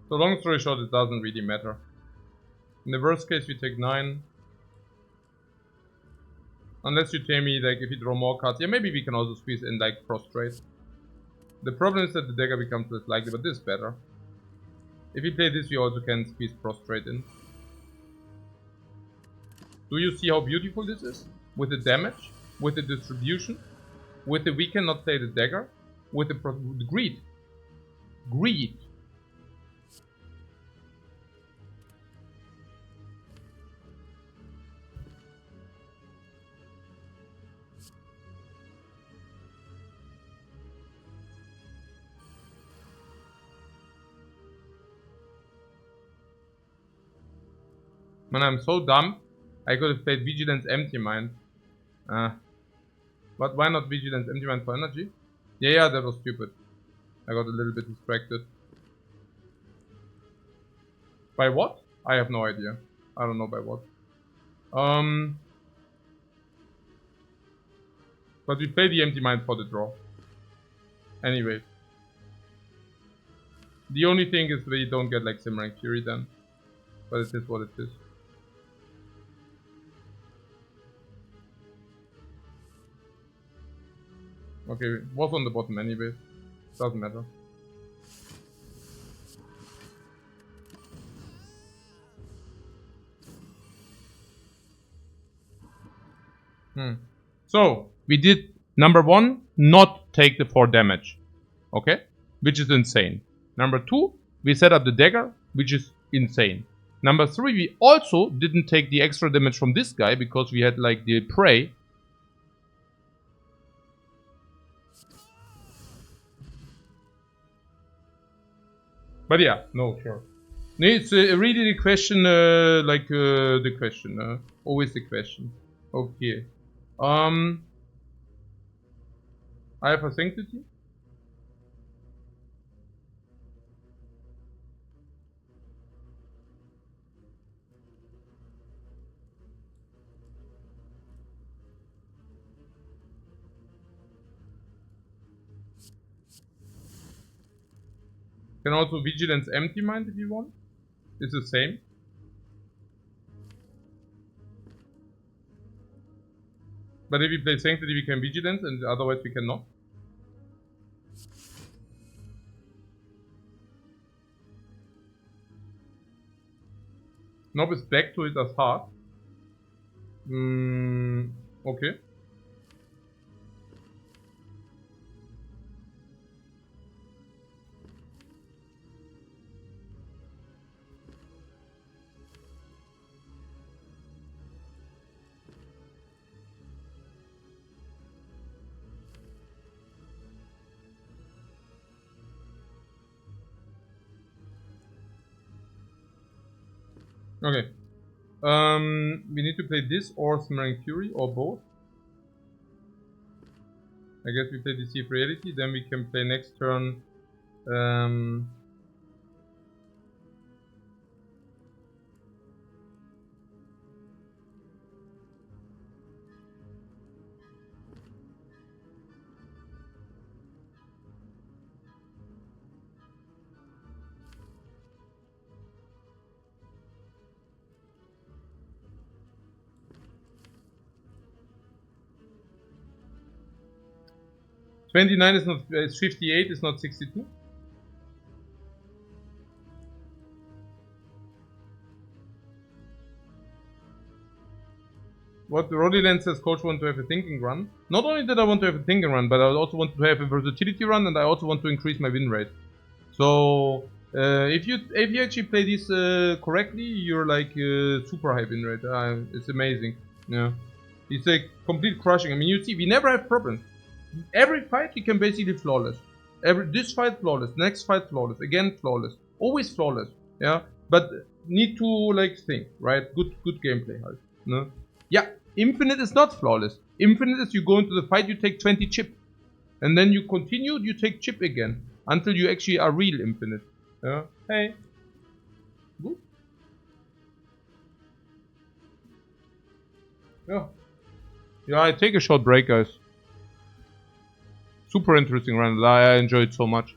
So long story short, it doesn't really matter. In the worst case, we take 9. Unless you tell me, like, if you draw more cards. Yeah, maybe we can also squeeze in, like, Prostrate. The problem is that the dagger becomes less likely, but this is better. If we play this, we also can squeeze Prostrate in. Do you see how beautiful this is? With the damage, with the distribution, with the we cannot play the dagger, with the greed. Greed. Man, I'm so dumb. I could have played Vigilance Empty Mind. But why not Vigilance Empty Mind for energy? Yeah, that was stupid. I got a little bit distracted. By what? I have no idea. I don't know by what. But we play the Empty Mind for the draw. Anyway. The only thing is we don't get like Simmering Fury then. But it is what it is. Okay, it was on the bottom anyway. Doesn't matter. So, we did number 1, not take the 4 damage. Okay? Which is insane. Number 2, we set up the dagger, which is insane. Number 3, we also didn't take the extra damage from this guy because we had like the prey. But yeah, no, sure. No, it's really the question, the question, always the question. Okay. I have a sanctity. Can also Vigilance Empty Mind if you want. It's the same. But if we play Sanctity, we can Vigilance, and otherwise we cannot. Nob is back to it as hard. Okay. Okay. We need to play this or Smearing Fury or both. I guess we play Deceive Reality, then we can play next turn. 29 is not, it's 58 is not 62. What Roddyland says, coach want to have a thinking run. Not only that I want to have a thinking run, but I also want to have a versatility run, and I also want to increase my win rate. So if you actually play this correctly, you're like super high win rate. It's amazing. Yeah, it's a complete crushing. I mean, you see, we never have problems. Every fight you can basically flawless. This fight flawless, next fight flawless, again flawless, always flawless. Yeah, but need to like think, right? Good gameplay, halt. No? Yeah, infinite is not flawless. Infinite is you go into the fight, you take 20 chip, and then you continue, you take chip again until you actually are real infinite. Yeah. Hey. Good. Yeah. Yeah. I take a short break, guys. Super interesting run. I enjoyed so much.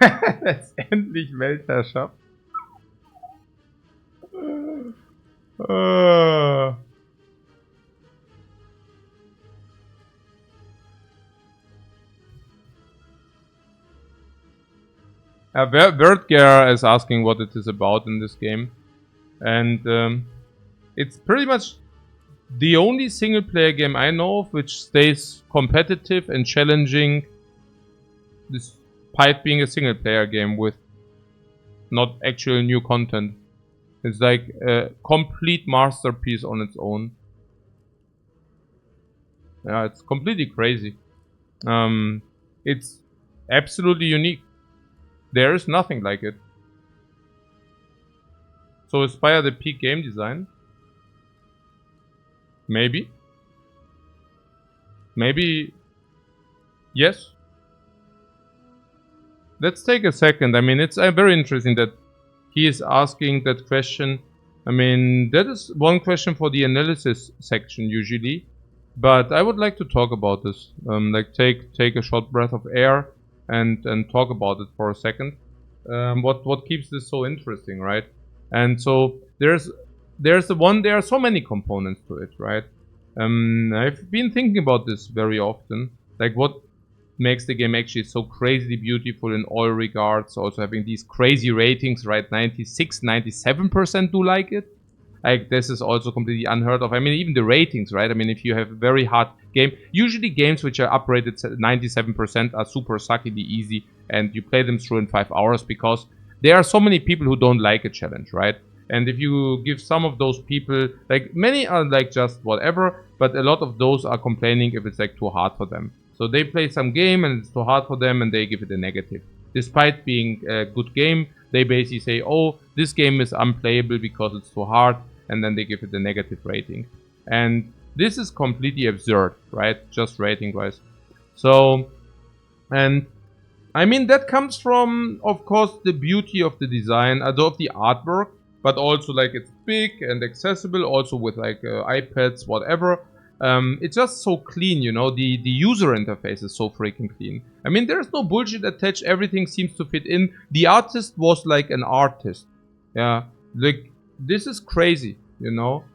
Letztendlich Weltherrschaft. Uh. Bertger is asking what it is about in this game. And it's pretty much the only single player game I know of which stays competitive and challenging despite being a single player game with not actual new content. It's like a complete masterpiece on its own. Yeah, it's completely crazy. It's absolutely unique. There is nothing like it. So Spire the peak game design? Maybe. Maybe. Yes. Let's take a second. I mean, it's very interesting that he is asking that question. I mean, that is one question for the analysis section usually. But I would like to talk about this. Like take a short breath of air and talk about it for a second. What keeps this so interesting, right? And so there are so many components to it, right? I've been thinking about this very often. Like what makes the game actually so crazily beautiful in all regards, also having these crazy ratings, right? 96, 97% do like it. Like this is also completely unheard of. I mean, even the ratings, right? I mean, if you have a very hard game, usually games which are uprated 97% are super suckily easy, and you play them through in 5 hours because there are so many people who don't like a challenge, right? And if you give some of those people, like many are like just whatever, but a lot of those are complaining if it's like too hard for them. So they play some game and it's too hard for them and they give it a negative. Despite being a good game, they basically say, oh, this game is unplayable because it's too hard, and then they give it a negative rating. And this is completely absurd, right? Just rating wise. So, and I mean, that comes from, of course, the beauty of the design, of the artwork, but also like it's big and accessible, also with like iPads, whatever. It's just so clean, you know, the user interface is so freaking clean. I mean, there's no bullshit attached, everything seems to fit in. The artist was like an artist. Yeah, like, this is crazy, you know.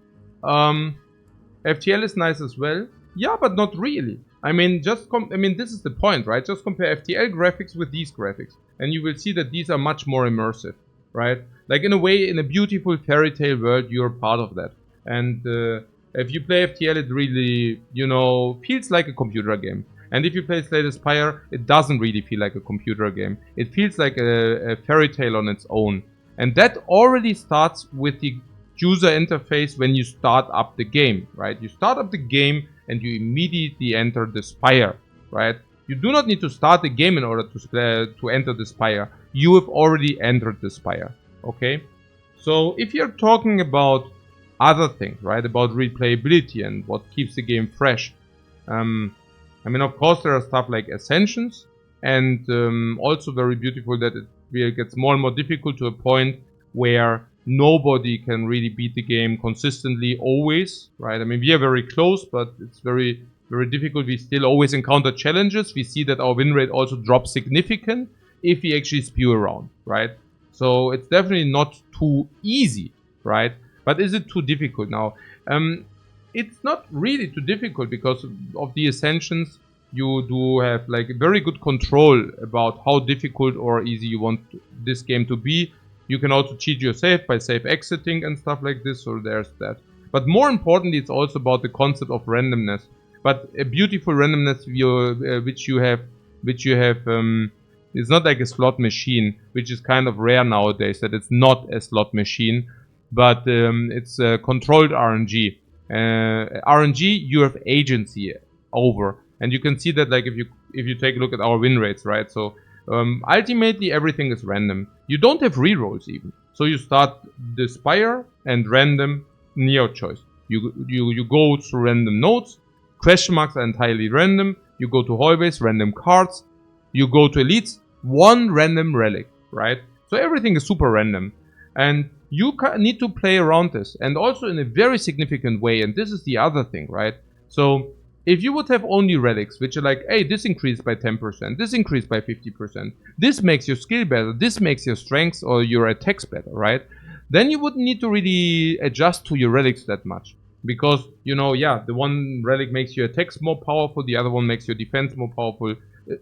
FTL is nice as well. Yeah, but not really. I mean, this is the point, right? Just compare FTL graphics with these graphics, and you will see that these are much more immersive, right? Like in a way, in a beautiful fairy tale world, you're part of that. And if you play FTL, it really, you know, feels like a computer game. And if you play Slay the Spire, it doesn't really feel like a computer game. It feels like a fairy tale on its own. And that already starts with the user interface when you start up the game, right? You start up the game and you immediately enter the Spire, right? You do not need to start the game in order to enter the Spire. You have already entered the Spire, okay? So if you're talking about other things, right? About replayability and what keeps the game fresh. I mean, of course, there are stuff like Ascensions, and also very beautiful that it really gets more and more difficult to a point where nobody can really beat the game consistently always, right? I mean, we are very close, but it's very, very difficult. We still always encounter challenges. We see that our win rate also drops significant if we actually spew around, right? So it's definitely not too easy, right? But is it too difficult now? It's not really too difficult because of the Ascensions. You do have like very good control about how difficult or easy you want this game to be. You can also cheat your save by save exiting and stuff like this, so there's that. But more importantly, it's also about the concept of randomness. But a beautiful randomness which you have, it's not like a slot machine, which is kind of rare nowadays, that it's not a slot machine, but it's controlled RNG. RNG you have agency over. And you can see that, like, if you take a look at our win rates, right? So ultimately everything is random. You don't have rerolls even. So you start the Spire and random Neo choice. You go through random nodes. Question marks are entirely random. You go to hallways, random cards. You go to elites, one random relic, right? So everything is super random. And you need to play around this. And also in a very significant way. And this is the other thing, right? So if you would have only relics, which are like, hey, this increased by 10%, this increased by 50%, this makes your skill better, this makes your strengths or your attacks better, right? Then you wouldn't need to really adjust to your relics that much. Because, you know, yeah, the one relic makes your attacks more powerful, the other one makes your defense more powerful.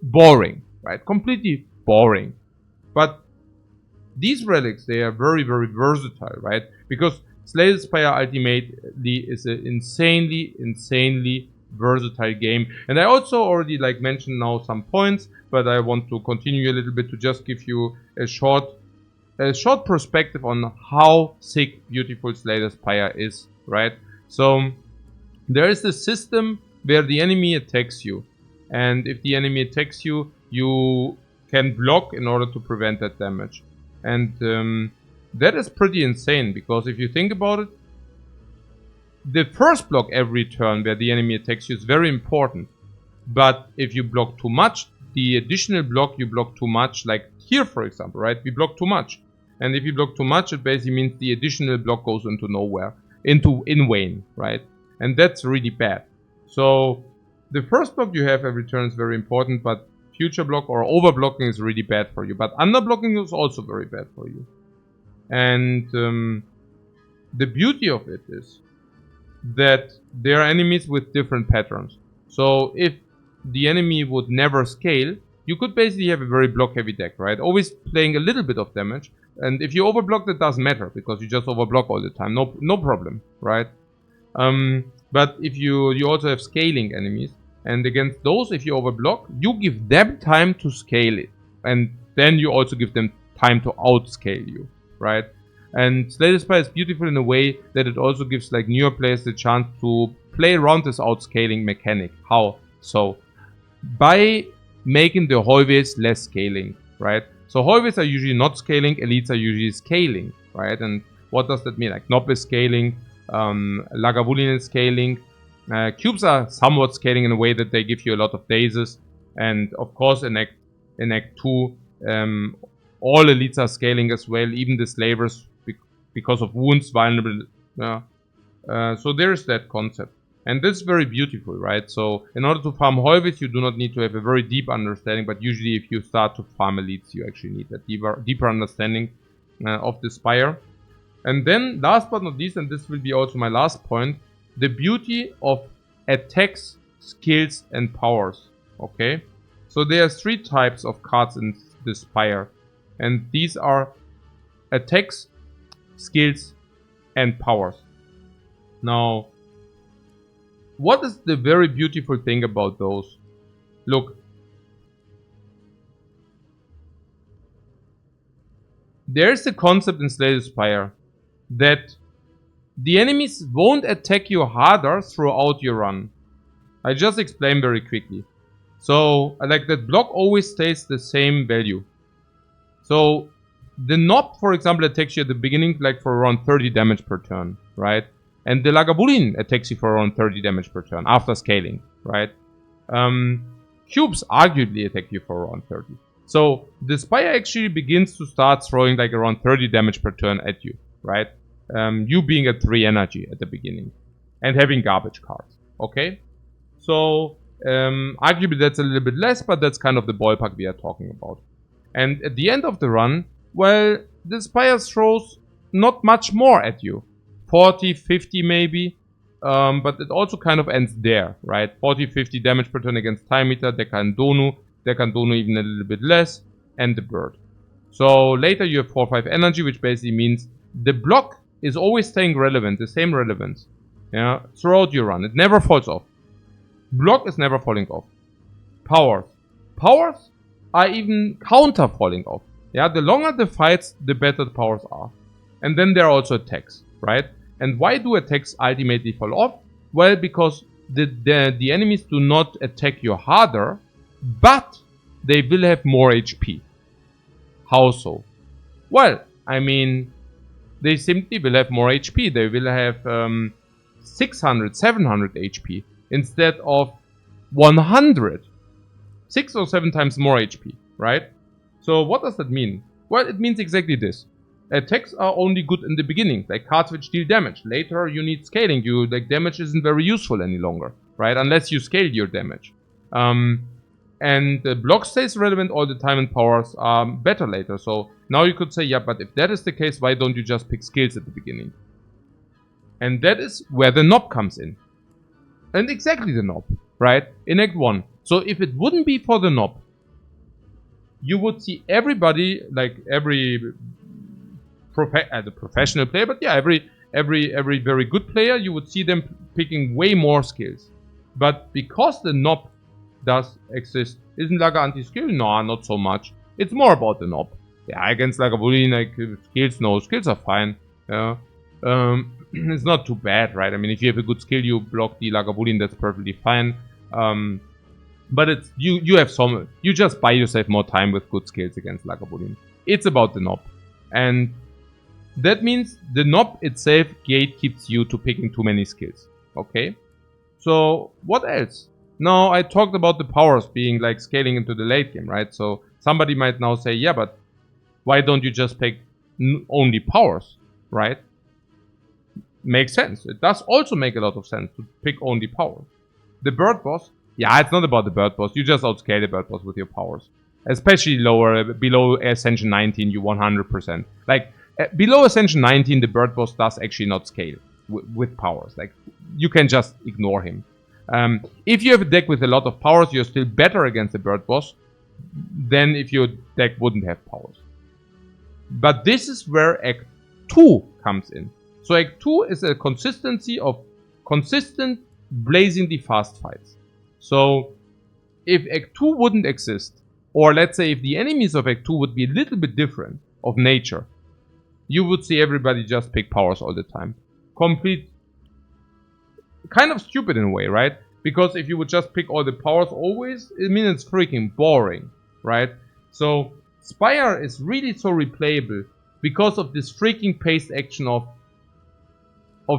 Boring, right? Completely boring. But these relics, they are very, very versatile, right? Because Slay the Spire ultimately is an insanely versatile game. And I also already like mentioned now some points, but I want to continue a little bit to just give you a short perspective on how sick, beautiful Slay the Spire is, right? So there is this system where the enemy attacks you, and if the enemy attacks you, you can block in order to prevent that damage. And that is pretty insane, because if you think about it, the first block every turn where the enemy attacks you is very important. But if you block too much, the additional block you block too much, like here for example, right? We block too much. And if you block too much, it basically means the additional block goes into nowhere, in vain, right? And that's really bad. So the first block you have every turn is very important, but future block or overblocking is really bad for you. But underblocking is also very bad for you. And the beauty of it is that there are enemies with different patterns. So if the enemy would never scale, you could basically have a very block heavy deck, right? Always playing a little bit of damage. And if you overblock, that doesn't matter, because you just overblock all the time. No problem, right? But if you also have scaling enemies, and against those, if you overblock, you give them time to scale it. And then you also give them time to outscale you, right? And Slay the Spire is beautiful in a way that it also gives like newer players the chance to play around this outscaling mechanic. How? So, by making the hallways less scaling, right? So hallways are usually not scaling, elites are usually scaling, right? And what does that mean? Like Nob is scaling, Lagavulin is scaling, cubes are somewhat scaling in a way that they give you a lot of dazes, and of course in Act 2, all elites are scaling as well, even the slavers, because of wounds, vulnerable. So there's that concept. And this is very beautiful, right? So in order to farm hallways, you do not need to have a very deep understanding, but usually if you start to farm elites, you actually need a deeper understanding of the Spire. And then, last but not least, and this will be also my last point, the beauty of attacks, skills, and powers, okay? So there are 3 types of cards in the Spire, and these are attacks, skills, and powers. Now, what is the very beautiful thing about those? Look, there's a concept in Slay the Spire that the enemies won't attack you harder throughout your run. I just explain very quickly. So, like that block always stays the same value. So, the Nob, for example, attacks you at the beginning like for around 30 damage per turn, right? And the Lagavulin attacks you for around 30 damage per turn after scaling, right? Cubes arguably attack you for around 30. So the Spire actually begins to start throwing like around 30 damage per turn at you, right? You being at 3 energy at the beginning and having garbage cards, okay? So arguably that's a little bit less, but that's kind of the ballpark we are talking about. And at the end of the run, well, the Spire throws not much more at you. 40, 50 maybe, but it also kind of ends there, right? 40, 50 damage per turn against Time Eater, Dekan Donu even a little bit less, and the Bird. So later you have 4, 5 energy, which basically means the block is always staying relevant, the same relevance, yeah, throughout your run. It never falls off. Block is never falling off. Powers. Powers are even counter falling off. Yeah, the longer the fights, the better the powers are. And then there are also attacks, right? And why do attacks ultimately fall off? Well, because the enemies do not attack you harder, but they will have more HP. How so? Well, I mean, they simply will have more HP. They will have 600, 700 HP instead of 100. 6 or 7 times more HP, right? So what does that mean? Well, it means exactly this. Attacks are only good in the beginning, like cards which deal damage. Later you need scaling, like damage isn't very useful any longer. right? Unless you scale your damage. And the block stays relevant all the time and powers are better later. So now you could say, yeah, but if that is the case, why don't you just pick skills at the beginning? And that is where the knob comes in. And exactly the knob, right? In Act 1. So if it wouldn't be for the knob, you would see everybody, like every the professional player, but yeah, every very good player, you would see them picking way more skills. But because the knob does exist, isn't Laga anti-skill? No, not so much. It's more about the knob. Yeah, against Lagavulin, like skills, no, skills are fine. Yeah. It's not too bad, right? I mean, if you have a good skill, you block the Lagavulin, that's perfectly fine. But it's you have some, you just buy yourself more time with good skills against Lagavulin. It's about the knob. And that means the knob itself gatekeeps you to picking too many skills. Okay? So, what else? Now, I talked about the powers being like scaling into the late game, right? So, somebody might now say, yeah, but why don't you just pick only powers, right? Makes sense. It does also make a lot of sense to pick only powers. The bird boss, yeah, it's not about the bird boss. You just outscale the bird boss with your powers. Especially below Ascension 19, you 100%. Like, below Ascension 19, the bird boss does actually not scale with powers. Like, you can just ignore him. If you have a deck with a lot of powers, you're still better against the bird boss than if your deck wouldn't have powers. But this is where Act 2 comes in. So Act 2 is a consistency of consistent, blazingly fast fights. So if Act 2 wouldn't exist, or let's say if the enemies of Act 2 would be a little bit different of nature, you would see everybody just pick powers all the time. Complete, kind of stupid in a way, right? Because if you would just pick all the powers always, it means it's freaking boring, right? So Spire is really so replayable because of this freaking paced action of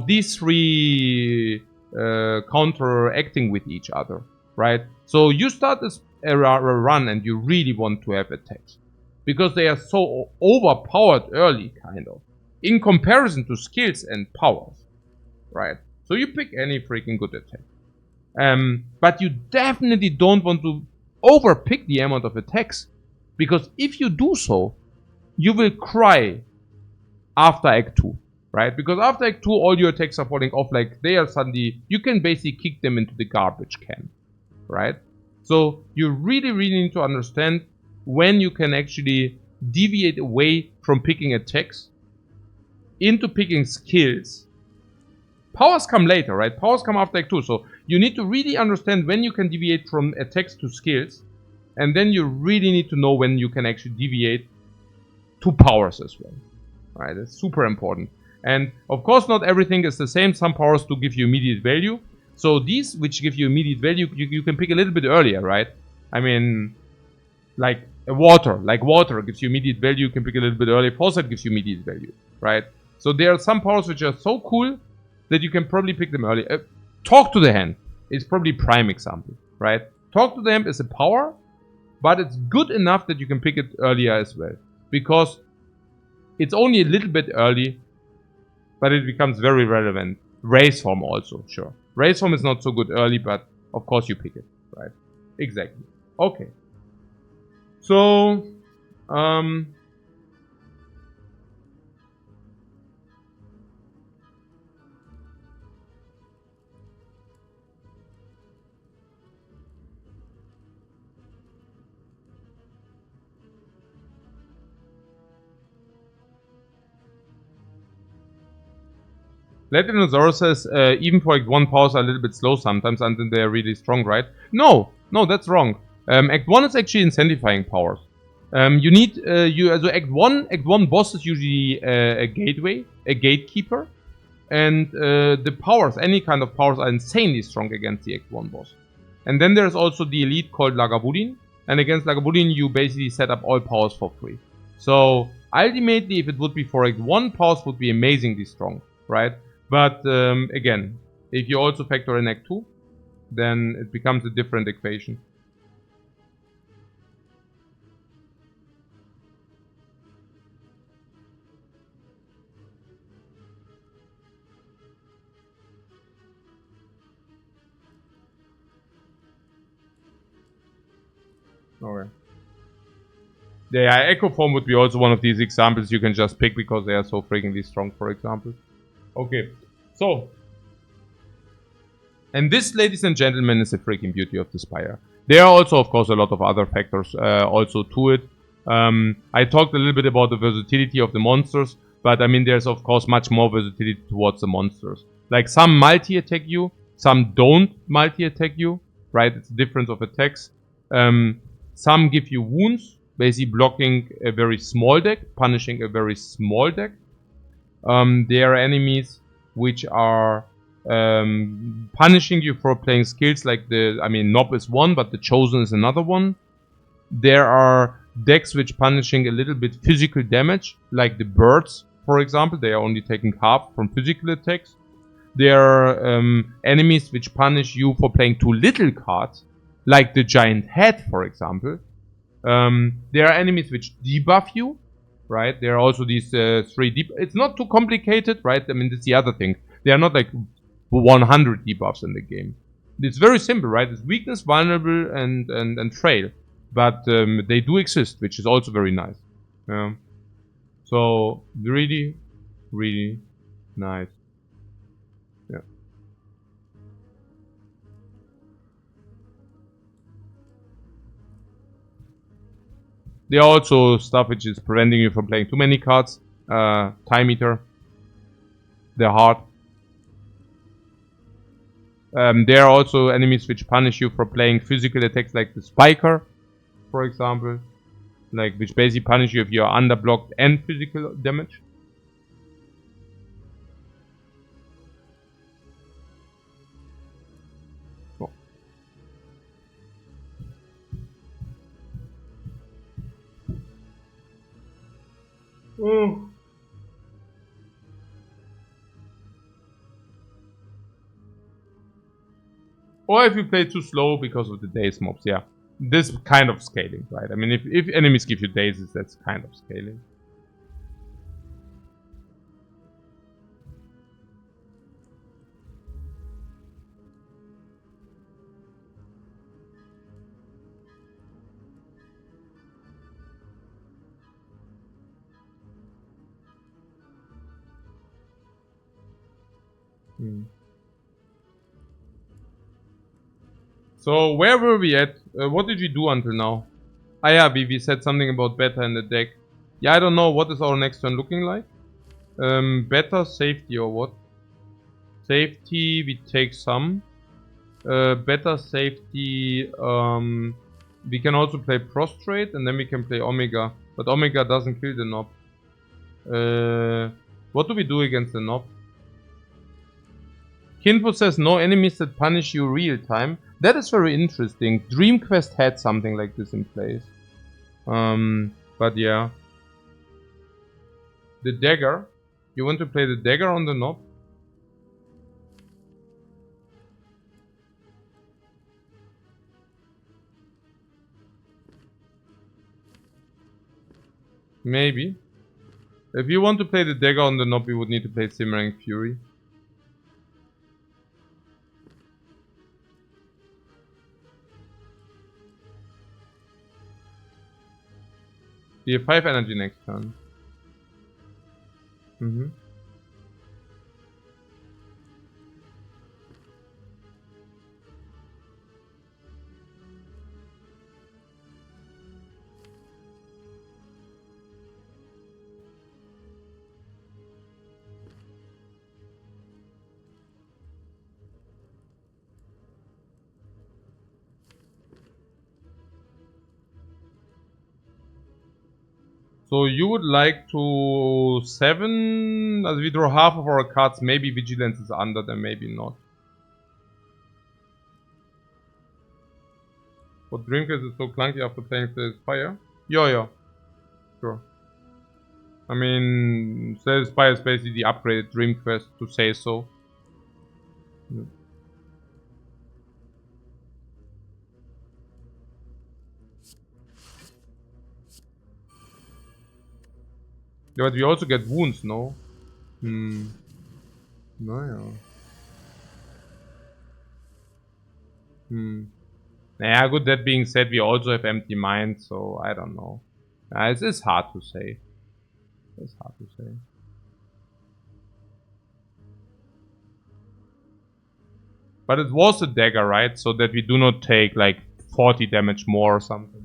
these three counteracting with each other, right? So you start this a run and you really want to have attacks because they are so overpowered early, kind of, in comparison to skills and powers, right? So you pick any freaking good attack. But you definitely don't want to overpick the amount of attacks, because if you do so, you will cry after Act 2, right? Because after Act 2, all your attacks are falling off, like they are suddenly, you can basically kick them into the garbage can, right? So you really need to understand when you can actually deviate away from picking attacks into picking skills. Powers come later, right? Powers come after Act 2, so you need to really understand when you can deviate from attacks to skills, and then you really need to know when you can actually deviate to powers as well. Right, it's super important. And of course not everything is the same. Some powers do give you immediate value. So these which give you immediate value, you can pick a little bit earlier, right? I mean, like water gives you immediate value, you can pick a little bit earlier. Foresight gives you immediate value, right? So there are some powers which are so cool that you can probably pick them early. Talk to the Hand is probably prime example, right? Talk to the Hand is a power, but it's good enough that you can pick it earlier as well. Because it's only a little bit early, but it becomes very relevant. Race form also, sure. Race form is not so good early, but of course you pick it, right? Exactly. Okay. So, Latinosaurus says, even for Act 1 powers are a little bit slow sometimes until they are really strong, right? No, that's wrong. Act 1 is actually incentivizing powers. You need, so Act 1 boss is usually a gateway, a gatekeeper. And the powers, any kind of powers, are insanely strong against the Act 1 boss. And then there's also the elite called Lagavulin. And against Lagavulin, you basically set up all powers for free. So ultimately, if it would be for Act 1, powers would be amazingly strong, right? But again, if you also factor in Act 2, then it becomes a different equation. Yeah, Echo Form would be also one of these examples you can just pick because they are so freakingly strong, for example. Okay, so. And this, ladies and gentlemen, is the freaking beauty of the Spire. There are also, of course, a lot of other factors also to it. I talked a little bit about the versatility of the monsters, but I mean, there's of course much more versatility towards the monsters. Like some multi-attack you, some don't multi-attack you, right? It's a difference of attacks. Some give you wounds, basically blocking a very small deck, punishing a very small deck. There are enemies which are punishing you for playing skills like Nob is one, but the Chosen is another one. There are decks which punishing a little bit physical damage, like the birds, for example. They are only taking half from physical attacks. There are enemies which punish you for playing too little cards, like the giant head, for example. There are enemies which debuff you, right? There are also these three it's not too complicated, right? I mean, that's the other thing. They are not like 100 debuffs in the game. It's very simple, right? It's weakness, vulnerable, and trail. But they do exist, which is also very nice. So, really, really nice. Yeah. There are also stuff which is preventing you from playing too many cards. Time Eater. They're hard. There are also enemies which punish you for playing physical attacks like the Spiker, for example. Like, which basically punish you if you are underblocked and physical damage. Oh. Oh. Or if you play too slow because of the daze mobs, yeah. This kind of scaling, right? I mean, if enemies give you dazes, that's kind of scaling. So, where were we at? What did we do until now? Ah yeah, we said something about beta in the deck. Yeah, I don't know. What is our next turn looking like? Beta, safety, or what? Safety, we take some. Beta, safety, we can also play Prostrate, and then we can play Omega. But Omega doesn't kill the Nob. What do we do against the Nob? Kinpo says no enemies that punish you real time. That is very interesting. Dream Quest had something like this in place. But yeah. The dagger. You want to play the dagger on the Nob? Maybe. If you want to play the dagger on the Nob, you would need to play Simmering Fury. You have 5 energy next turn. So you would like to 7, as we draw half of our cards, maybe Vigilance is under them, maybe not. But Dreamcast is so clunky after playing the Spire? Yeah. Sure. I mean, Spire is basically the upgraded Dreamcast, to say so. Yeah. Yeah, but we also get wounds, no? Naja. Naja, good, that being said, we also have Empty Mind, so I don't know. It's hard to say. It's hard to say. But it was a dagger, right? So that we do not take like 40 damage more or something.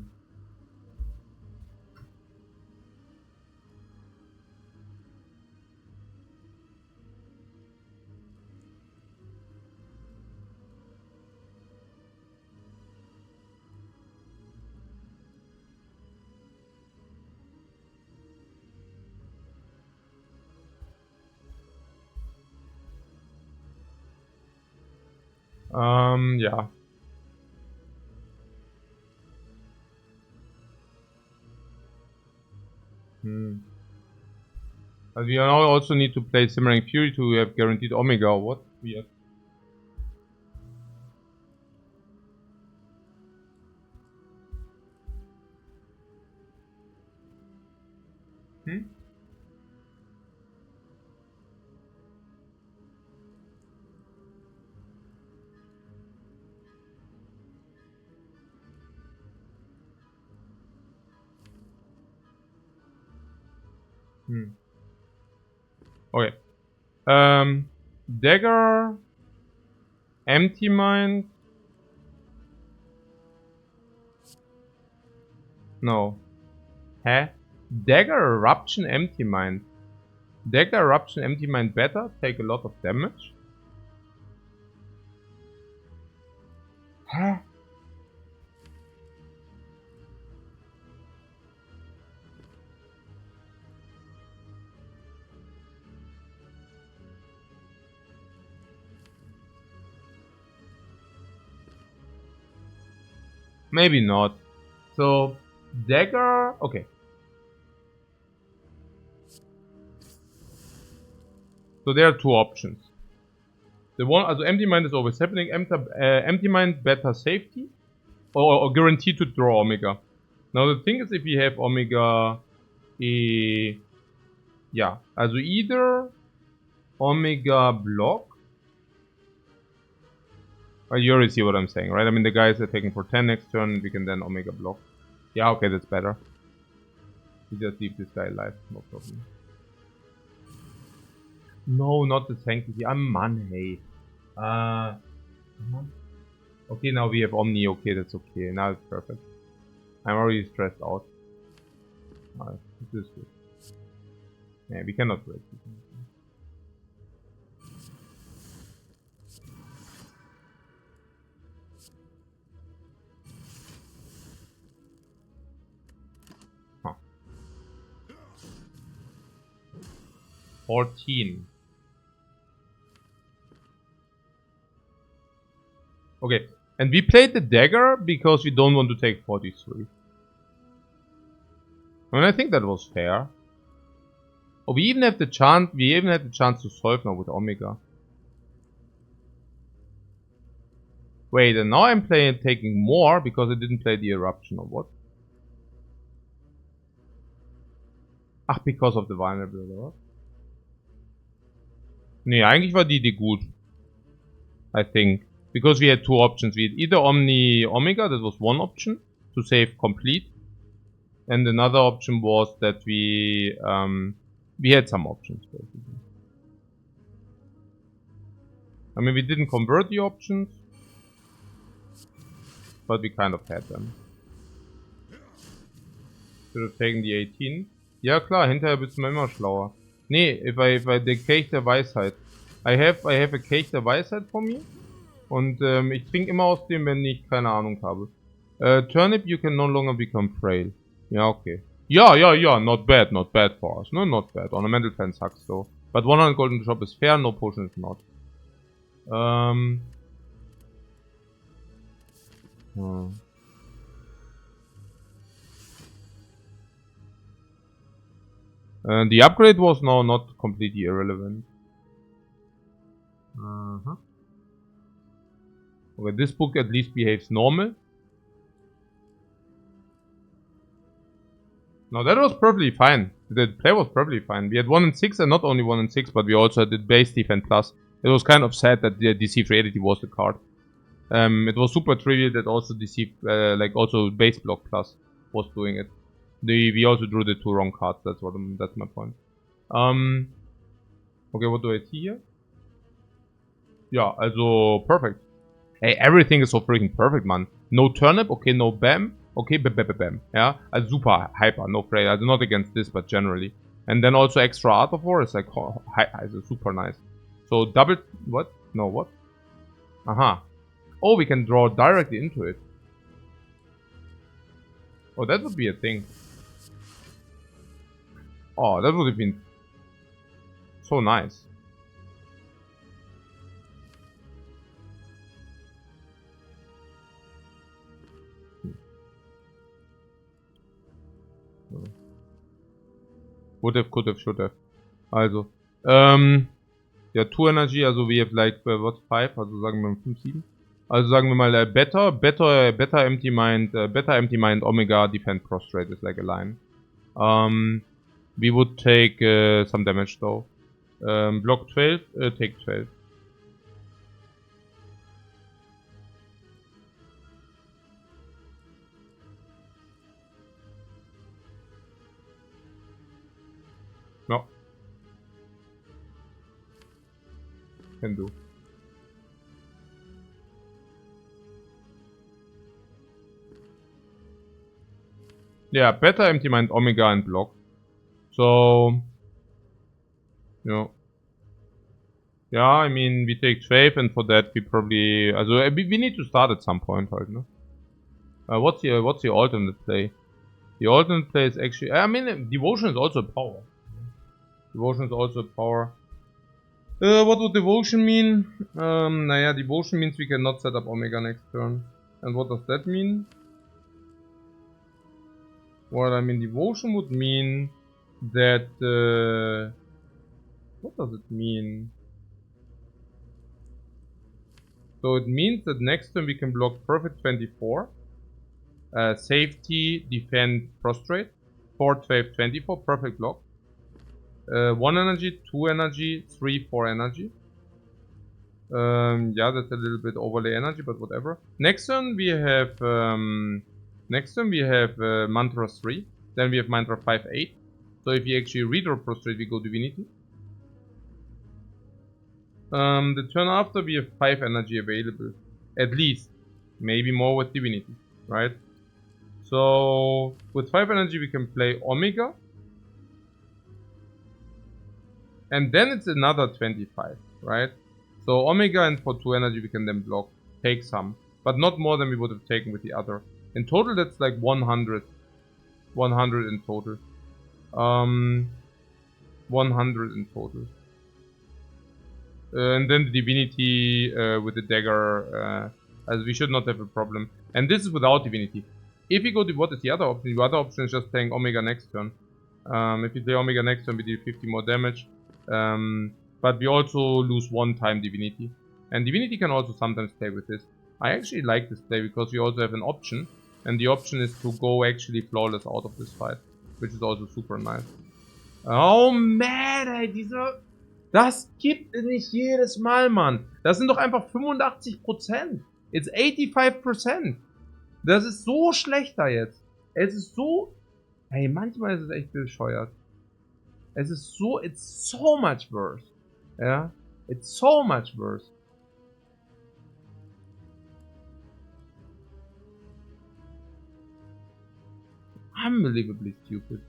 Yeah. But we now also need to play Simmering Fury to have guaranteed Omega or what? Weird. Okay. Dagger. Empty Mind. No. Hä? Dagger, Eruption, Empty Mind. Dagger, Eruption, Empty Mind better. Take a lot of damage. Hä? Maybe not. So, Dagger... Okay. So there are two options. The one, also Empty Mind is always happening. Empty Mind, better safety. Or guaranteed to draw Omega. Now the thing is, if we have Omega... yeah, also either Omega block. You already see what I'm saying, right? I mean, the guys are taking for 10 next turn, we can then Omega block. Yeah, okay, that's better. We just leave this guy alive, no problem. No, not the Sanctity, I'm money. Okay, now we have Omni, okay, that's okay, now it's perfect. I'm already stressed out. This is good. Yeah, we cannot break this. Huh. 14. Okay, and we played the dagger because we don't want to take 43. And I think that was fair. Oh, we even have the chance. We even had the chance to solve now with Omega. Wait, and now I'm taking more because I didn't play the eruption or what? Ach, because of the vulnerable oder was? Nee, eigentlich war die Idee gut. I think. Because we had two options. We had either Omni Omega, that was one option, to save complete. And another option was that we had some options basically. I mean, we didn't convert the options, but we kind of had them. Should have taken the 18. Ja klar, hinterher bist du immer schlauer. Nee, if I the Kelch der Weisheit. I have a Kelch der Weisheit for me. Und ich trinke immer aus dem, wenn ich keine Ahnung habe. Turnip, you can no longer become frail. Ja, okay. Ja, not bad for us. No, not bad. Ornamental fan sucks though. But 100 golden shop is fair, no potion is not. The upgrade was now not completely irrelevant. Okay, this book at least behaves normal. No, that was perfectly fine. The play was perfectly fine. We had 1 and 6 and not only 1 and 6, but we also did base defense plus. It was kind of sad that the Deceive Reality was the card. It was super trivial that also Deceive, like also base block plus was doing it. We also drew the 2 wrong cards. That's my point. Okay, what do I see here? Ja, also perfect. Hey, everything is so freaking perfect, man. No turnip, okay, no bam, okay, bam. Yeah, super hyper, no afraid. I'm not against this, but generally. And then also extra art of war is like super nice. So double what? No, what? Aha. Oh, we can draw directly into it. Oh, that would be a thing. Oh, that would have been so nice. Would have, could have, should have. Also, ja, 2 Energy, also we have like, what, 5, also sagen wir 5, 7. Also sagen wir mal, better empty mind, Omega, defend, prostrate is like a line. We would take some damage though. Block 12, take 12. No. Can do. Yeah, better empty mind, Omega and block. So, you know. Yeah, I mean, we take 12 and for that we probably, also we need to start at some point halt, no? What's the alternate play? The alternate play is actually, I mean, devotion is also a power. Devotion is also a power. What would devotion mean? Naja, devotion means we cannot set up Omega next turn. And what does that mean? Well, I mean, devotion would mean that, what does it mean? So it means that next turn we can block perfect 24. Safety, defend, prostrate. 4, 12, 24, perfect block. 1 energy, 2 energy, 3, 4 energy. Yeah, that's a little bit overlay energy, but whatever. Next turn we have Mantra 3. Then we have Mantra 5, 8. So if you actually redraw prostrate, we go Divinity. The turn after we have 5 energy available. At least. Maybe more with Divinity, right? So with 5 energy we can play Omega. And then it's another 25, right? So Omega and for 2 energy we can then block, take some. But not more than we would have taken with the other. In total that's like 100. 100 in total. 100 in total. And then the Divinity with the dagger, as we should not have a problem. And this is without Divinity. If you go to what is the other option? The other option is just playing Omega next turn. If you play Omega next turn, we deal 50 more damage. But we also lose 1 time Divinity. And Divinity can also sometimes play with this. I actually like this play because we also have an option. And the option is to go actually flawless out of this fight. Which is also super nice. Oh man, ey, diese... Das gibt es nicht jedes Mal, Mann. Das sind doch einfach 85%. It's 85%. Das ist so schlecht da jetzt. Es ist so... Hey, manchmal ist es echt bescheuert. Es ist so... It's so much worse. Ja? It's so much worse. Unbelievably stupid.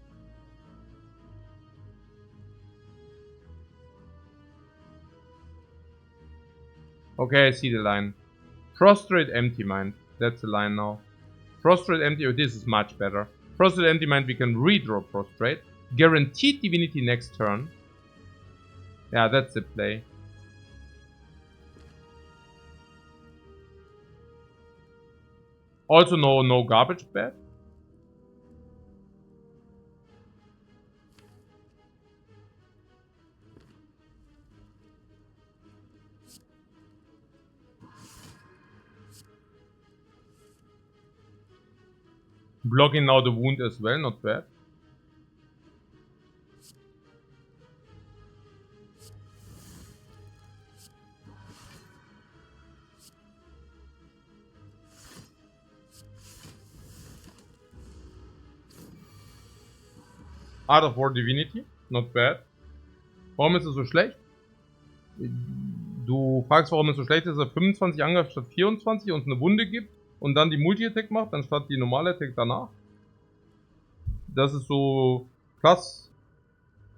Okay, I see the line. Prostrate Empty Mind. That's the line now. Prostrate Empty... Oh, this is much better. Prostrate Empty Mind, we can redraw Prostrate. Guaranteed Divinity next turn. Yeah, that's the play. Also no garbage bed. Blocking now the wound as well, not bad. Art of War Divinity. Not bad. Warum ist es so schlecht? Du fragst, warum es so schlecht ist, dass er 25 Angriff statt 24 und eine Wunde gibt und dann die Multi-Attack macht, anstatt die normale Attack danach. Das ist so plus,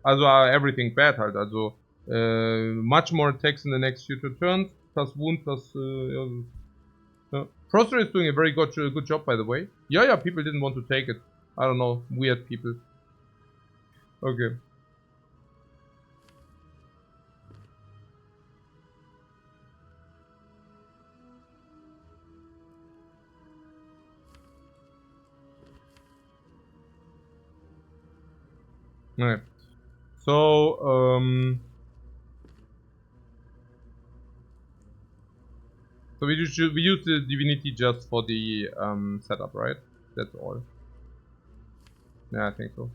also everything bad halt, also much more attacks in the next few turns, plus wound, plus yeah. Proster is doing a very good job, by the way. Yeah, people didn't want to take it. I don't know, weird people. Okay. Okay. So, so we use the divinity just for the setup, right? That's all. Yeah, I think so.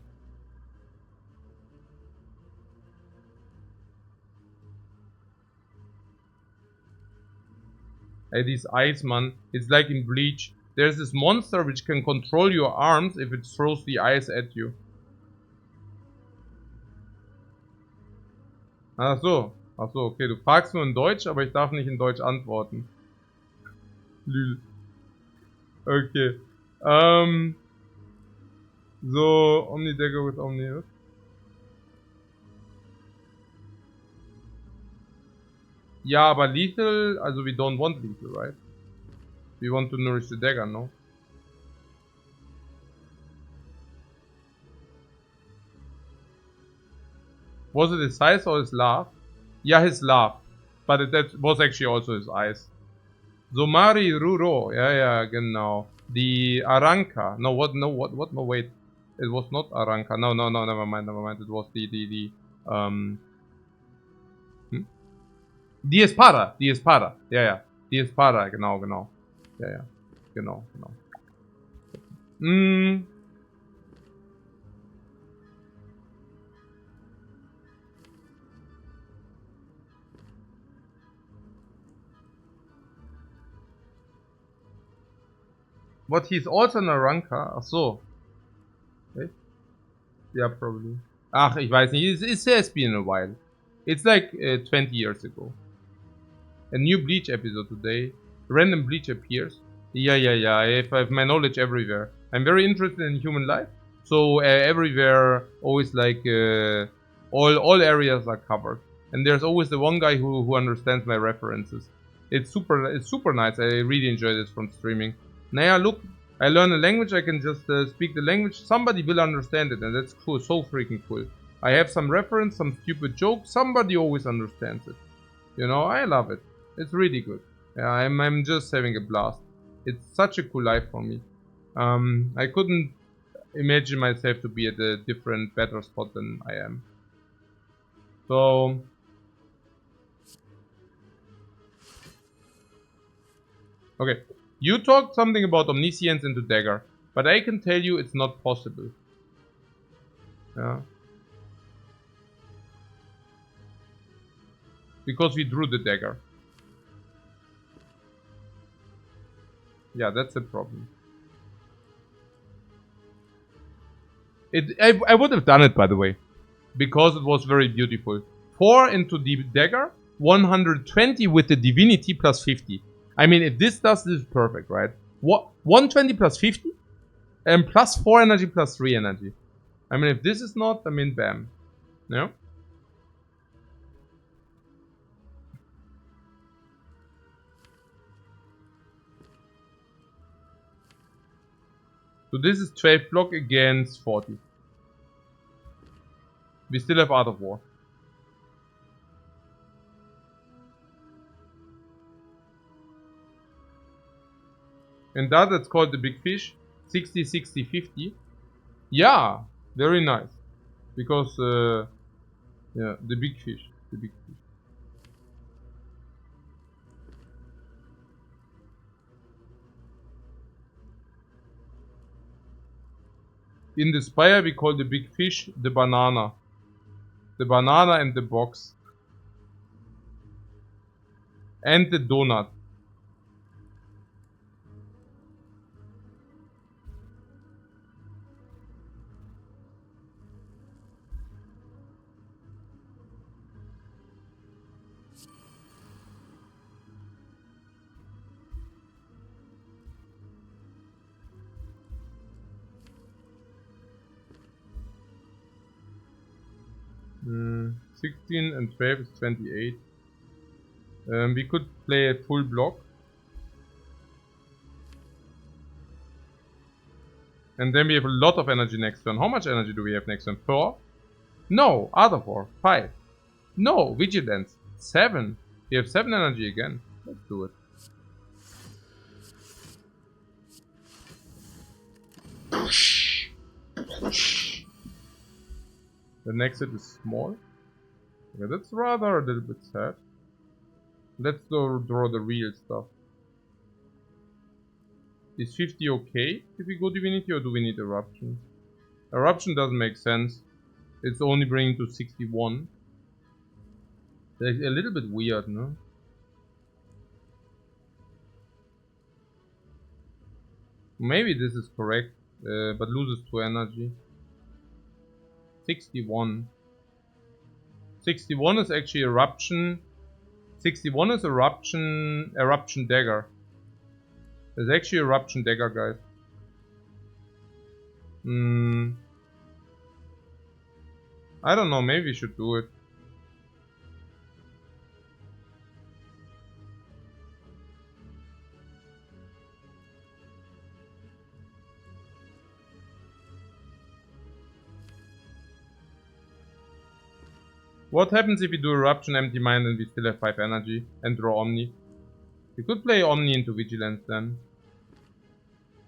Hey, these eyes, man, it's like in Bleach. There's this monster which can control your arms if it throws the eyes at you. Ach so, okay, du fragst nur in Deutsch, aber ich darf nicht in Deutsch antworten. Lül. Okay. So, Omni-Dagger with Omni. Ja, aber lethal, also we don't want lethal, right? We want to nourish the dagger, no? Was it his eyes or his laugh? Yeah, his laugh. But that was actually also his eyes. So Mari Ruro, yeah, genau. The Aranka. No, no, wait. It was not Aranka. No, never mind. It was the Die Espada. Ja. Die Espada, genau. Ja. Genau. What, he's also an Aranka? Ach so. Echt? Yeah, probably. Ach, ich weiß nicht. It has been a while. It's like 20 years ago. A new Bleach episode today. Random Bleach appears. Yeah. I have my knowledge everywhere. I'm very interested in human life. So everywhere, always like all areas are covered. And there's always the one guy who understands my references. It's super nice. I really enjoy this from streaming. Naja, look, I learn a language. I can just speak the language. Somebody will understand it, and that's cool. So freaking cool. I have some reference, some stupid joke. Somebody always understands it. You know, I love it. It's really good. Yeah, I'm just having a blast. It's such a cool life for me. I couldn't imagine myself to be at a different, better spot than I am. So, okay. You talked something about omniscience into dagger, but I can tell you it's not possible. Yeah. Because we drew the dagger. Yeah, that's the problem. I would have done it, by the way, because it was very beautiful. 4 into the dagger, 120 with the divinity plus 50. I mean, if this does, this is perfect, right? 120 plus 50, and plus 4 energy plus 3 energy. I mean, if this is not, I mean, bam. No? So this is 12 block against 40. We still have Art of War. And that's called the big fish. 60, 60, 50. Yeah, very nice. Because, yeah, the big fish. In the Spire, we call the big fish the banana. The banana and the box. And the donut. 16 and 12 is 28. We could play a full block. And then we have a lot of energy next turn. How much energy do we have next turn? 4? No, other 4. 5. No, vigilance. 7. We have 7 energy again. Let's do it. The next hit is small. Yeah, that's rather a little bit sad. Let's draw the real stuff. Is 50 okay if we go Divinity, or do we need Eruption? Eruption doesn't make sense. It's only bringing to 61. That's a little bit weird, no? Maybe this is correct, but loses 2 energy. 61. 61 is actually Eruption. 61 is Eruption Dagger. There's actually Eruption Dagger, guys. I don't know, maybe we should do it. What happens if we do Eruption Empty Mind and we still have 5 energy and draw Omni? We could play Omni into Vigilance then.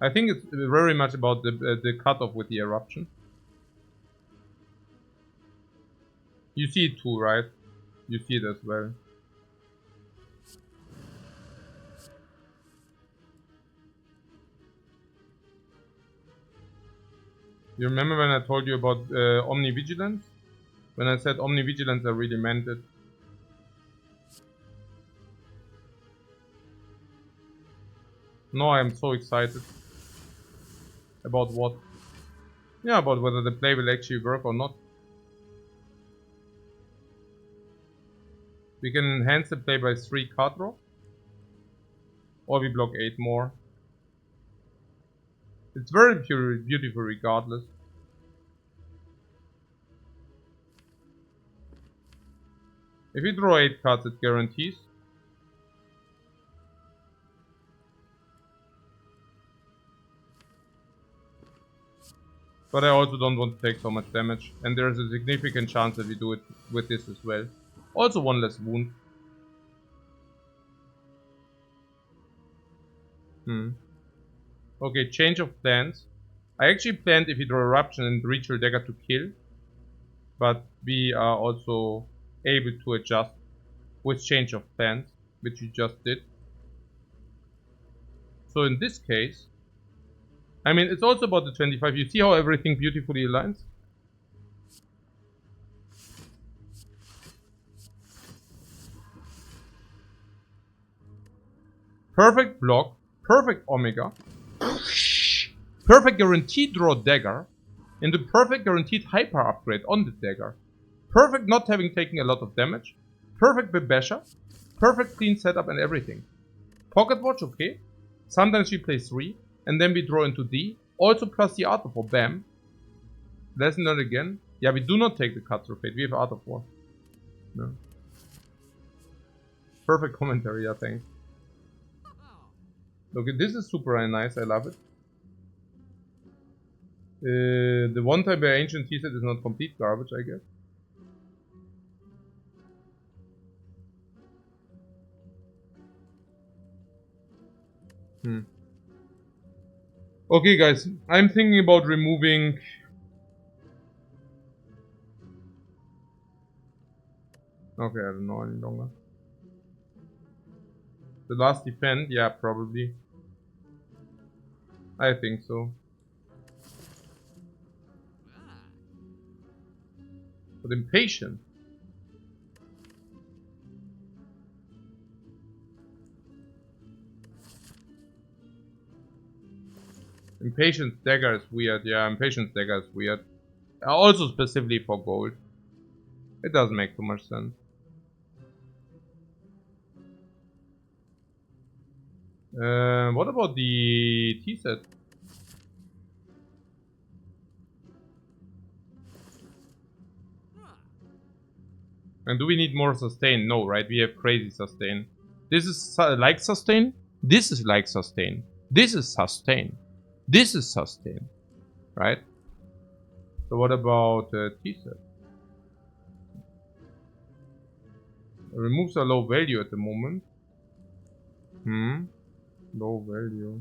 I think it's very much about the cutoff with the Eruption. You see it too, right? You see it as well. You remember when I told you about Omni Vigilance? When I said Omni Vigilance, I really meant it. No, I am so excited. About what? Yeah, about whether the play will actually work or not. We can enhance the play by 3 card draw. Or we block 8 more. It's very beautiful regardless. If we draw 8 cards, it guarantees. But I also don't want to take so much damage. And there's a significant chance that we do it with this as well. Also 1 less wound. Okay, change of plans. I actually planned if we draw Eruption and Ritual Dagger to kill. But we are also able to adjust with change of plans, which we just did. So in this case, I mean, it's also about the 25. You see how everything beautifully aligns? Perfect block, perfect Omega, perfect guaranteed draw dagger, and the perfect guaranteed hyper upgrade on the dagger. Perfect not having taken a lot of damage. Perfect Bebesha. Perfect clean setup and everything. Pocket Watch, okay. Sometimes we play 3, and then we draw into D. Also plus the Art of War, bam. Lesson learned again. Yeah, we do not take the Cut Through Fate, we have Art of War. No. Perfect commentary, yeah, thanks. Okay, this is super nice, I love it. The one time by Ancient T-set is not complete garbage, I guess. Okay guys, I'm thinking about removing... Okay, I don't know any longer. The last defend? Yeah, probably. I think so. But impatient. Impatience dagger is weird. Yeah, impatience dagger is weird. Also specifically for gold. It doesn't make too much sense. What about the T set? And do we need more sustain? No, right? We have crazy sustain. This is like sustain. This is like sustain. This is sustain. This is sustain. Right? So what about T-set? Removes a low value at the moment. Low value.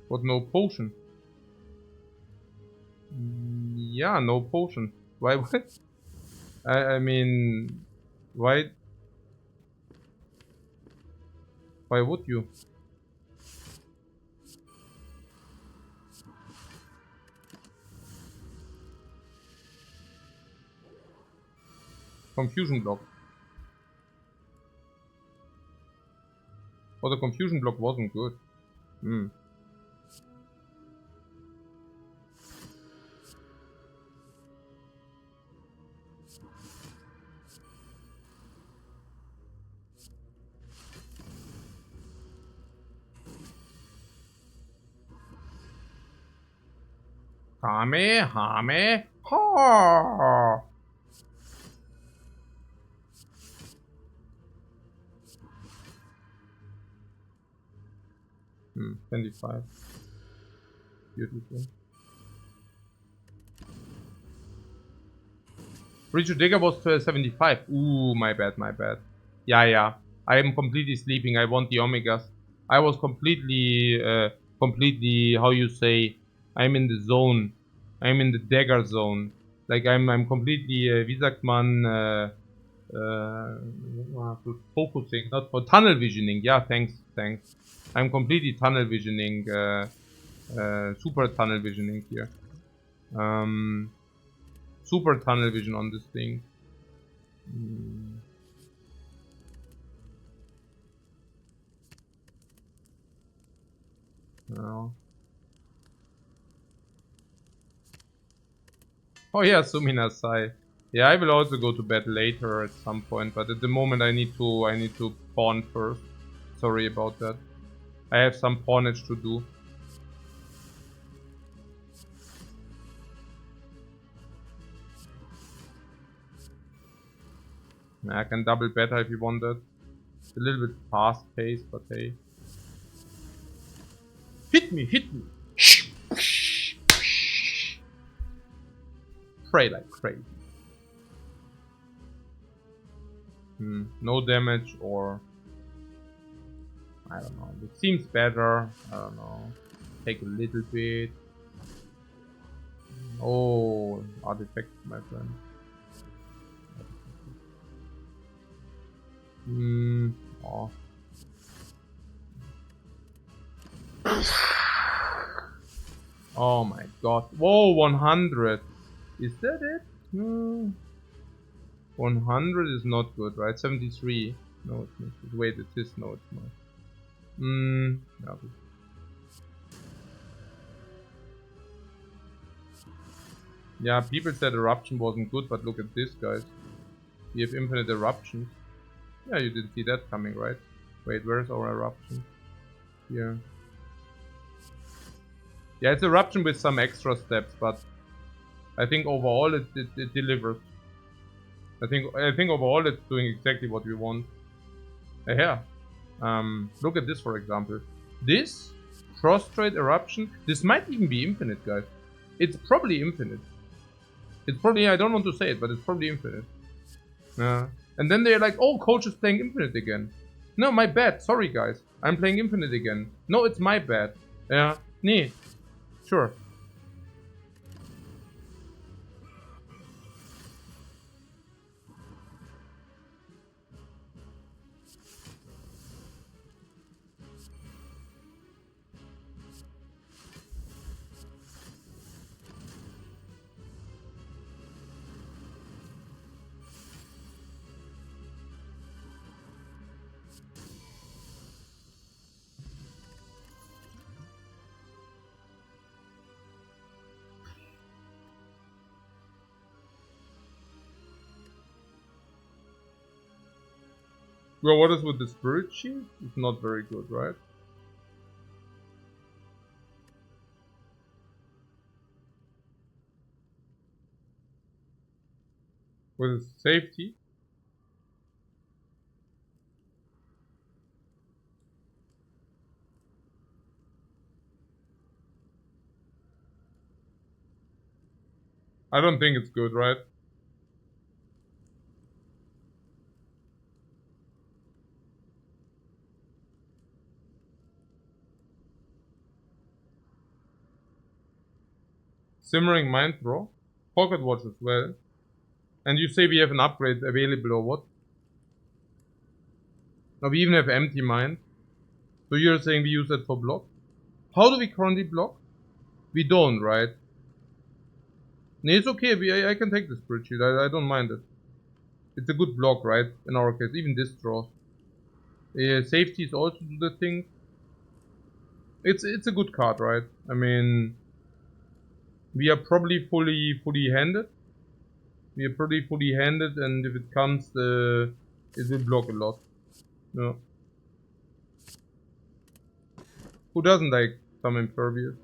But no potion. Yeah, no potion. Why would? I mean, why? Why would you? Confusion block. Oh, the confusion block wasn't good. Hame. Ha. 25. Beautiful. Richard Digger was 75. Ooh, my bad. Yeah. I am completely sleeping. I want the Omegas. I was completely, how you say, I'm in the zone. I'm in the dagger zone. Like, I'm completely, wie sagt man, focusing, not for tunnel visioning. Yeah, thanks. I'm completely tunnel visioning, super tunnel visioning here. Super tunnel vision on this thing. No. Oh yeah, Suminasai. Yeah, I will also go to bed later at some point, but at the moment I need to pawn first. Sorry about that. I have some pawnage to do. I can double better if you want that. It's a little bit fast paced, but hey. Hit me! Pray like crazy. No damage, or I don't know. It seems better. I don't know. Take a little bit. Oh, artifact, my friend. Oh. Oh my god. Whoa, 100. Is that it? 100 is not good, right? 73. No, it's not. Wait, it is. No, it's not. No. Yeah, people said eruption wasn't good, but look at this, guys. We have infinite eruptions. Yeah, you didn't see that coming, right? Wait, where's our eruption? Here. Yeah, it's eruption with some extra steps, but I think overall it delivers. I think overall it's doing exactly what we want. Yeah. Look at this, for example. This prostrate eruption. This might even be infinite, guys. It's probably infinite. It's probably, I don't want to say it, but it's probably infinite. Yeah. And then they're like, oh, coach is playing infinite again. No, my bad. Sorry, guys. I'm playing infinite again. No, it's my bad. Yeah. Nee. Sure. Well, what is with the spirit shield? It's not very good, right? With safety? I don't think it's good, right? Simmering Mind Throw. Pocket Watch as well. And you say we have an upgrade available or what? Now we even have Empty Mind. So you're saying we use that for block? How do we currently block? We don't, right? No, it's okay. I can take the Spirit Shield. I don't mind it. It's a good block, right? In our case, even this draws. Safety is also the thing. It's a good card, right? I mean, we are probably fully handed. We are pretty fully handed, and if it comes, it will block a lot. No. Who doesn't like some impervious?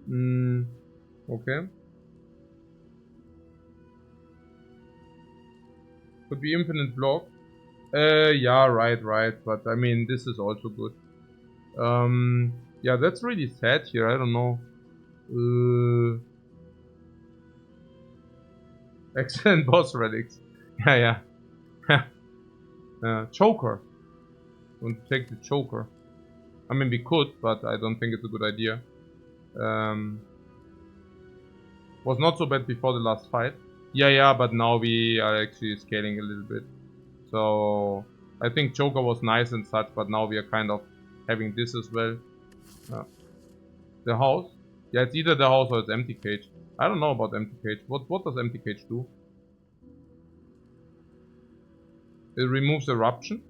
Okay. Could be infinite block. Yeah, right. But I mean, this is also good. Yeah, that's really sad here. I don't know. Excellent boss relics. Yeah. Choker. Want to take the choker. I mean, we could, but I don't think it's a good idea. Was not so bad before the last fight. Yeah, but now we are actually scaling a little bit. So I think Joker was nice and such, but now we are kind of having this as well. The house? Yeah, it's either the house or it's Empty Cage. I don't know about Empty Cage. What does Empty Cage do? It removes Eruption.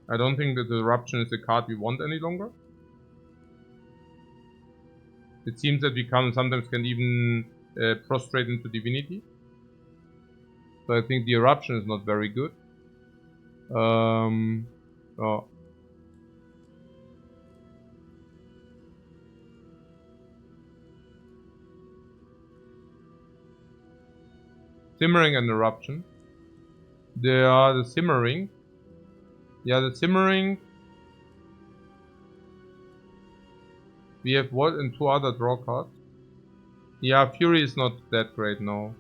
I don't think that the Eruption is a card we want any longer. It seems that we sometimes can even prostrate into Divinity. So I think the Eruption is not very good. Oh. Simmering and Eruption. The Simmering. Yeah, the Simmering. We have what and two other draw cards. Yeah, Fury is not that great, no.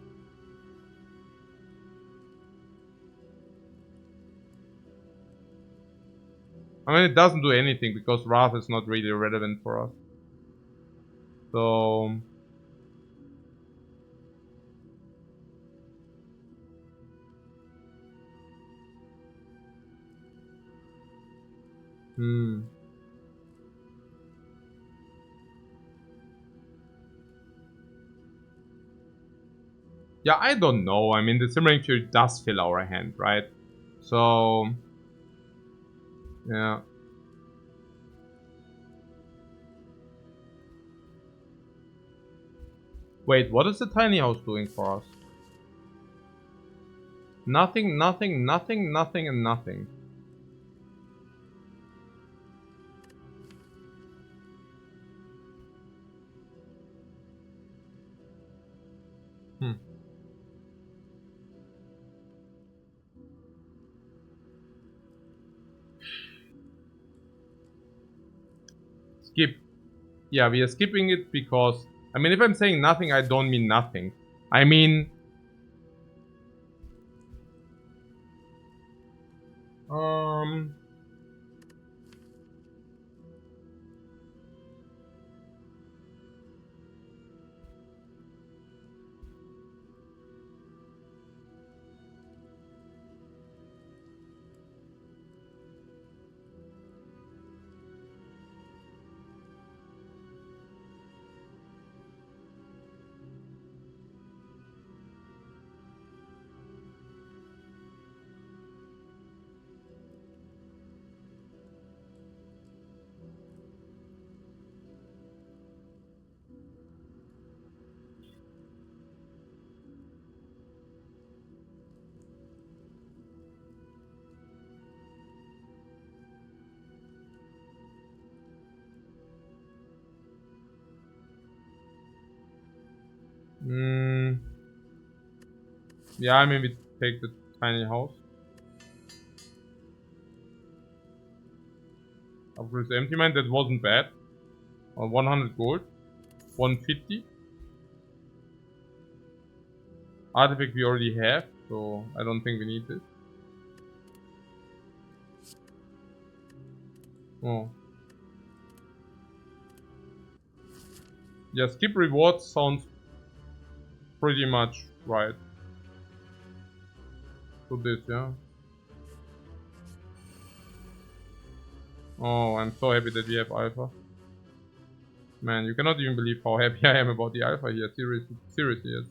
I mean, it doesn't do anything because Wrath is not really relevant for us. So... Yeah, I don't know. I mean, the Simmering Fury does fill our hand, right? So... Yeah. Wait, what is the tiny house doing for us? Nothing, and nothing. Skip. Yeah, we are skipping it because... I mean, if I'm saying nothing, I don't mean nothing. I mean... Yeah, I mean, we take the tiny house. Upgrade the empty mine, that wasn't bad. 100 gold. 150. Artifact we already have, so I don't think we need this. Oh. Yeah, skip rewards sounds pretty much right. So this, yeah. Oh, I'm so happy that we have alpha. Man, you cannot even believe how happy I am about the alpha here. Seriously, yes.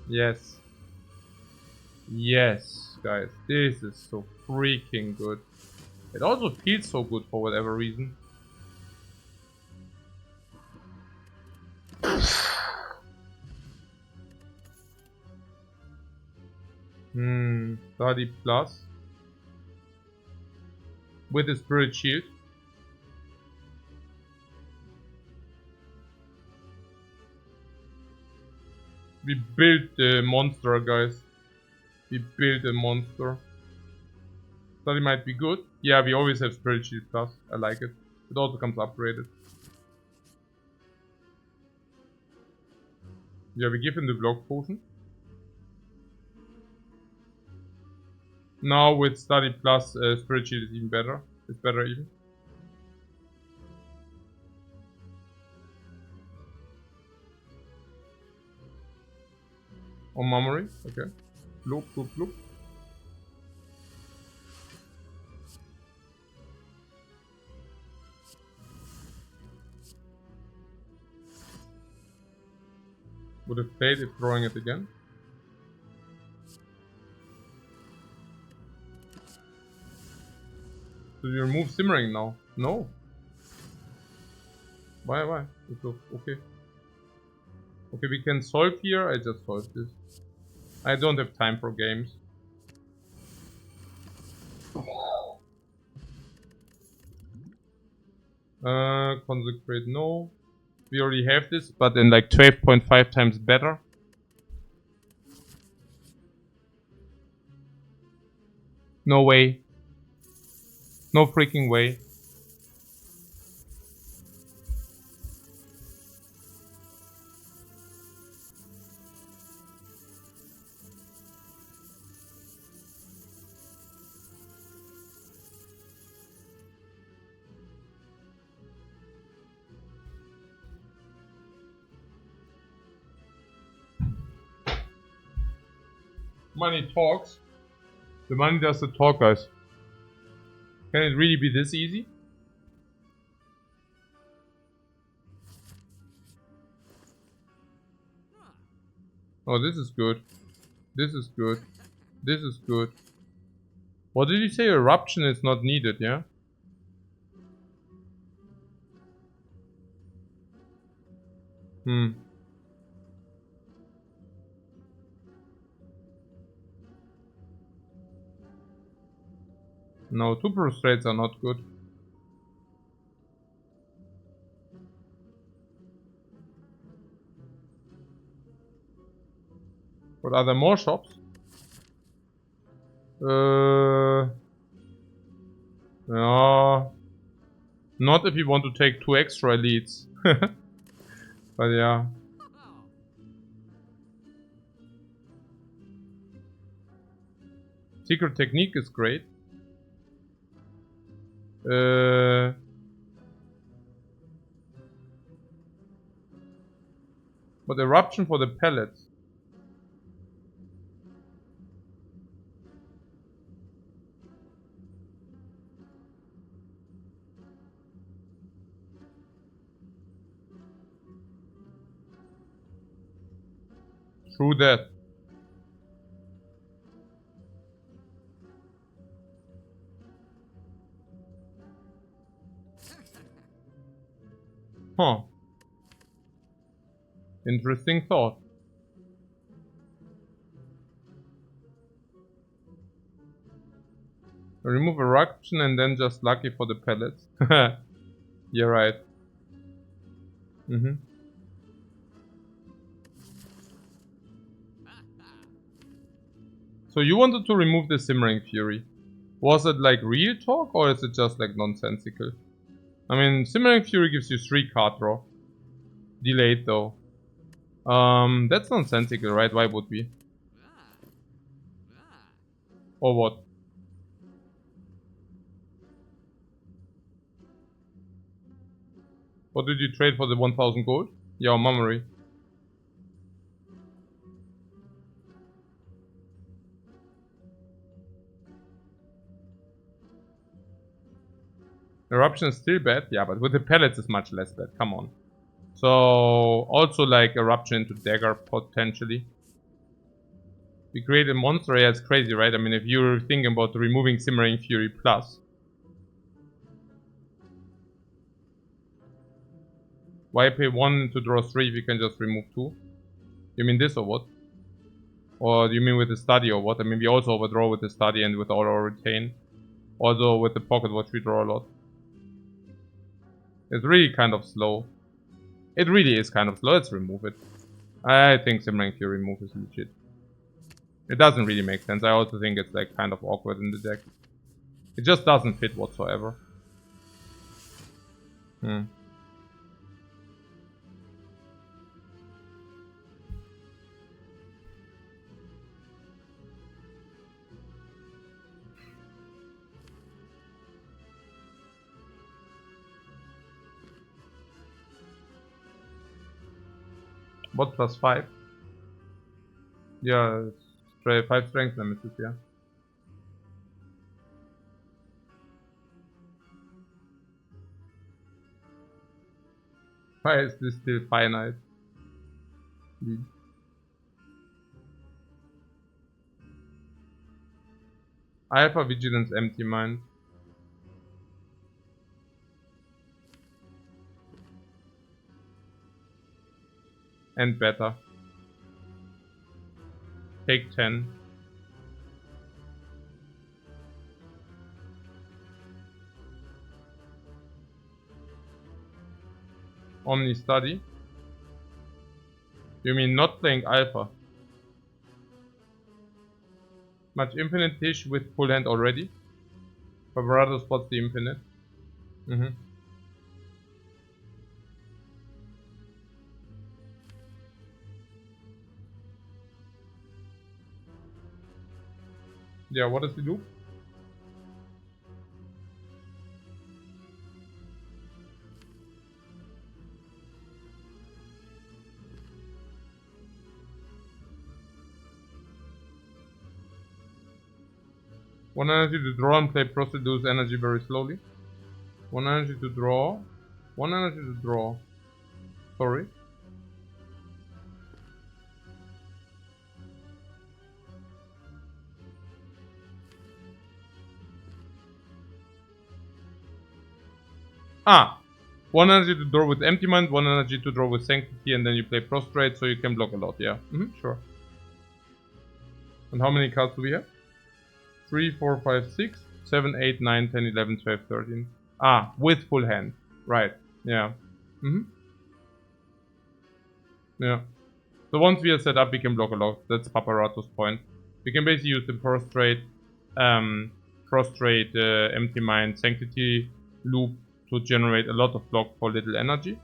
Yes. Yes, guys. This is so freaking good. It also feels so good for whatever reason. Study plus. With the spirit shield. We built the monster, guys. We built a monster. Study might be good. Yeah, we always have spirit shield plus. I like it. It also comes upgraded. Yeah, we give him the block potion. Now with study plus, spirit shield is even better. It's better even. On memory, okay. Loop, loop, loop. Would have played if throwing it again. So you remove simmering now? No. Why? It's okay. Okay, we can solve here. I just solved this. I don't have time for games. Consecrate, no. We already have this, but in like 12.5 times better. No way. No freaking way. Money talks. The money does the talk, guys. Can it really be this easy? Oh, this is good. This is good. This is good. What did you say? Eruption is not needed, yeah? No, 2 prostrates are not good. But are there more shops? Yeah. Not if you want to take 2 extra elites. But yeah. Secret technique is great. But eruption for the pellets. True that. Huh. Interesting thought. Remove eruption and then just lucky for the pellets. You're right. So you wanted to remove the Simmering Fury. Was it like real talk or is it just like nonsensical? I mean, Simmering Fury gives you 3 card draw. Delayed though. That's nonsensical, right? Why would we? Or what? What did you trade for the 1000 gold? Yeah, memory. Eruption is still bad, yeah, but with the pellets it's much less bad, come on. So, also like Eruption into Dagger, potentially. We create a monster, yeah, it's crazy, right? I mean, if you're thinking about removing Simmering Fury plus. Why pay 1 to draw 3 if you can just remove 2? You mean this or what? Or do you mean with the study or what? I mean, we also overdraw with the study and with all our retain. Also with the pocket watch we draw a lot. It's really kind of slow. It really is kind of slow. Let's remove it. I think Simmering Fury remove is legit. It doesn't really make sense. I also think it's like kind of awkward in the deck. It just doesn't fit whatsoever. What plus 5? Yeah, 5 strength nemesis, yeah. Why is this still finite? Alpha Vigilance Empty Mind. And Beta. Take 10. Omni Study. You mean not playing Alpha? Much Infinite Tish with full hand already. Favorado spots the Infinite. Yeah, what does he do? One energy to draw and play Prostitute's energy very slowly. One energy to draw. One energy to draw. Sorry. Ah! One energy to draw with Empty Mind, one energy to draw with Sanctity, and then you play Prostrate so you can block a lot, yeah. Sure. And how many cards do we have? 3, 4, 5, 6, 7, 8, 9, 10, 11, 12, 13. Ah, with full hand. Right. Yeah. Yeah. So once we are set up, we can block a lot. That's Paparato's point. We can basically use the Prostrate, Empty Mind, Sanctity loop to generate a lot of block for little energy.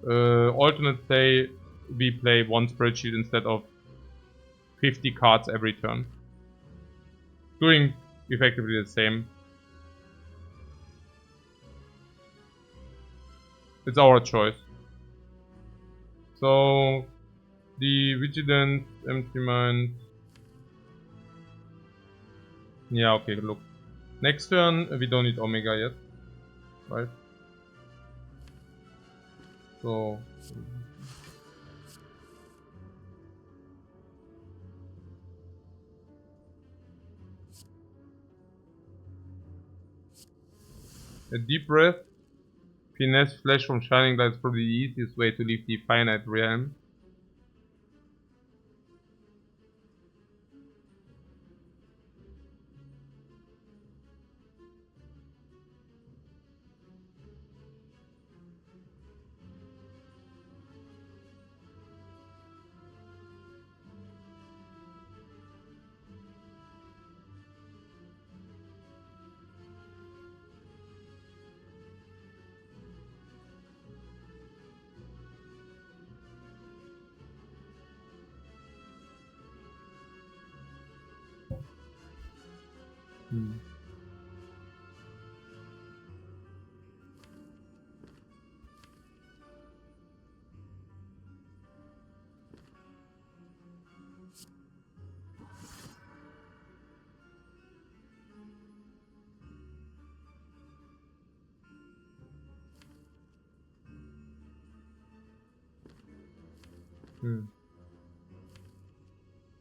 Alternate play, we play one spreadsheet instead of 50 cards every turn. Doing effectively the same. It's our choice. So, the Vigilance, Empty Mind. Yeah, okay, look. Next turn, we don't need Omega yet. Right? So... a deep breath. Finesse flash from Shining Light is probably the easiest way to leave the finite realm.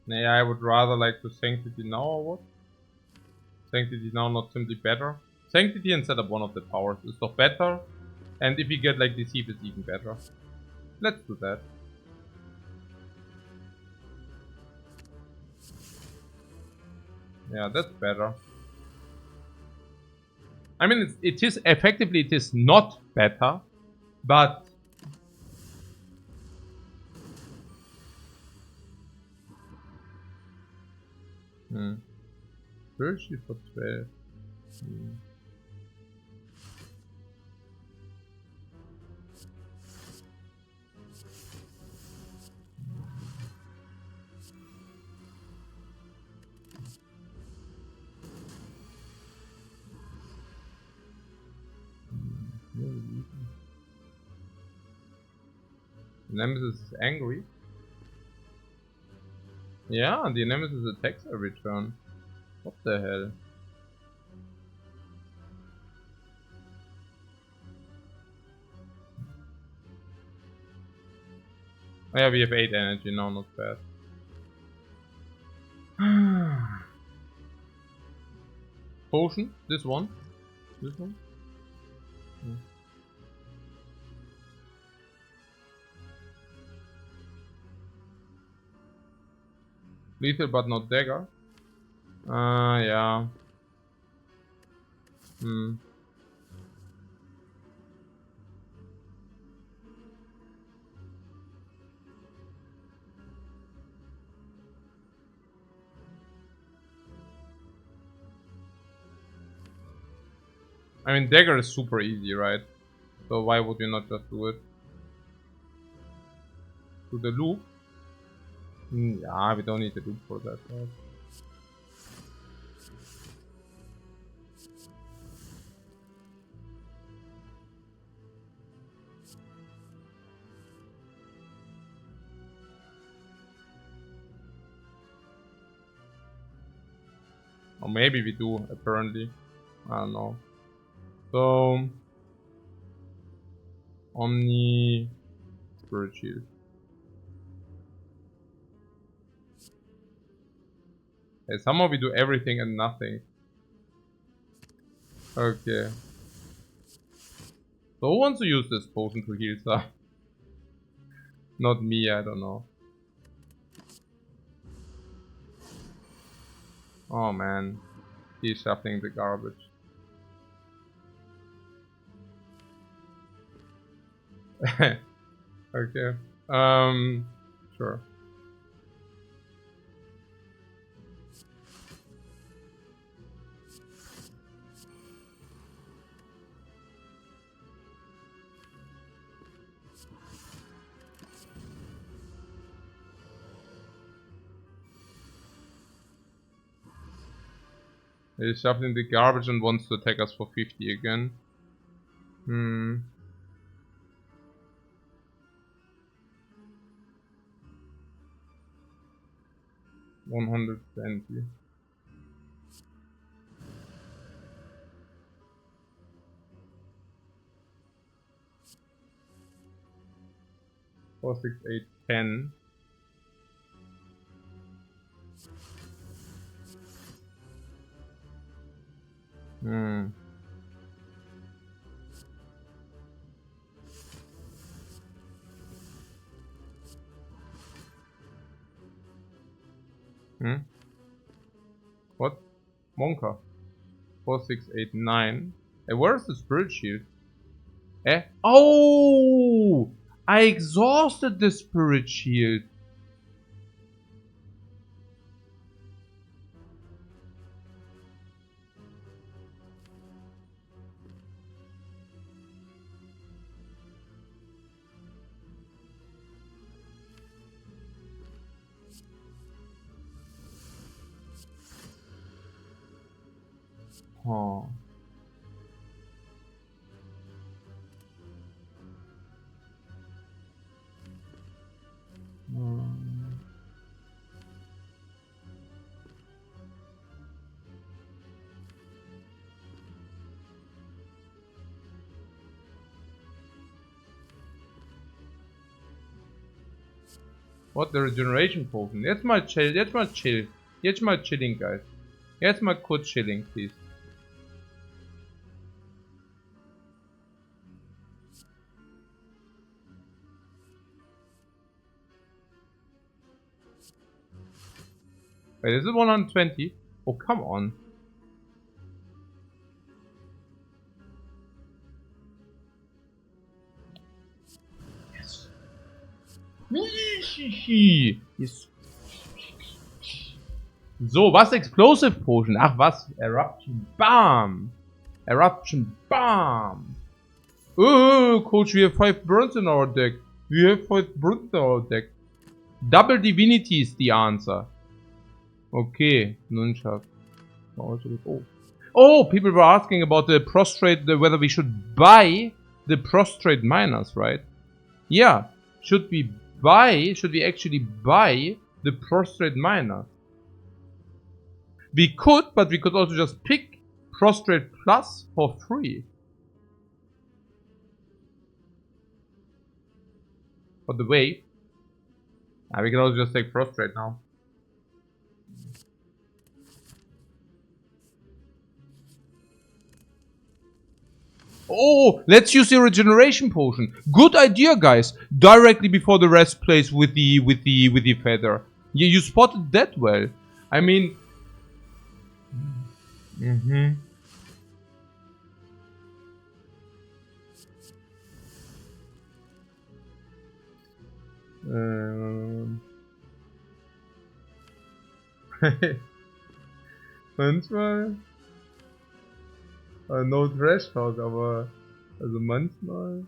Yeah, I would rather like to Sanctity now or what? Sanctity now, not simply better. Sanctity and set up one of the powers is doch better. And if you get like Deceive, it's even better. Let's do that. Yeah, that's better. I mean, it is effectively, it is not better, but Virtue for 12. Nemesis is angry. Yeah, the Nemesis attacks every turn. What the hell? Oh yeah, we have 8 energy now, not bad. Potion? This one? This one? Lethal but not dagger. Yeah. I mean, dagger is super easy, right? So why would you not just do it? To the loop? Yeah, we don't need the loop for that, right? Or maybe we do, apparently. I don't know. So... Omni... Spirit Shield. Hey, somehow we do everything and nothing. Okay. So who wants to use this potion to heal stuff? Not me, I don't know. Oh man. He's shuffling the garbage. Okay. Sure. He's shuffling the garbage and wants to attack us for 50 again. 120. Four, 6, 8, 10. Hmm? What? Monka. 4, 6, 8, 9. Hey, where's the spirit shield? Eh? Oh! I exhausted the spirit shield. Oh. What, the regeneration potion? Jetzt mal chill, jetzt mal chill. Jetzt mal chilling, guys. Jetzt mal kurz chilling, please. Wait, is it 120? Oh, come on. Yes. Yes. So, was? Explosive Potion? Ach was? Eruption. Bam! Eruption. Bam! Oh, coach, we have 5 burns in our deck. We have 5 burns in our deck. Double Divinity is the answer. Okay, Nunchuck. Oh, people were asking about the prostrate, whether we should buy the prostrate miners, right? Yeah. Should we actually buy the prostrate miner? We could, but we could also just pick prostrate plus for free. By the way, we can also just take prostrate now. Oh, let's use the regeneration potion. Good idea, guys. Directly before the rest plays with the feather. Yeah, you spotted that well. I mean, manchmal no Trash Talk, aber also manchmal.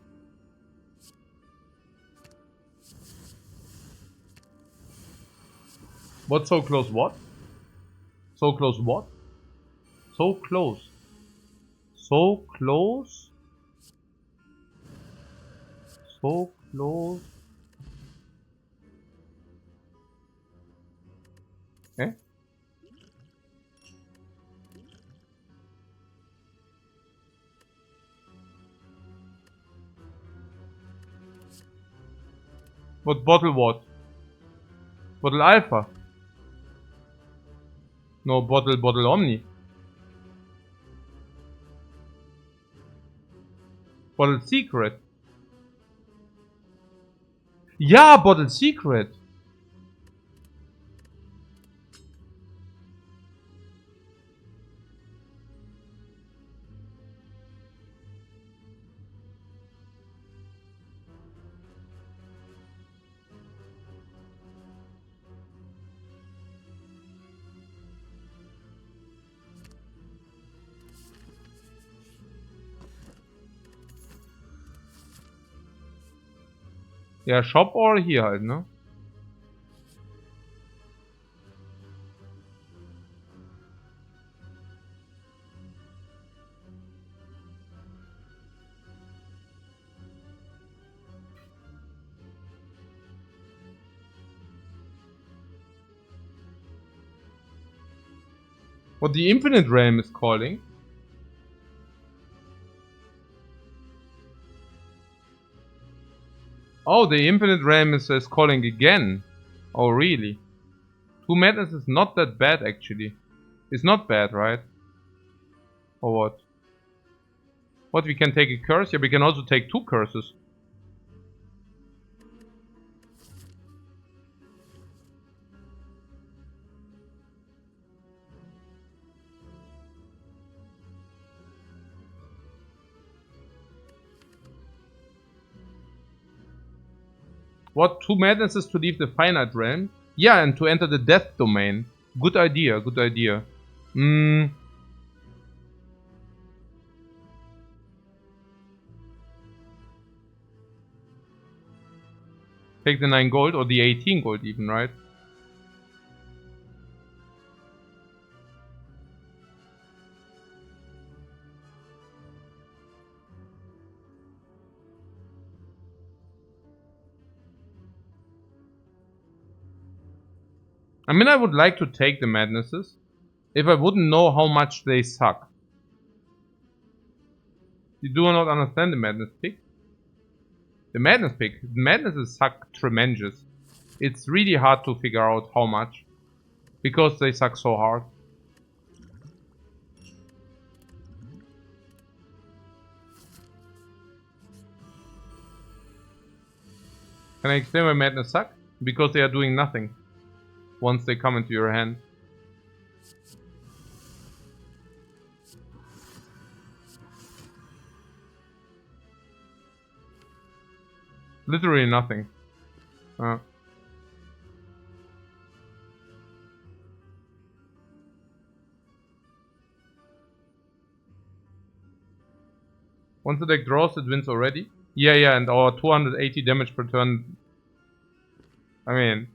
What so close? What? So close? What? So close. So close. So close. Eh? What bottle what? Bottle Alpha? No, bottle Omni. Bottle Secret. Ja, Bottle Secret. Ja, Shop or hier halt, ne? What the Infinite Realm is calling. Oh, the Infinite Realm is calling again. Oh, really? 2 madness is not that bad, actually. It's not bad, right? Or what? What, we can take a curse? Yeah, we can also take 2 curses. What? 2 madnesses to leave the finite realm? Yeah, and to enter the death domain. Good idea, good idea. Take the 9 gold or the 18 gold even, right? I mean, I would like to take the madnesses if I wouldn't know how much they suck. You do not understand the madness pick? The madness pick. The madnesses suck tremendous. It's really hard to figure out how much. Because they suck so hard. Can I explain why madness suck? Because they are doing nothing. Once they come into your hand. Literally nothing. Once the deck draws, it wins already. Yeah, and our 280 damage per turn. I mean,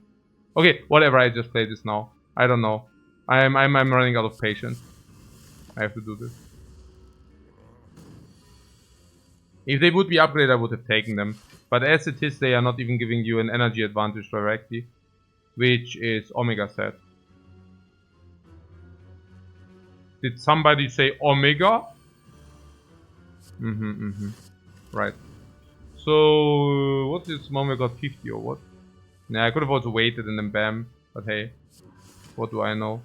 okay, whatever. I just play this now. I don't know. I'm running out of patience. I have to do this. If they would be upgraded, I would have taken them. But as it is, they are not even giving you an energy advantage directly, which is Omega sad. Did somebody say Omega? Right. So, what is Omega 50 or what? Nah, I could have also waited and then bam. But hey, what do I know?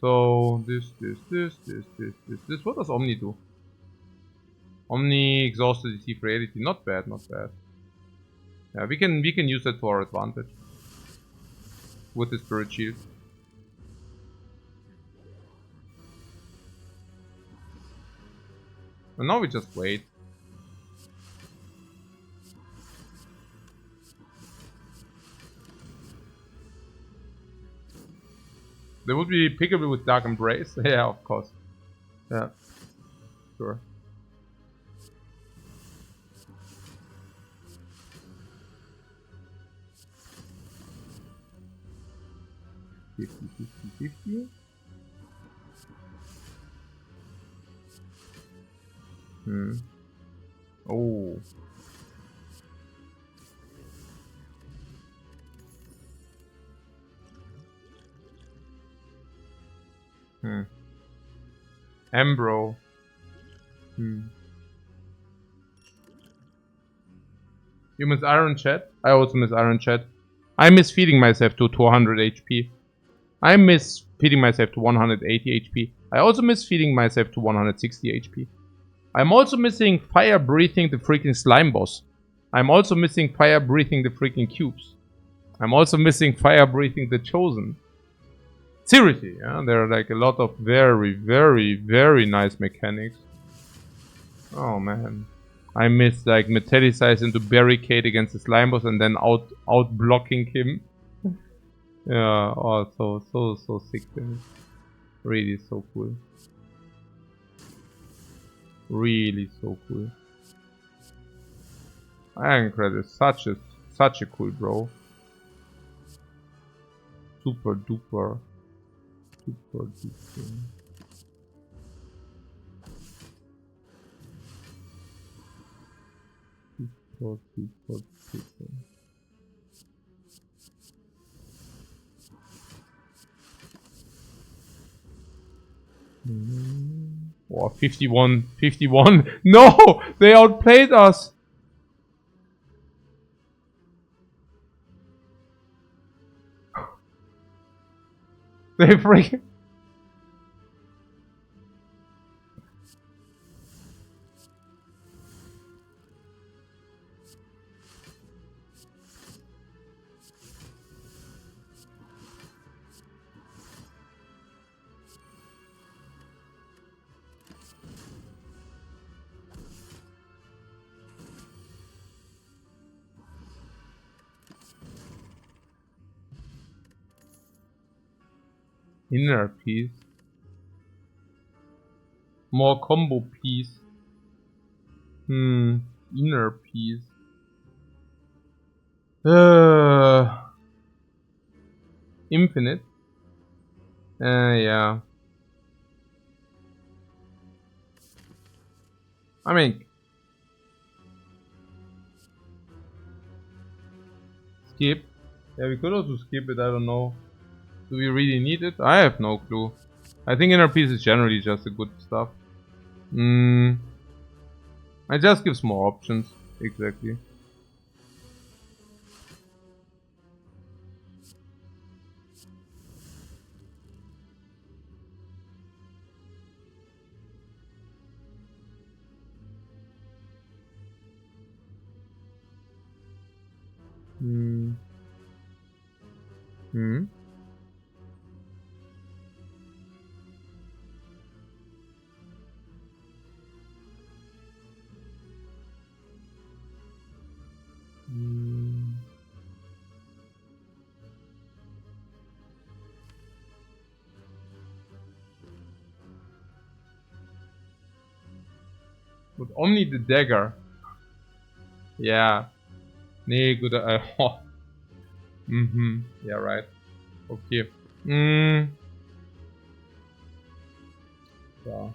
So, this. What does Omni do? Omni exhausted deceive reality. Not bad, not bad. Yeah, we can use that to our advantage. With the spirit shield. And now we just wait. They would be pickable with Dark Embrace. Yeah, of course. Yeah. Sure. $50. Oh. Ambro. You miss Iron Chat? I also miss Iron Chat. I miss feeding myself to 200 HP. I miss feeding myself to 180 HP. I also miss feeding myself to 160 HP. I'm also missing fire breathing the freaking slime boss. I'm also missing fire breathing the freaking cubes. I'm also missing fire breathing the chosen. Seriously, yeah, there are like a lot of very, very, very nice mechanics. Oh man. I missed like metallicize into barricade against the slime boss and then out blocking him. Yeah, oh so sick. Really so cool. Really so cool. Ironclad is such a cool bro. Super duper. Super duper. Super. Oh, 51. No! They outplayed us! They freaking... Inner peace. More combo piece. Inner peace. Infinite. Yeah. I mean, skip. Yeah, we could also skip it. I don't know. Do we really need it? I have no clue. I think inner peace is generally just a good stuff. It just gives more options. Exactly. Hmm. Hmm. Hmm. But only the dagger. Yeah. Nee, good. Yeah, right. Okay. So.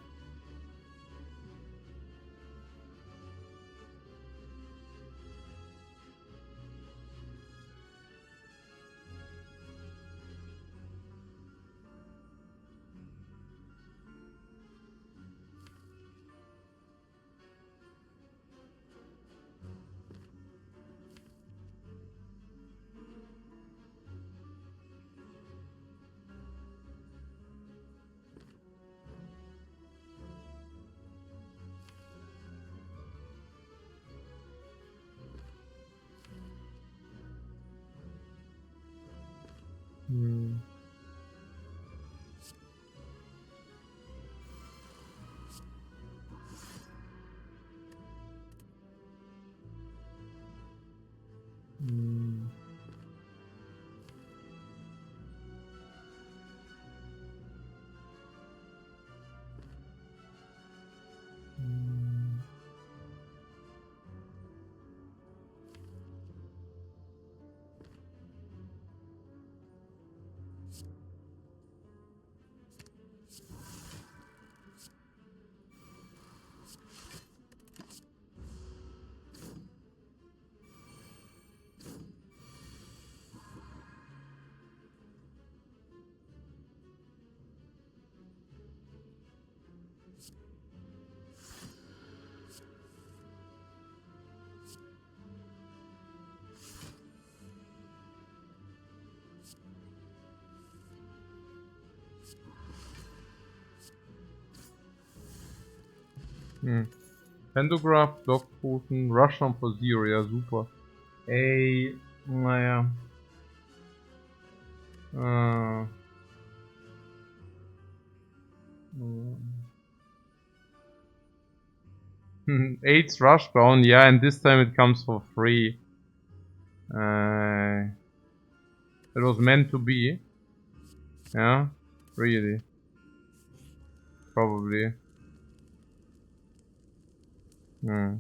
Hmm. Hmm. Pantograph, Blockpoten, Rushdown for Zero, ja super. Ey, naja. 8's Rushdown, yeah, and this time it comes for free. It was meant to be. Yeah, really. Probably. Hmm.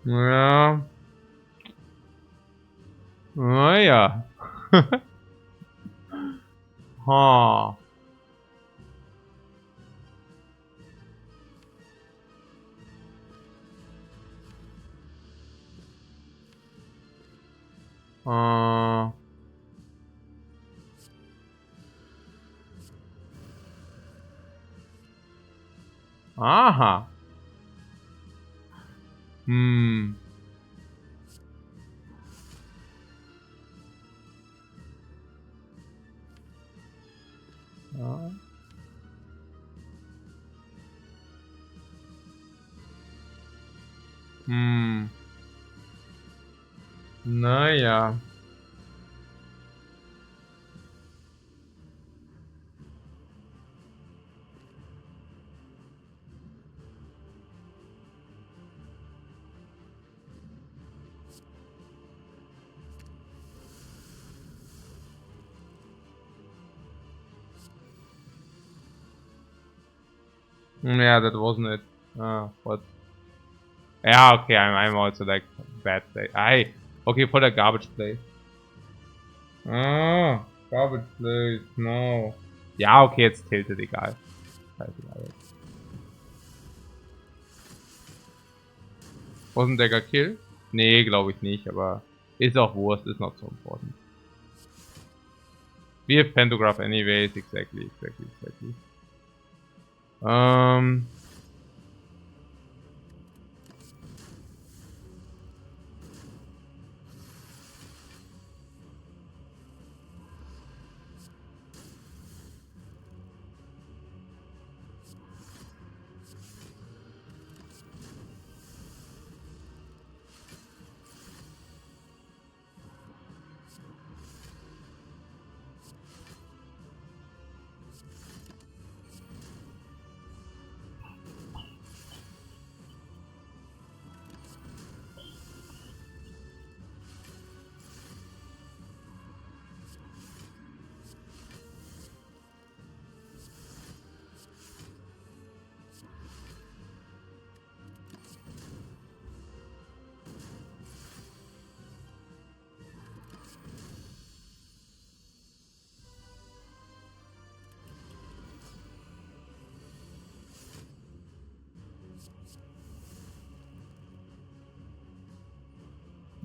Ja. Naja. Ha. Aha. Hmm. Ja. Hm. Naja. Yeah, that wasn't it. What? Yeah, okay, I'm also like bad play. Okay, for the garbage play. Ah, garbage play, no. Ja, okay, jetzt tilted, egal. Scheißegal. Wasn't der Kill? Nee, glaube ich nicht, aber ist auch Wurst, ist not so important. We have pantograph anyways, exactly.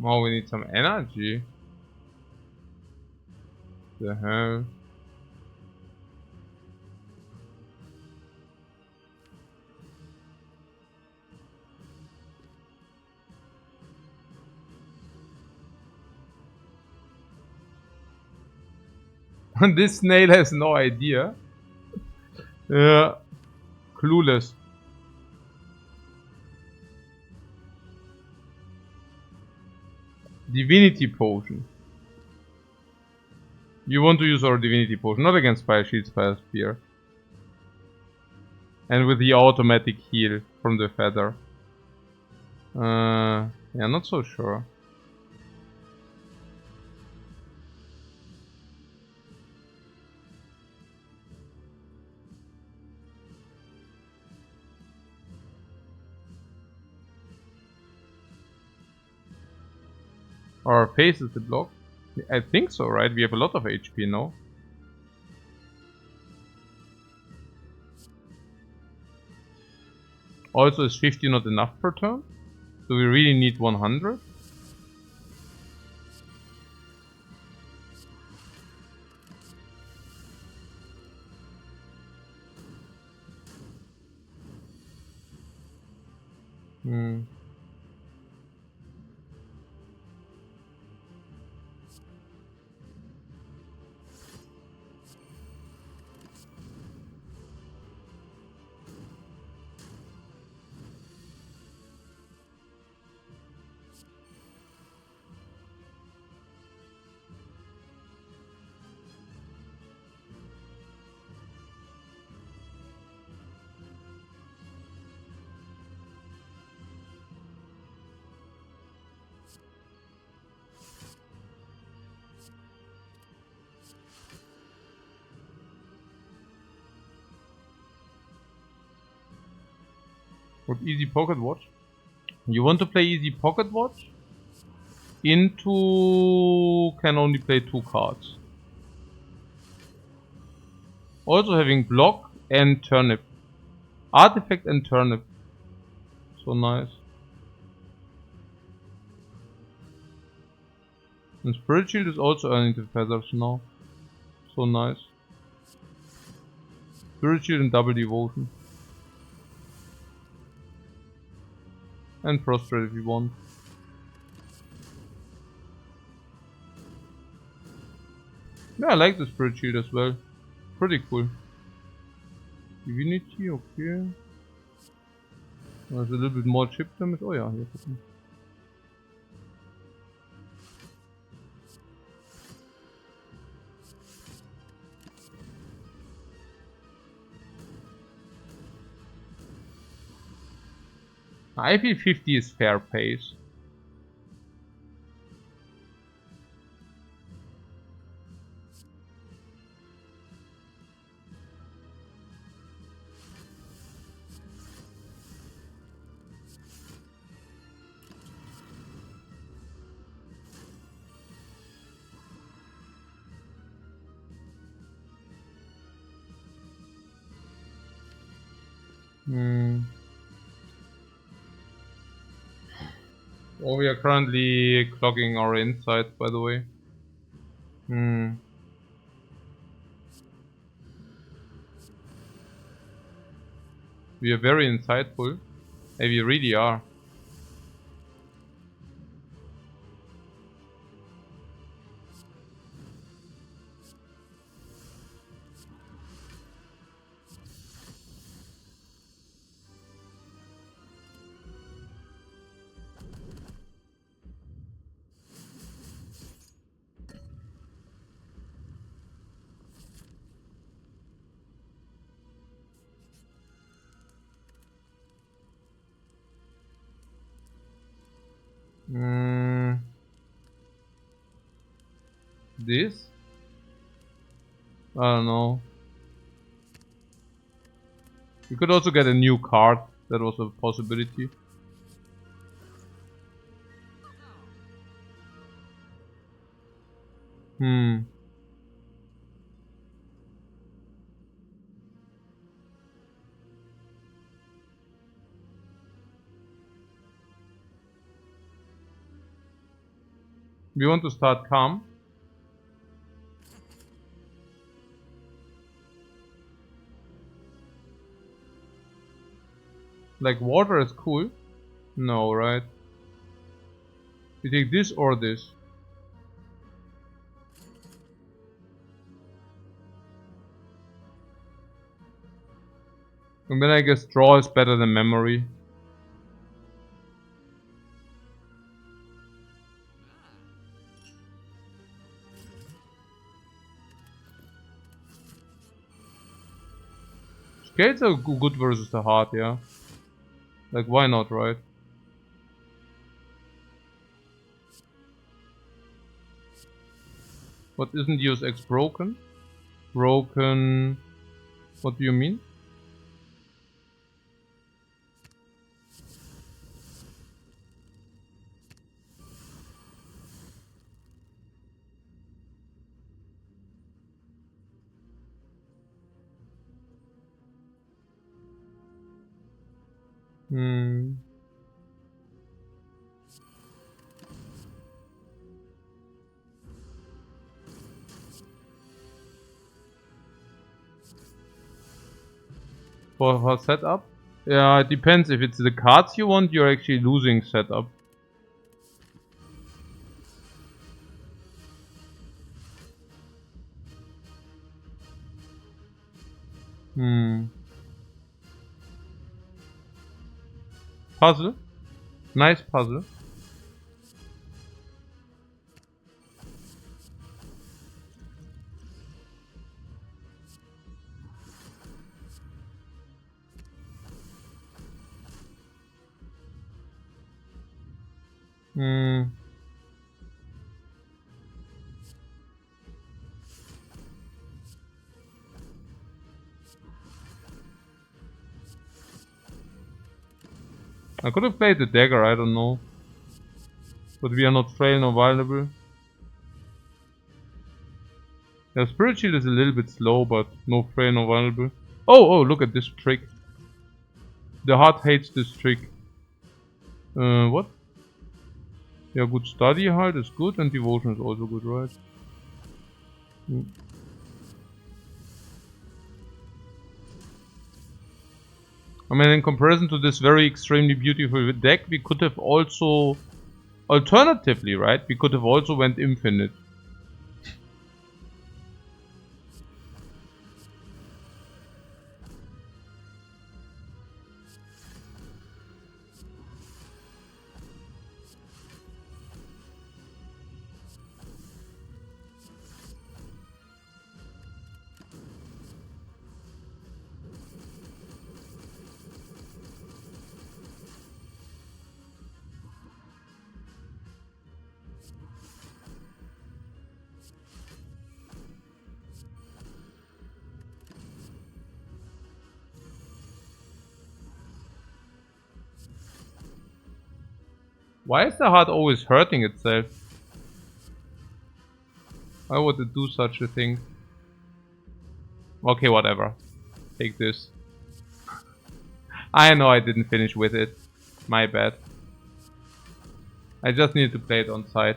Oh, we need some energy. The hell? This snail has no idea. Yeah. Clueless. Divinity potion. You want to use our divinity potion, not against Fire Shield, Spire, Spear. And with the automatic heal from the feather. Yeah, not so sure. Our face is the block. I think so, right? We have a lot of HP now. Also, is 50 not enough per turn? Do we really need 100? Hmm. What, easy pocket watch? You want to play easy pocket watch? Into can only play 2 cards. Also having block and turnip. Artifact and turnip. So nice. And Spirit Shield is also earning the feathers now. So nice. Spirit Shield and double devotion. And prostrate if you want. Yeah, I like the spirit shield as well. Pretty cool. Divinity, okay. There's a little bit more chip damage. Oh yeah, here. I feel 50 is fair pace. Oh, we are currently clogging our insights, by the way. We are very insightful. Hey, we really are. This? I don't know. We could also get a new card. That was a possibility. We want to start calm. Like water is cool. No, right? We take this or this. And then I guess draw is better than memory. Scales are good versus the heart, yeah. Like why not, right? What isn't Deus Ex broken? Broken... What do you mean? For setup? Yeah, it depends. If it's the cards you want, you're actually losing setup. Puzzle? Nice puzzle. I could have played the dagger, I don't know. But we are not frail nor vulnerable. Yeah, Spirit Shield is a little bit slow, but no frail nor vulnerable. Oh, look at this trick. The heart hates this trick. What? Yeah, good study heart is good and devotion is also good, right? Hmm. I mean, in comparison to this very extremely beautiful deck, we could have also, alternatively, right? We could have also went infinite. Why is the heart always hurting itself? Why would it do such a thing? Okay, whatever. Take this. I know I didn't finish with it. My bad. I just need to play it on site.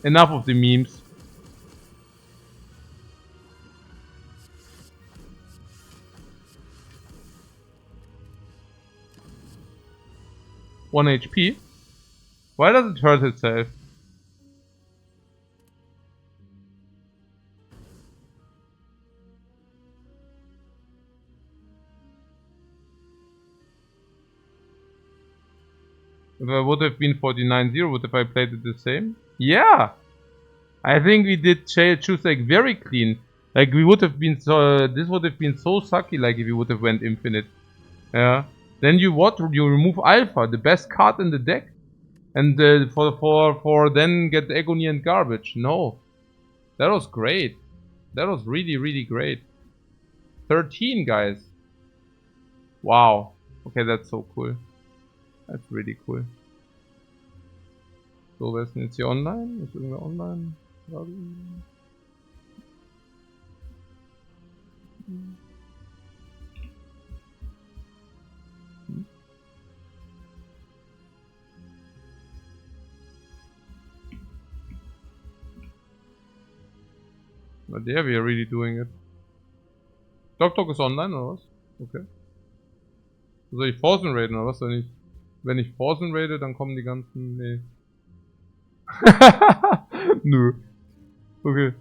Enough of the memes. One HP? Why does it hurt itself? If I would have been 49-0, would have I played it the same? Yeah! I think we did choose like very clean. Like we would have been so, this would have been so sucky like if we would have went infinite. Yeah. Then you what? You remove Alpha, the best card in the deck. And for then get Agony and garbage. No. That was great. That was really, really great. 13 guys. Wow. Okay, that's so cool. That's really cool. So, wer ist denn jetzt hier online? Ist irgendwer online? But there we are really doing it. Doc ist online oder was? Okay. Soll ich Forsen raiden oder was? Wenn ich Forsen raide, dann kommen die ganzen. Nee. Nö. Okay.